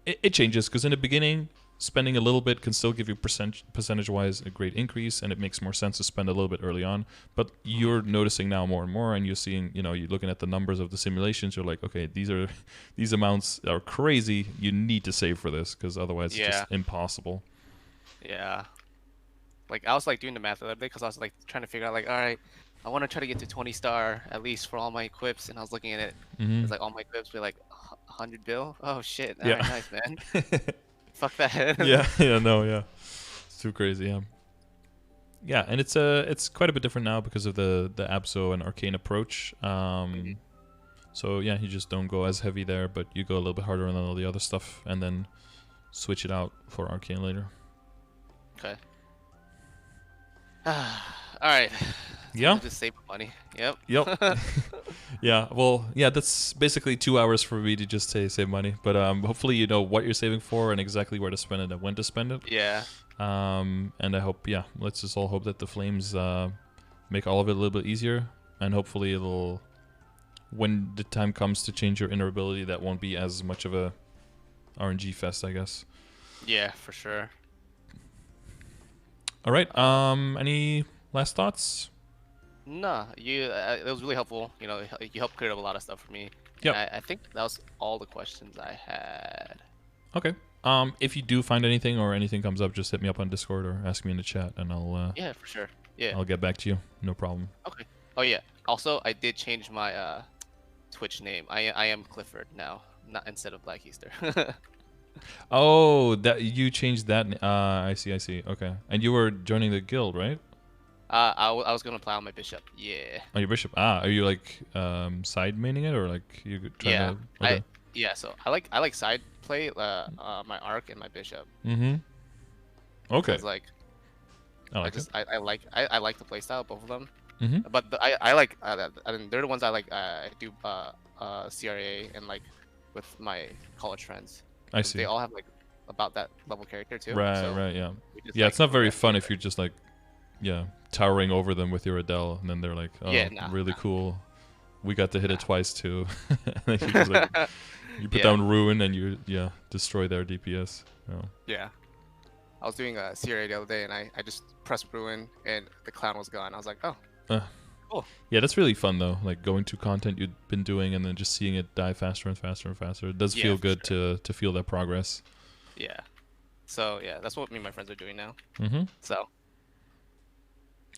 [SPEAKER 1] it changes because in the beginning, spending a little bit can still give you percentage-wise a great increase, and it makes more sense to spend a little bit early on. But you're noticing now more and more, and you're seeing, you're looking at the numbers of the simulations. You're like, okay, these amounts are crazy. You need to save for this because otherwise it's just impossible.
[SPEAKER 2] Yeah, like I was like doing the math the other day because I was like trying to figure out like, all right, I want to try to get to 20-star at least for all my equips, and I was looking at it. It's like all my equips were like 100 bill. Oh shit! All right, nice, man. Fuck that.
[SPEAKER 1] It's too crazy. Yeah, and it's quite a bit different now because of the Abso and Arcane approach. So yeah, you just don't go as heavy there, but you go a little bit harder on all the other stuff, and then switch it out for Arcane later.
[SPEAKER 2] Okay. All right.
[SPEAKER 1] Yeah.
[SPEAKER 2] Just save money. Yep.
[SPEAKER 1] Yeah. Well, that's basically 2 hours for me to just save money. But hopefully you know what you're saving for and exactly where to spend it and when to spend it.
[SPEAKER 2] Yeah.
[SPEAKER 1] And I hope, let's just all hope that the flames make all of it a little bit easier, and hopefully it'll, when the time comes to change your inner ability, that won't be as much of a RNG fest, I guess.
[SPEAKER 2] Yeah, for sure.
[SPEAKER 1] All right. Any last thoughts?
[SPEAKER 2] Nah, it was really helpful. You helped clear up a lot of stuff for me.
[SPEAKER 1] Yep.
[SPEAKER 2] I think that was all the questions I had.
[SPEAKER 1] Okay. If you do find anything or anything comes up, just hit me up on Discord or ask me in the chat, and
[SPEAKER 2] Yeah, for sure. Yeah.
[SPEAKER 1] I'll get back to you. No problem.
[SPEAKER 2] Okay. Oh yeah. Also, I did change my Twitch name. I am Clifford now, not instead of Black Easter.
[SPEAKER 1] Oh, that you changed that. I see. I see. Okay. And you were joining the guild, right?
[SPEAKER 2] I was gonna play on my bishop. Yeah.
[SPEAKER 1] Oh, your bishop. Ah, are you like side maining it or like you trying
[SPEAKER 2] Yeah.
[SPEAKER 1] to? Okay.
[SPEAKER 2] So I like side play my arc and my bishop.
[SPEAKER 1] Mm-hmm. Okay.
[SPEAKER 2] Cause like
[SPEAKER 1] I like it.
[SPEAKER 2] I like the playstyle of both of them.
[SPEAKER 1] Mm-hmm.
[SPEAKER 2] But I like they're the ones I like. I do CRA and like with my college friends.
[SPEAKER 1] I see.
[SPEAKER 2] They all have like about that level character too.
[SPEAKER 1] Right.
[SPEAKER 2] So
[SPEAKER 1] right. Yeah.
[SPEAKER 2] like,
[SPEAKER 1] It's not very fun if you're just like, yeah, towering over them with your Adele, and then they're like, oh,
[SPEAKER 2] Yeah,
[SPEAKER 1] really cool. We got to hit it twice too. And then you just like, you put down ruin and you destroy their DPS. Oh.
[SPEAKER 2] Yeah. I was doing a CRA the other day and I just pressed ruin and the clown was gone. I was like, oh, cool.
[SPEAKER 1] Yeah, that's really fun though. Like going to content you've been doing and then just seeing it die faster and faster and faster. It does feel good to feel that progress.
[SPEAKER 2] Yeah. So yeah, that's what me and my friends are doing now.
[SPEAKER 1] Mm-hmm.
[SPEAKER 2] So.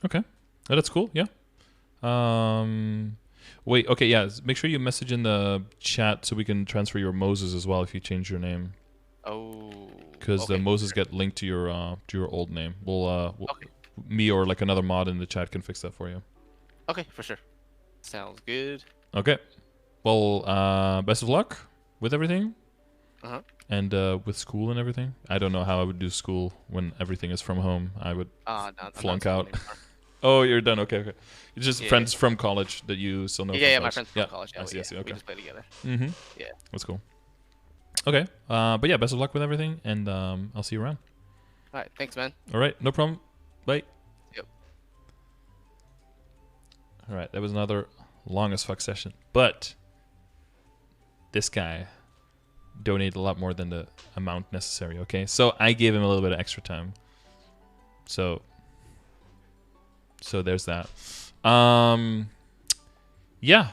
[SPEAKER 1] Okay. Oh, that's cool. Yeah. Wait. Okay. Yeah. Make sure you message in the chat so we can transfer your Moses as well if you change your name.
[SPEAKER 2] Oh.
[SPEAKER 1] Because the Moses get linked to your old name. We'll me or like another mod in the chat can fix that for you.
[SPEAKER 2] Okay, for sure. Sounds good.
[SPEAKER 1] Okay. Well, best of luck with everything.
[SPEAKER 2] Uh-huh.
[SPEAKER 1] And with school and everything. I don't know how I would do school when everything is from home. I would flunk out. Oh, you're done. Okay. It's just friends from college that you still know.
[SPEAKER 2] Yeah, my friends from college.
[SPEAKER 1] I see. Okay.
[SPEAKER 2] We just play together.
[SPEAKER 1] Mm-hmm.
[SPEAKER 2] Yeah.
[SPEAKER 1] That's cool. Okay. But yeah, best of luck with everything, and I'll see you around.
[SPEAKER 2] All right. Thanks, man.
[SPEAKER 1] All right. No problem. Bye.
[SPEAKER 2] Yep.
[SPEAKER 1] All right. That was another long as fuck session, but this guy donated a lot more than the amount necessary. Okay, so I gave him a little bit of extra time. So there's that. Yeah.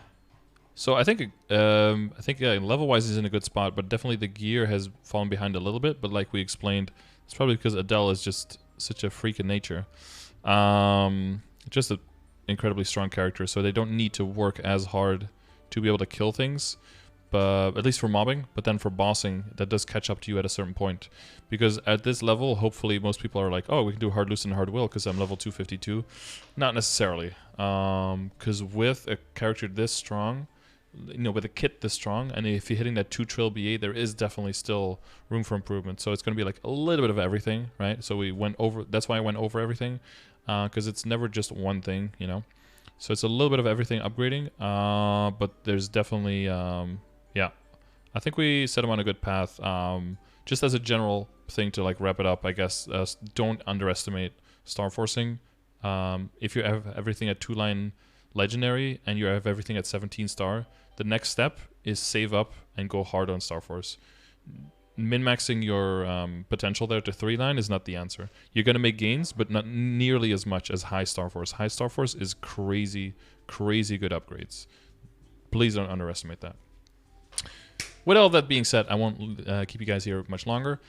[SPEAKER 1] So I think level wise he's in a good spot, but definitely the gear has fallen behind a little bit. But like we explained, it's probably because Adele is just such a freak in nature. Just an incredibly strong character, so they don't need to work as hard to be able to kill things. But at least for mobbing, but then for bossing, that does catch up to you at a certain point. Because at this level, hopefully most people are like, oh, we can do hard Lucid and hard will because I'm level 252. Not necessarily. Because with a character this strong, with a kit this strong, and if you're hitting that 2 trill BA, there is definitely still room for improvement. So it's going to be like a little bit of everything, right? So we went over, that's why I went over everything, because it's never just one thing, So it's a little bit of everything upgrading, but there's definitely... yeah, I think we set him on a good path. Just as a general thing to like wrap it up, I guess, don't underestimate star forcing. If you have everything at 2-line legendary and you have everything at 17 star, the next step is save up and go hard on star force. Min-maxing your potential there to 3-line is not the answer. You're going to make gains, but not nearly as much as high star force. High star force is crazy, crazy good upgrades. Please don't underestimate that. With all that being said, I won't keep you guys here much longer.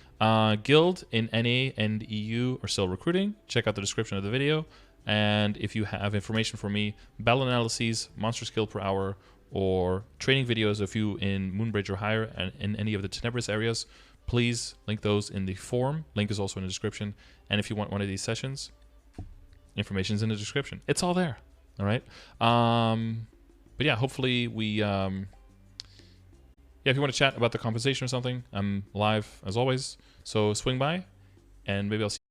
[SPEAKER 1] Guild in NA and EU are still recruiting. Check out the description of the video. And if you have information for me, battle analyses, monster skill per hour, or training videos of you in Moonbridge or higher and in any of the Tenebris areas, please link those in the forum. Link is also in the description. And if you want one of these sessions, information's in the description. It's all there. All right. But yeah, hopefully we... Yeah, if you want to chat about the compensation or something, I'm live as always. So swing by, and maybe I'll see you.